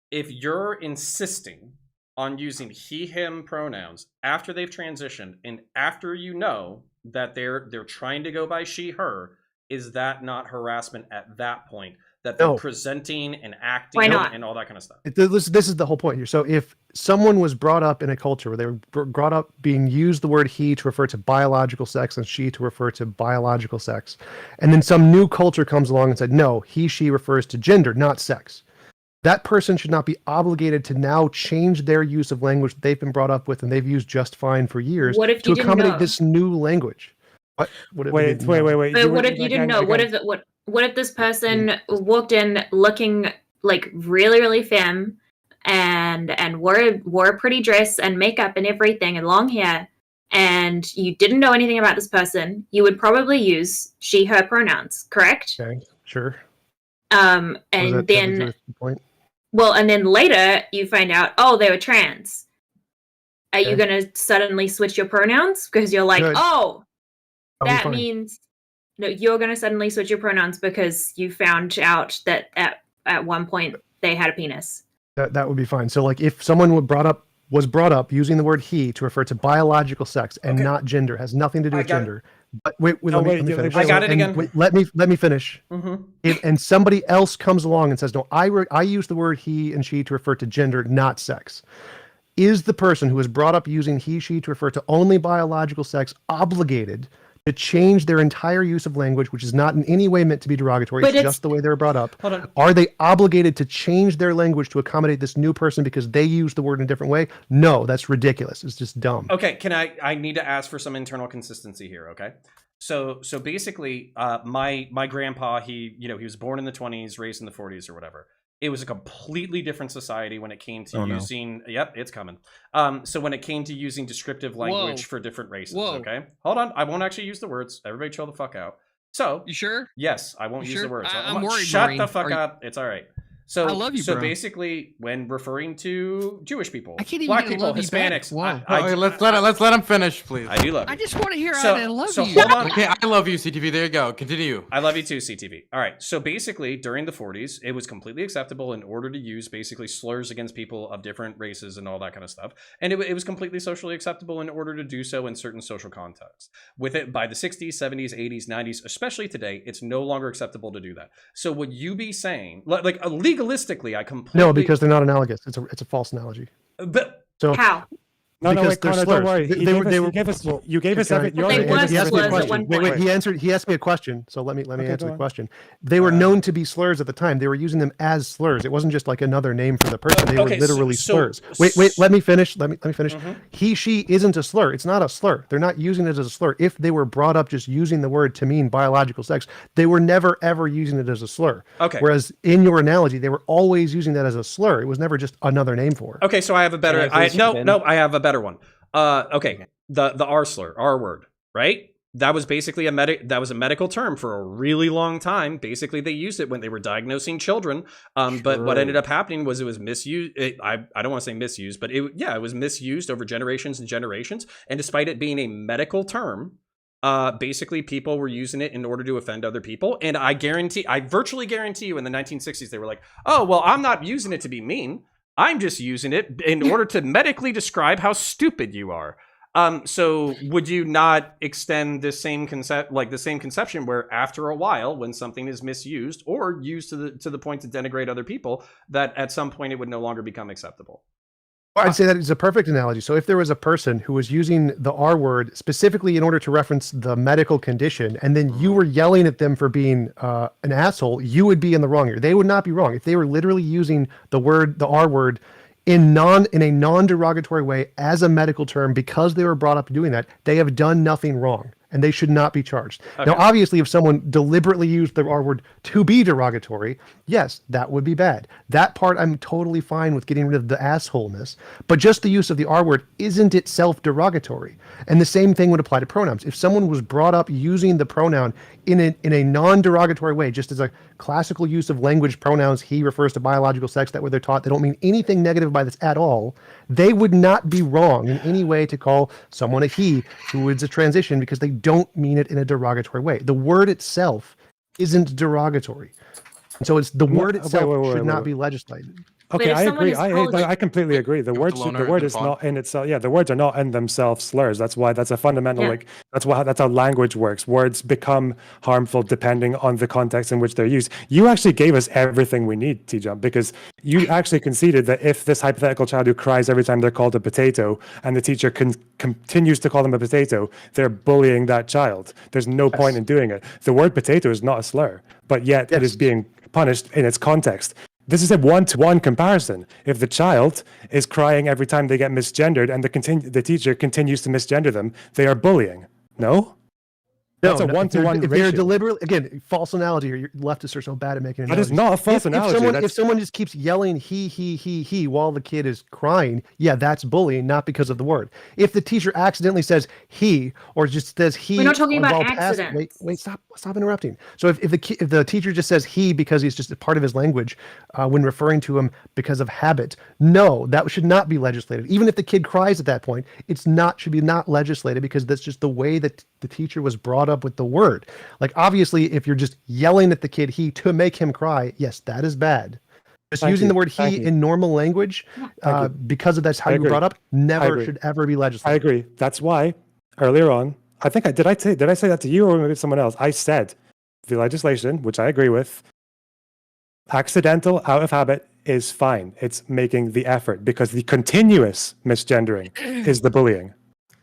If you're insisting on using he, him pronouns after they've transitioned and after you know that they're trying to go by she, her, is that not harassment at that point? That they're presenting and acting and all that kind of stuff. This is the whole point here. So if someone was brought up in a culture where they were brought up being used the word he to refer to biological sex and she to refer to biological sex, and then some new culture comes along and said, no, he, she refers to gender, not sex. that person should not be obligated to now change their use of language that they've been brought up with and they've used just fine for years to accommodate this new language. Wait. But what if you didn't know? What if this person walked in looking like really, really femme and wore a pretty dress and makeup and everything and long hair, and you didn't know anything about this person? You would probably use she, her pronouns, correct? Okay, sure. And then later you find out, oh, they were trans. Are you going to suddenly switch your pronouns? Because you're like, that means... No, you're going to suddenly switch your pronouns because you found out that at one point they had a penis. That would be fine. So like if someone was brought up using the word he to refer to biological sex and not gender, has nothing to do with gender. But let me finish. I got it again. Let me finish. Mm-hmm. And somebody else comes along and says, no, I use the word he and she to refer to gender, not sex. Is the person who was brought up using he, she to refer to only biological sex obligated to change their entire use of language, which is not in any way meant to be derogatory, it's just the way they're brought up? Are they obligated to change their language to accommodate this new person because they use the word in a different way? No, that's ridiculous. It's just dumb. Okay, I need to ask for some internal consistency here, okay? So basically, my grandpa, he was born in the 20s, raised in the 40s or whatever. It was a completely different society when it came to using... Yep, it's coming. So when it came to using descriptive language for different races, okay? Hold on, I won't actually use the words. Everybody chill the fuck out. So... You sure? Yes, I won't use the words. I'm worried, Shut Maureen. the fuck up. It's all right. So, I love you, so bro. basically, when referring to Jewish people, I can't even black get a people, love you back. Hispanics, Wow. let's let him finish, please. I do love you. I just want to hear So- I love so you. hold on. Okay, I love you, CTV. There you go. Continue. I love you too, CTV. All right. So basically, during the 40s, it was completely acceptable in order to use basically slurs against people of different races and all that kind of stuff. And it was completely socially acceptable in order to do so in certain social contexts. With it, by the 60s, 70s, 80s, 90s, especially today, it's no longer acceptable to do that. So would you be saying, like legalistically, I completely... No, because they're not analogous. It's a false analogy. But so how? No, because wait, they're Connor, slurs. don't worry. You gave us Sorry. your They were He asked me a slurs at question. one Wait, point. he asked me a question, so let me answer go the on. question. They were known to be slurs at the time. They were using them as slurs. It wasn't just like another name for the person. They were literally slurs. Wait, let me finish. Let me finish. He, she isn't a slur. It's not a slur. They're not using it as a slur. If they were brought up just using the word to mean biological sex, they were never ever using it as a slur. Okay. Whereas in your analogy, they were always using that as a slur. It was never just another name for it. Okay, so I have a better... Can I please jump in? I have a better one. Okay, the R slur, R word, right? That was basically a medical term for a really long time. Basically, they used it when they were diagnosing children. But what ended up happening was it was misused. I don't want to say misused, but it was misused over generations and generations. And despite it being a medical term, basically people were using it in order to offend other people. And I virtually guarantee you in the 1960s, they were like, oh, well, I'm not using it to be mean. I'm just using it in order to medically describe how stupid you are. So would you not extend the same conception where after a while, when something is misused or used to the point to denigrate other people, that at some point it would no longer become acceptable? I'd say that is a perfect analogy. So if there was a person who was using the R word specifically in order to reference the medical condition, and then you were yelling at them for being an asshole, you would be in the wrong here. They would not be wrong. If they were literally using the R word in a non-derogatory way as a medical term because they were brought up doing that, they have done nothing wrong. And they should not be charged. Okay. Now, obviously, if someone deliberately used the R word to be derogatory, yes, that would be bad. That part I'm totally fine with getting rid of the assholeness. But just the use of the R word isn't itself derogatory. And the same thing would apply to pronouns. If someone was brought up using the pronoun in a non-derogatory way, just as a classical use of language pronouns, he refers to biological sex, that way they're taught, they don't mean anything negative by this at all, they would not be wrong in any way to call someone a he who is a transition because they don't mean it in a derogatory way. The word itself isn't derogatory. And so it's the word itself should not be legislated. Okay, I agree. I completely agree. The word is not in itself. Yeah, the words are not in themselves slurs. That's a fundamental that's how language works. Words become harmful depending on the context in which they're used. You actually gave us everything we need, T-Jump, because you actually conceded that if this hypothetical child who cries every time they're called a potato and the teacher continues to call them a potato, they're bullying that child. There's no point in doing it. The word potato is not a slur, but yet it is being punished in its context. This is a one-to-one comparison. If the child is crying every time they get misgendered and the teacher continues to misgender them, they are bullying. No? That's a one-to-one If they're ratio. deliberately, again, false analogy, or your leftists are so bad at making That analogies. is not a false analogy. If someone just keeps yelling he while the kid is crying, yeah, that's bullying, not because of the word. If the teacher accidentally says he or just says he, We're not talking about while passing- accidents. wait, stop interrupting. So if the teacher just says he because he's just a part of his language when referring to him because of habit, no, that should not be legislated. Even if the kid cries at that point, should be not legislated because that's just the way that the teacher was brought up with the word. Like, obviously, if you're just yelling at the kid he to make him cry, yes, that is bad. Just using the word he in normal language because that's how you were brought up never should ever be legislated. I agree. That's why earlier on, I think did I say that to you or maybe someone else? I said the legislation, which I agree with, accidental out of habit is fine. It's making the effort because the continuous misgendering is the bullying.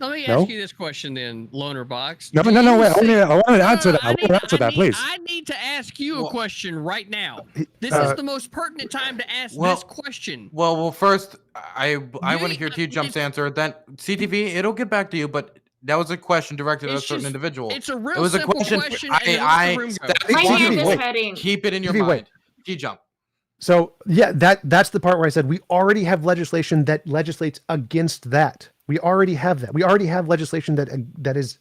Let me ask you this question then, Loner Box. No, wait. I want to answer that. I want to answer that, please. I need to ask you a question right now. This is the most pertinent time to ask this question. Well, first, I want to hear T Jump's answer. Then CTV, it'll get back to you, but that was a question directed at a certain individual. It's a real simple question. Keep it in your mind. T Jump. So yeah, that's the part where I said we already have legislation that legislates against that. We already have that. We already have legislation that is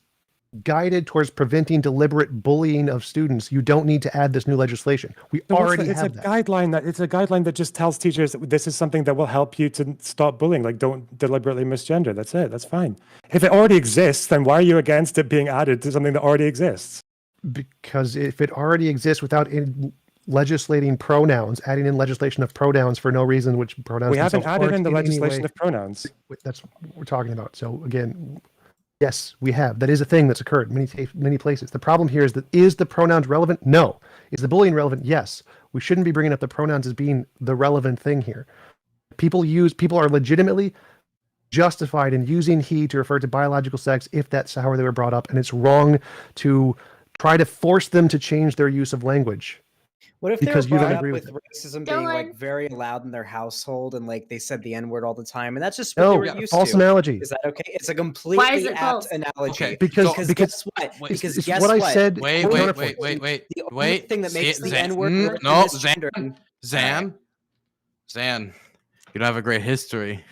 guided towards preventing deliberate bullying of students. You don't need to add this new legislation. We already have that. It's a guideline that just tells teachers that this is something that will help you to stop bullying. Like, don't deliberately misgender. That's it. That's fine. If it already exists, then why are you against it being added to something that already exists? Because if it already exists without legislating pronouns, adding in legislation of pronouns for no reason, which pronouns we haven't added in the legislation of pronouns. That's what we're talking about. So again, yes, we have. That is a thing that's occurred many places. The problem here is the pronouns relevant? No. Is the bullying relevant? Yes. We shouldn't be bringing up the pronouns as being the relevant thing here. People are legitimately justified in using he to refer to biological sex if that's how they were brought up, and it's wrong to try to force them to change their use of language. What if they were brought up with racism being like very loud in their household and like they said the N-word all the time, and that's just what they were used false to? analogy. Is that okay? It's a completely apt analogy. Okay. Because guess what? Because guess what what? I said. Wait. The only thing that makes the N-word Zan, you don't have a great history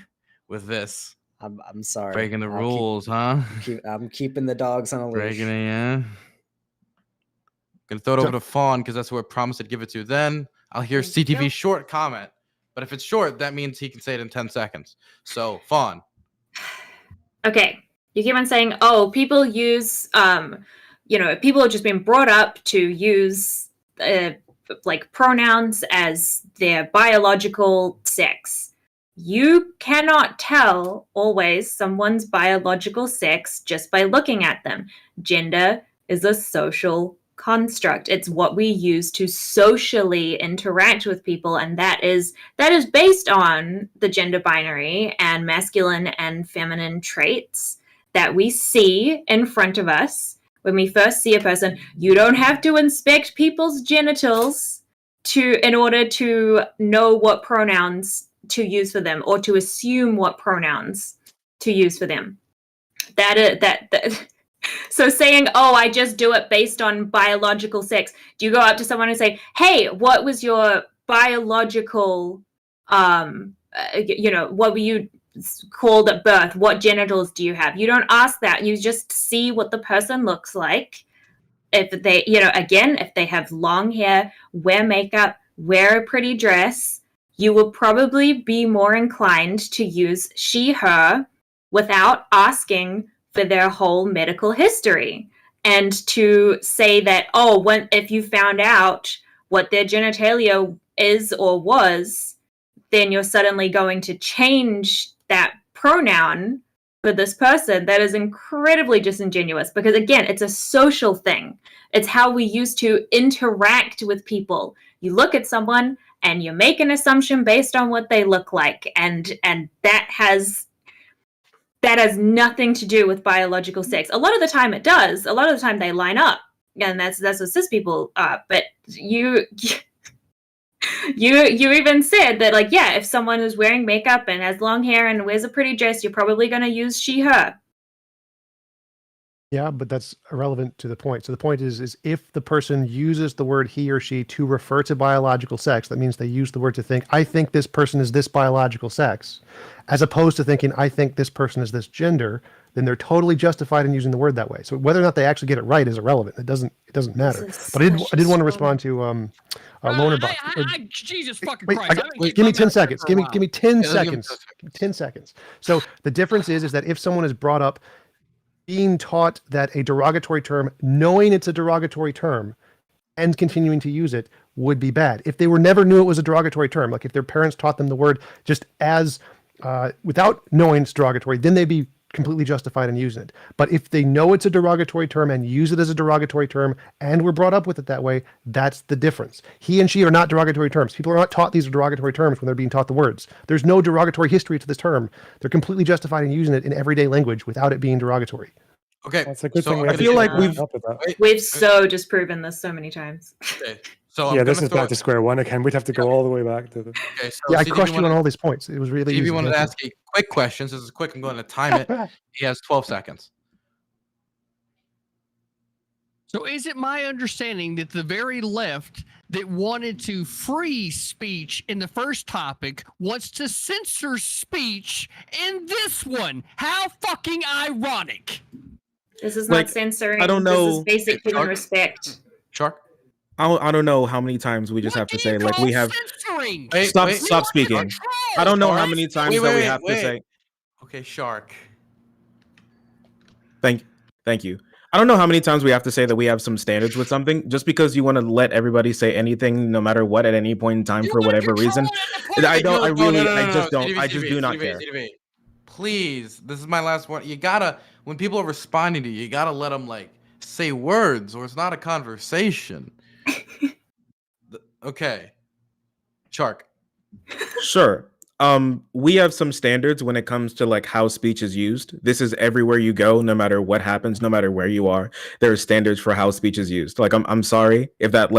with this. I'm sorry. Breaking the rules, huh? I'm keeping the dogs on a leash. Breaking it, yeah. Gonna throw it over to Fawn because that's who I promised I'd give it to. Then I'll hear CTV short comment. But if it's short, that means he can say it in 10 seconds. So, Fawn. Okay. You keep on saying, oh, people use, people are just being brought up to use like pronouns as their biological sex. You cannot tell always someone's biological sex just by looking at them. Gender is a social construct. It's what we use to socially interact with people, and that is based on the gender binary and masculine and feminine traits that we see in front of us when we first see a person. You don't have to inspect people's genitals in order to know what pronouns to use for them or to assume what pronouns to use for them. So saying, oh, I just do it based on biological sex. Do you go up to someone and say, hey, what was your biological, what were you called at birth? What genitals do you have? You don't ask that. You just see what the person looks like. If they, if they have long hair, wear makeup, wear a pretty dress, you will probably be more inclined to use she, her without asking for their whole medical history, and to say that, if you found out what their genitalia is or was, then you're suddenly going to change that pronoun for this person. That is incredibly disingenuous because, again, it's a social thing. It's how we used to interact with people. You look at someone and you make an assumption based on what they look like, and that has nothing to do with biological sex. A lot of the time it does. A lot of the time they line up, and that's what cis people are. But you You even said that, like, yeah, if someone is wearing makeup and has long hair and wears a pretty dress, you're probably going to use she, her. Yeah, but that's irrelevant to the point. So the point is if the person uses the word he or she to refer to biological sex, that means they use the word to think, I think this person is this biological sex, as opposed to thinking, I think this person is this gender, then they're totally justified in using the word that way. So whether or not they actually get it right is irrelevant. It doesn't matter. But I did want to respond to Loner Box. Jesus fucking Wait, Christ. give me 10 seconds. Give me 10 seconds. 10 seconds. So the difference is that if someone is brought up being taught that a derogatory term, knowing it's a derogatory term, and continuing to use it would be bad. If they never knew it was a derogatory term, like if their parents taught them the word just as without knowing it's derogatory, then they'd be completely justified in using it. But if they know it's a derogatory term and use it as a derogatory term and were brought up with it that way, that's the difference. He and she are not derogatory terms. People are not taught these are derogatory terms when they're being taught the words. There's no derogatory history to this term. They're completely justified in using it in everyday language without it being derogatory. Okay, that's a good so thing. I feel like We've so disproven this so many times. Okay, so yeah, this is back to square one again. We'd have to go all the way back to the. Okay, so Yeah, I CDB crushed you on wanted- all these points. It was really CDB easy. wanted Thank to you. ask a quick question. Since it's quick, I'm going to time it. He has 12 seconds. So is it my understanding that the very left that wanted to free speech in the first topic wants to censor speech in this one? How fucking ironic. This is Like, not censoring. I don't know. This is basic human Shark? respect. Shark? I don't know how many times we just have to say like we have censoring. Wait, stop wait. stop speaking. I don't know how many times that we have to wait. say Okay, Shark. thank you. I don't know how many times we have to say that we have some standards with something just because you want to let everybody say anything no matter what at any point in time for whatever reason. I just do not care. CDB. Please, this is my last one. You gotta, when people are responding to you, you gotta let them like say words or it's not a conversation. Okay. Shark. Sure. We have some standards when it comes to like how speech is used. This is everywhere you go, no matter what happens, no matter where you are. There are standards for how speech is used. Like I'm sorry if that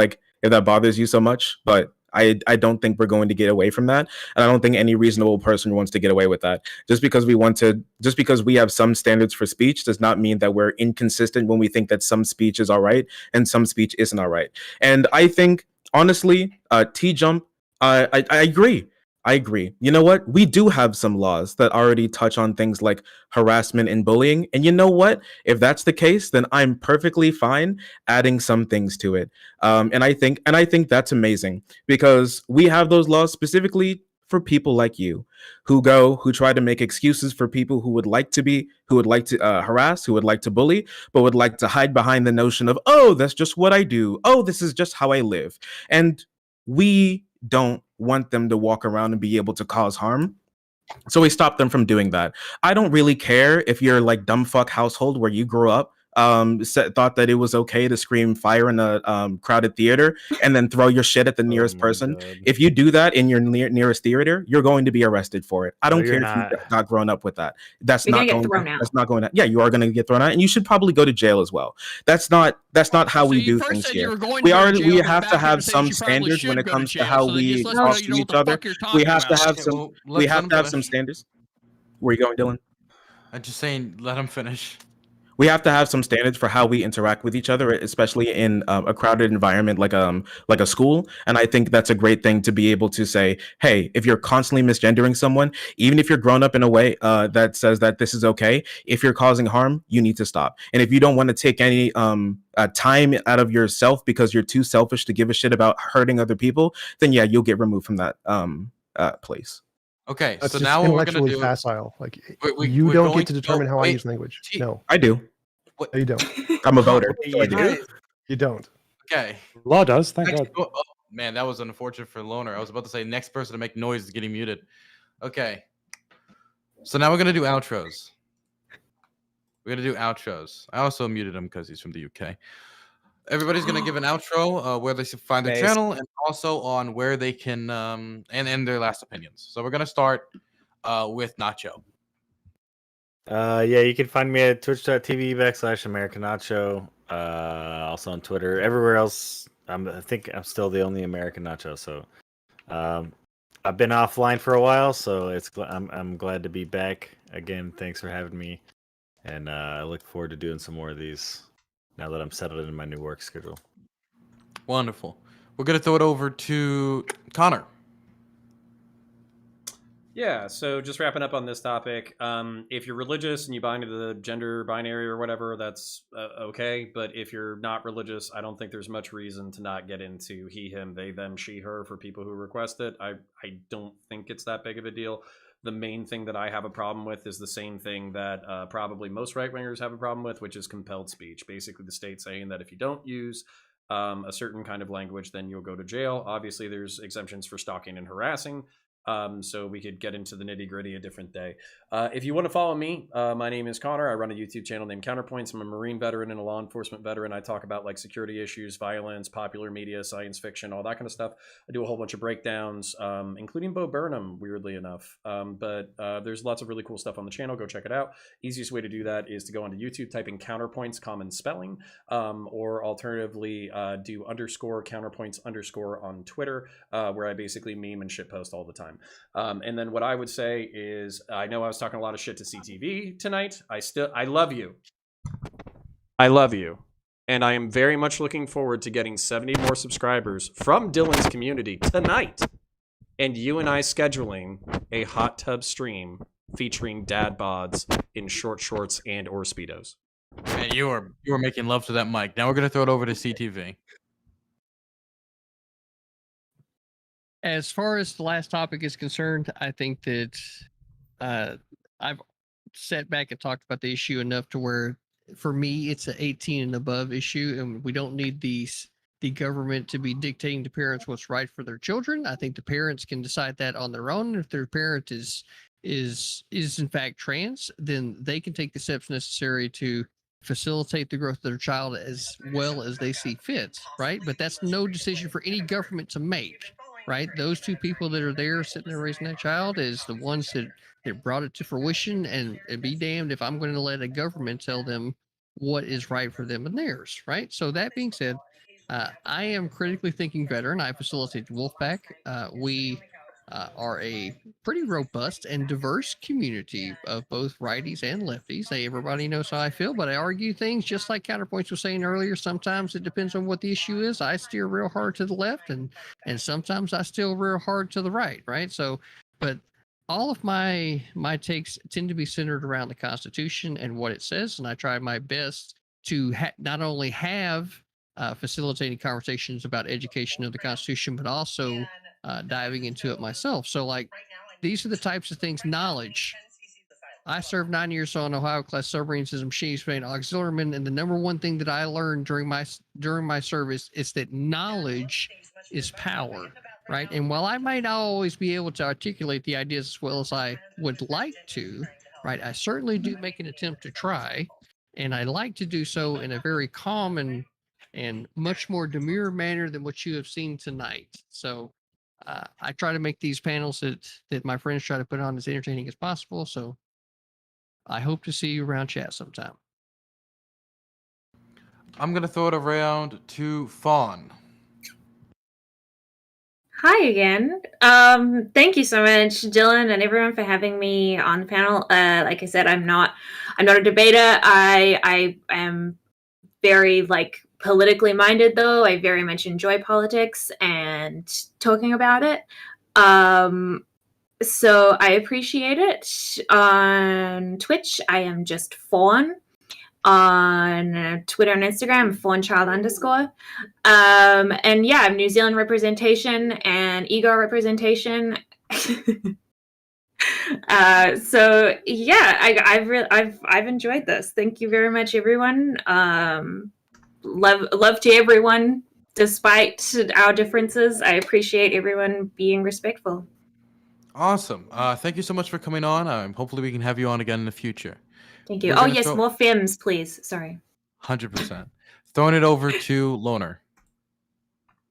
bothers you so much, but I don't think we're going to get away from that. And I don't think any reasonable person wants to get away with that. Just because we have some standards for speech does not mean that we're inconsistent when we think that some speech is all right and some speech isn't all right. And I think honestly, T-Jump, I agree. I agree. You know what? We do have some laws that already touch on things like harassment and bullying. And you know what? If that's the case, then I'm perfectly fine adding some things to it. And I think that's amazing because we have those laws specifically for people like you who try to make excuses for people who would like to harass, who would like to bully, but would like to hide behind the notion of, oh, that's just what I do. Oh, this is just how I live. And we don't want them to walk around and be able to cause harm. So we stop them from doing that. I don't really care if you're like dumb fuck household where you grew up, thought that it was okay to scream fire in a crowded theater and then throw your shit at the nearest person. God. If you do that in your nearest theater, you're going to be arrested for it. I don't No, you're care if you not. got grown up with that. That's You're not gonna get going. thrown out. That's not going to. Yeah, you are going to get thrown out, and you should probably go to jail as well. That's not how So we you do first things said you here. were going We to already jail, we then have back to up have and say some you probably standards when should it go to comes to jail, how so they we just let us talk know to you know what each the other. fuck you're We talking have to about. have Okay, some. well, We let have him to have some finish. standards. Where are you going, Dylan? I'm just saying, let him finish. We have to have some standards for how we interact with each other, especially in a crowded environment like a school. And I think that's a great thing to be able to say, hey, if you're constantly misgendering someone, even if you're grown up in a way that says that this is okay, if you're causing harm, you need to stop. And if you don't want to take any time out of yourself because you're too selfish to give a shit about hurting other people, then yeah, you'll get removed from that place. Okay, That's so just now what we're gonna intellectually do? facile. Like we're you don't going get to determine how I wait, use language. T- No, I do. What? no, you don't. I'm a voter. Okay, so I you do. do? You don't. Okay. Law does. Thank Next, God. oh, man, that was unfortunate for Loner. I was about to say next person to make noise is getting muted. Okay. So now we're gonna do outros. I also muted him because he's from the UK. Everybody's gonna give an outro where they should find their Nice. channel and also on where they can and their last opinions. So we're gonna start with Nacho. Yeah, you can find me at twitch.tv/American Nacho. Also on Twitter. Everywhere else, I think I'm still the only American Nacho. So I've been offline for a while, so I'm glad to be back again. Thanks for having me, and I look forward to doing some more of these now that I'm settled in my new work schedule. Wonderful. We're gonna throw it over to Connor. Yeah, so just wrapping up on this topic, if you're religious and you buy into the gender binary or whatever, that's okay. But if you're not religious, I don't think there's much reason to not get into he, him, they, them, she, her for people who request it. I don't think it's that big of a deal. The main thing that I have a problem with is the same thing that probably most right-wingers have a problem with, which is compelled speech. Basically, the state saying that if you don't use a certain kind of language, then you'll go to jail. Obviously, there's exemptions for stalking and harassing. So we could get into the nitty gritty a different day. If you want to follow me, my name is Connor. I run a YouTube channel named Counterpoints. I'm a Marine veteran and a law enforcement veteran. I talk about like security issues, violence, popular media, science fiction, all that kind of stuff. I do a whole bunch of breakdowns, including Bo Burnham, weirdly enough. But there's lots of really cool stuff on the channel. Go check it out. Easiest way to do that is to go onto YouTube, type in Counterpoints, common spelling, or alternatively do _counterpoints_ on Twitter, where I basically meme and shitpost all the time. And then what I would say is, I know I was talking a lot of shit to CTV tonight. I love you. I love you. And I am very much looking forward to getting 70 more subscribers from Dylan's community tonight. And you and I scheduling a hot tub stream featuring dad bods in short shorts and or Speedos. Man, you are making love to that mic. Now we're going to throw it over to CTV. As far as the last topic is concerned, I think that I've sat back and talked about the issue enough to where, for me, it's an 18 and above issue, and we don't need the government to be dictating to parents what's right for their children. I think the parents can decide that on their own. If their parent is in fact trans, then they can take the steps necessary to facilitate the growth of their child as well as they see fit, right? But that's no decision for any government to make. Right, those two people that are there sitting there raising that child is the ones that brought it to fruition, and be damned if I'm going to let a government tell them what is right for them and theirs. Right. So that being said, I am critically thinking veteran. I facilitate Wolfpack. We are a pretty robust and diverse community of both righties and lefties. Everybody knows how I feel, but I argue things just like Counterpoints was saying earlier. Sometimes it depends on what the issue is. I steer real hard to the left, and sometimes I steer real hard to the right. Right. So, but all of my takes tend to be centered around the Constitution and what it says, and I try my best to not only have facilitating conversations about education of the Constitution, but also diving into it myself. So like, these are the types of things, knowledge. I served 9 years on Ohio class submarines as a machine trained auxiliaryman, and the number one thing that I learned during my service is that knowledge is power, right? And while I might not always be able to articulate the ideas as well as I would like to, right, I certainly do make an attempt to try, and I like to do so in a very calm and much more demure manner than what you have seen tonight. So I try to make these panels that my friends try to put on as entertaining as possible. So I hope to see you around chat sometime. I'm going to throw it around to Fawn. Hi again. Thank you so much, Dylan, and everyone for having me on the panel. Like I said, I'm not a debater. I am very politically minded, though. I very much enjoy politics and talking about it. So I appreciate it. On Twitch, I am just Fawn. On Twitter and Instagram, FawnChild_. And yeah, I'm New Zealand representation and ego representation. So yeah, I've enjoyed this. Thank you very much, everyone. Love to everyone, despite our differences. I appreciate everyone being respectful. Awesome. Thank you so much for coming on. Hopefully we can have you on again in the future. Thank you. Oh yes, more films, please. Sorry. 100%. Throwing it over to Loner.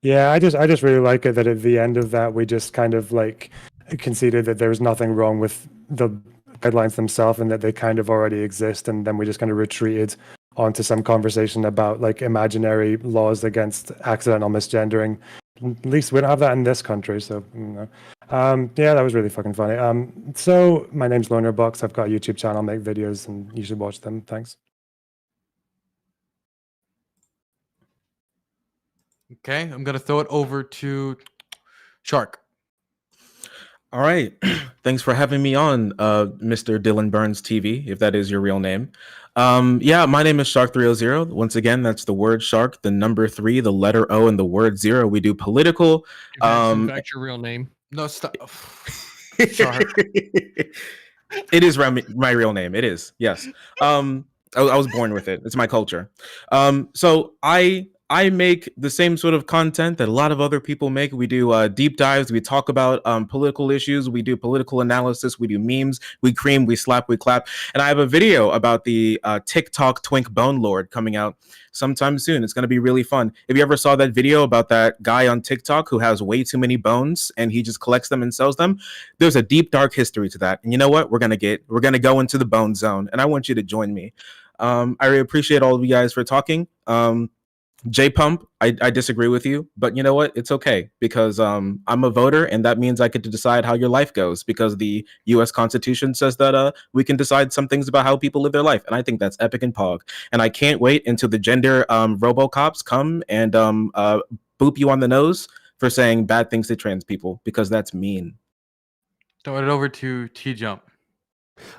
Yeah, I just really like it that at the end of that we just kind of conceded that there was nothing wrong with the guidelines themselves and that they kind of already exist, and then we just kind of retreated onto some conversation about imaginary laws against accidental misgendering. At least we don't have that in this country, so yeah, that was really fucking funny. So my name's Loner Bucks. I've got a YouTube channel, make videos, and you should watch them. Thanks. Okay, I'm gonna throw it over to Shark. All right. Thanks for having me on, Mr. DylanBurnsTV, if that is your real name. Yeah, my name is Shark300. Once again, that's the word shark, the number 3, the letter O, and the word 0. We do political. If that's in fact your real name. No, stop. Shark. It is my real name. It is. Yes. I was born with it. It's my culture. So I make the same sort of content that a lot of other people make. We do deep dives. We talk about political issues. We do political analysis. We do memes. We cream. We slap. We clap. And I have a video about the TikTok Twink Bone Lord coming out sometime soon. It's going to be really fun. If you ever saw that video about that guy on TikTok who has way too many bones and he just collects them and sells them, there's a deep, dark history to that. And you know what? We're going to go into the bone zone. And I want you to join me. I really appreciate all of you guys for talking. J-Pump, I disagree with you, but you know what? It's okay because I'm a voter, and that means I get to decide how your life goes because the U.S. Constitution says that we can decide some things about how people live their life, and I think that's epic and pog. And I can't wait until the gender robocops come and boop you on the nose for saying bad things to trans people because that's mean. Throw it over to T-Jump.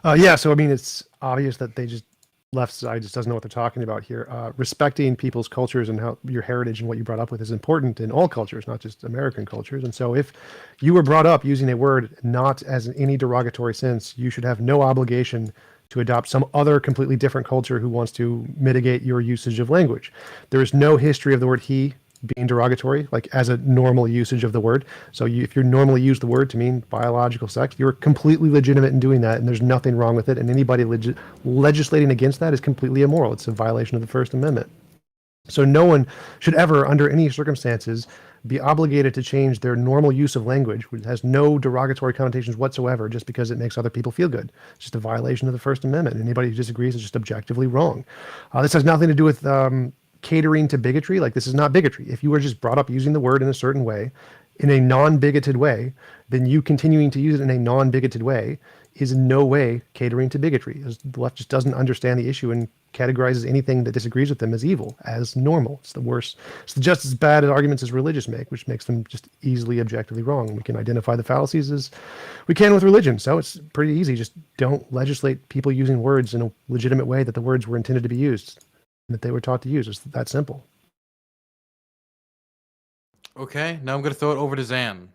Yeah, so I mean, it's obvious that they just left side just doesn't know what they're talking about here. Respecting people's cultures and how your heritage and what you brought up with is important in all cultures, not just American cultures. And so if you were brought up using a word not as in any derogatory sense, you should have no obligation to adopt some other completely different culture who wants to mitigate your usage of language. There is no history of the word he being derogatory, like as a normal usage of the word. So if you normally use the word to mean biological sex, you're completely legitimate in doing that, and there's nothing wrong with it. And anybody legislating against that is completely immoral. It's a violation of the First Amendment. So no one should ever, under any circumstances, be obligated to change their normal use of language, which has no derogatory connotations whatsoever, just because it makes other people feel good. It's just a violation of the First Amendment. Anybody who disagrees is just objectively wrong. This has nothing to do with catering to bigotry. Like, this is not bigotry. If you were just brought up using the word in a certain way, in a non-bigoted way, then you continuing to use it in a non-bigoted way is in no way catering to bigotry. The left just doesn't understand the issue and categorizes anything that disagrees with them as evil, as normal. It's the worst. It's just as bad as arguments as religious make, which makes them just easily objectively wrong. We can identify the fallacies as we can with religion. So it's pretty easy. Just don't legislate people using words in a legitimate way that the words were intended to be used, that they were taught to use. It's that simple. Okay, now I'm going to throw it over to Zan.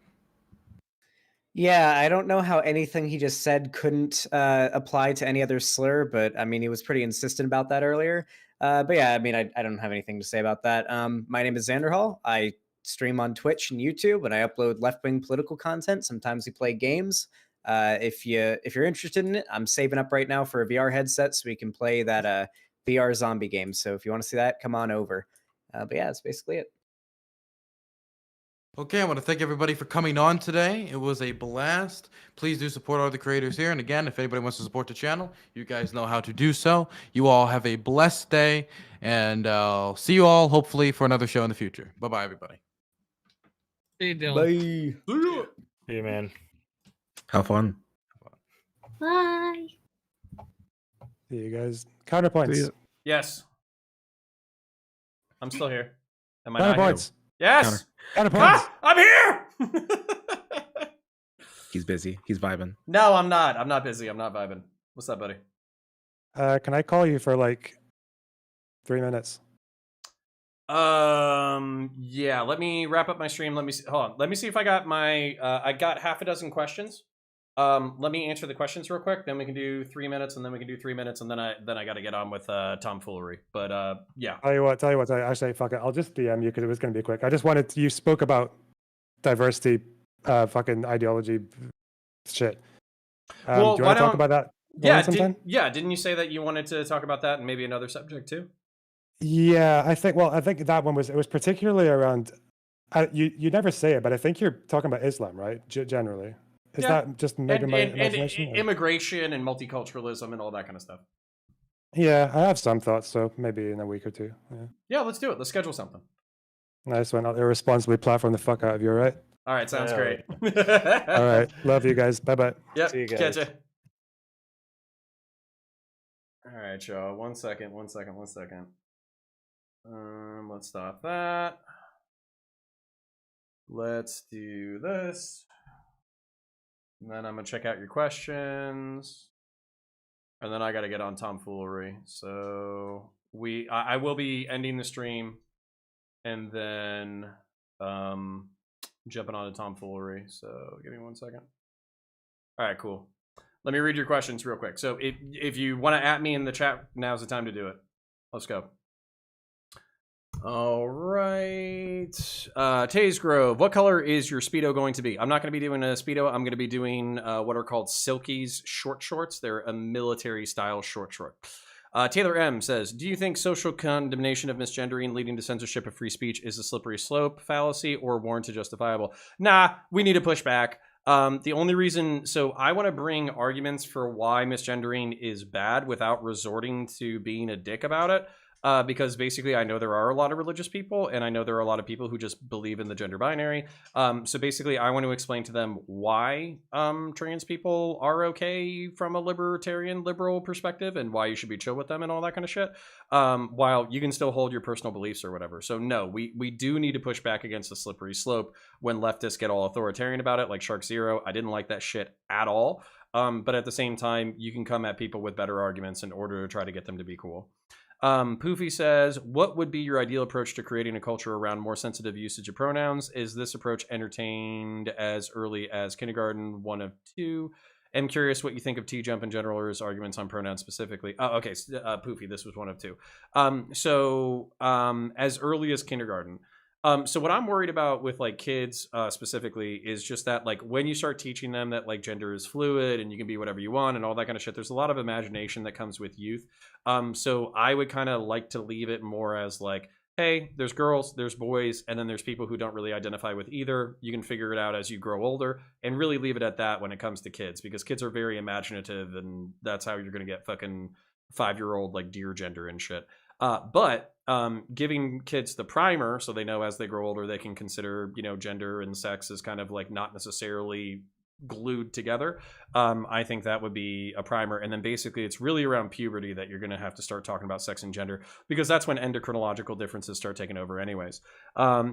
Yeah, I don't know how anything he just said couldn't apply to any other slur, but I mean, he was pretty insistent about that earlier. But yeah, I mean, I don't have anything to say about that. My name is Xander Hall. I stream on Twitch and YouTube, and I upload left-wing political content. Sometimes we play games. If you're interested in it, I'm saving up right now for a VR headset so we can play that VR zombie game. So if you want to see that, come on over. But yeah, that's basically it. Okay, I want to thank everybody for coming on today. It was a blast. Please do support all the creators here. And again, if anybody wants to support the channel, you guys know how to do so. You all have a blessed day, and I'll see you all hopefully for another show in the future. Bye-bye, everybody. See you, Dylan. Bye. See you, man. Have fun. Bye. See you guys. Counterpoints. Yes. I'm still here. Am I not here? Counterpoints. Yes. Counterpoints. Ah, I'm here. He's busy. He's vibing. No, I'm not. I'm not busy. I'm not vibing. What's up, buddy? Can I call you for like 3 minutes? Yeah. Let me wrap up my stream. Let me see. Hold on. Let me see if I got my. I got half a dozen questions. Let me answer the questions real quick. Then we can do 3 minutes, and then we can do 3 minutes, and then I got to get on with tomfoolery. But yeah. Tell you what. Actually, fuck it. I'll just DM you because it was going to be quick. I just wanted you spoke about diversity, fucking ideology, shit. Well, do you want to talk about that? Yeah. Didn't you say that you wanted to talk about that and maybe another subject too? Yeah, I think that one was particularly around. You never say it, but I think you're talking about Islam, right? Generally. Is that just maybe my imagination? And immigration and multiculturalism and all that kind of stuff. Yeah, I have some thoughts, so maybe in a week or two. Yeah, let's do it. Let's schedule something. Nice one. I'll irresponsibly platform the fuck out of you, all right? All right, sounds great. All right. Love you guys. Bye-bye. Yep, See you guys. catch ya. All right, y'all. One second. Let's stop that. Let's do this. And then I'm gonna check out your questions. And then I gotta get on tomfoolery. So I will be ending the stream and then jumping on to tomfoolery. So give me 1 second. All right, cool. Let me read your questions real quick. So if you want to at me in the chat, now's the time to do it. Let's go. All right. Taze Grove, what color is your Speedo going to be? I'm not going to be doing a Speedo. I'm going to be doing what are called Silky's short shorts. They're a military style short short. Taylor M says, do you think social condemnation of misgendering leading to censorship of free speech is a slippery slope fallacy or warranted justifiable? Nah, we need to push back. The only reason, so I want to bring arguments for why misgendering is bad without resorting to being a dick about it. Because basically I know there are a lot of religious people and I know there are a lot of people who just believe in the gender binary. So basically I want to explain to them why trans people are okay from a liberal perspective and why you should be chill with them and all that kind of shit. While you can still hold your personal beliefs or whatever. So no, we do need to push back against the slippery slope when leftists get all authoritarian about it, like Shark Zero. I didn't like that shit at all. But at the same time, you can come at people with better arguments in order to try to get them to be cool. Poofy says, what would be your ideal approach to creating a culture around more sensitive usage of pronouns? Is this approach entertained as early as kindergarten, 1 of 2? I'm curious what you think of T-Jump in general or his arguments on pronouns specifically. Oh, okay, Poofy, this was 1 of 2. As early as kindergarten. So what I'm worried about with like kids specifically is just that like when you start teaching them that like gender is fluid and you can be whatever you want and all that kind of shit, there's a lot of imagination that comes with youth. So I would kind of like to leave it more as like, hey, there's girls, there's boys, and then there's people who don't really identify with either. You can figure it out as you grow older and really leave it at that when it comes to kids, because kids are very imaginative and that's how you're going to get fucking 5-year-old like deer gender and shit. But giving kids the primer so they know as they grow older they can consider, you know, gender and sex as kind of like not necessarily glued together. I think that would be a primer. And then basically it's really around puberty that you're going to have to start talking about sex and gender, because that's when endocrinological differences start taking over anyways.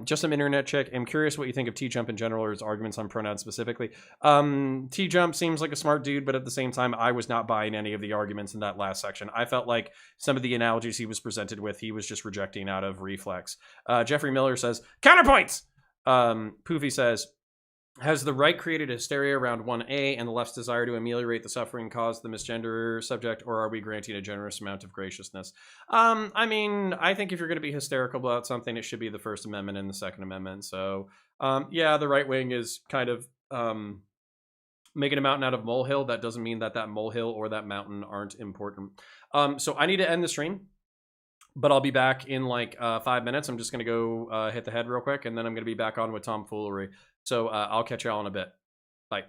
Just some internet check. I'm curious what you think of T-Jump in general or his arguments on pronouns specifically. T-Jump seems like a smart dude, but at the same time, I was not buying any of the arguments in that last section. I felt like some of the analogies he was presented with, he was just rejecting out of reflex. Jeffrey Miller says, counterpoints! Poofy says, has the right created hysteria around 1A and the left's desire to ameliorate the suffering caused the misgender subject, or are we granting a generous amount of graciousness? I mean, I think if you're going to be hysterical about something, it should be the First Amendment and the Second Amendment. So, yeah, the right wing is kind of making a mountain out of molehill. That doesn't mean that that molehill or that mountain aren't important. So I need to end the stream, but I'll be back in like 5 minutes. I'm just going to go hit the head real quick, and then I'm going to be back on with tomfoolery. So I'll catch y'all in a bit. Bye.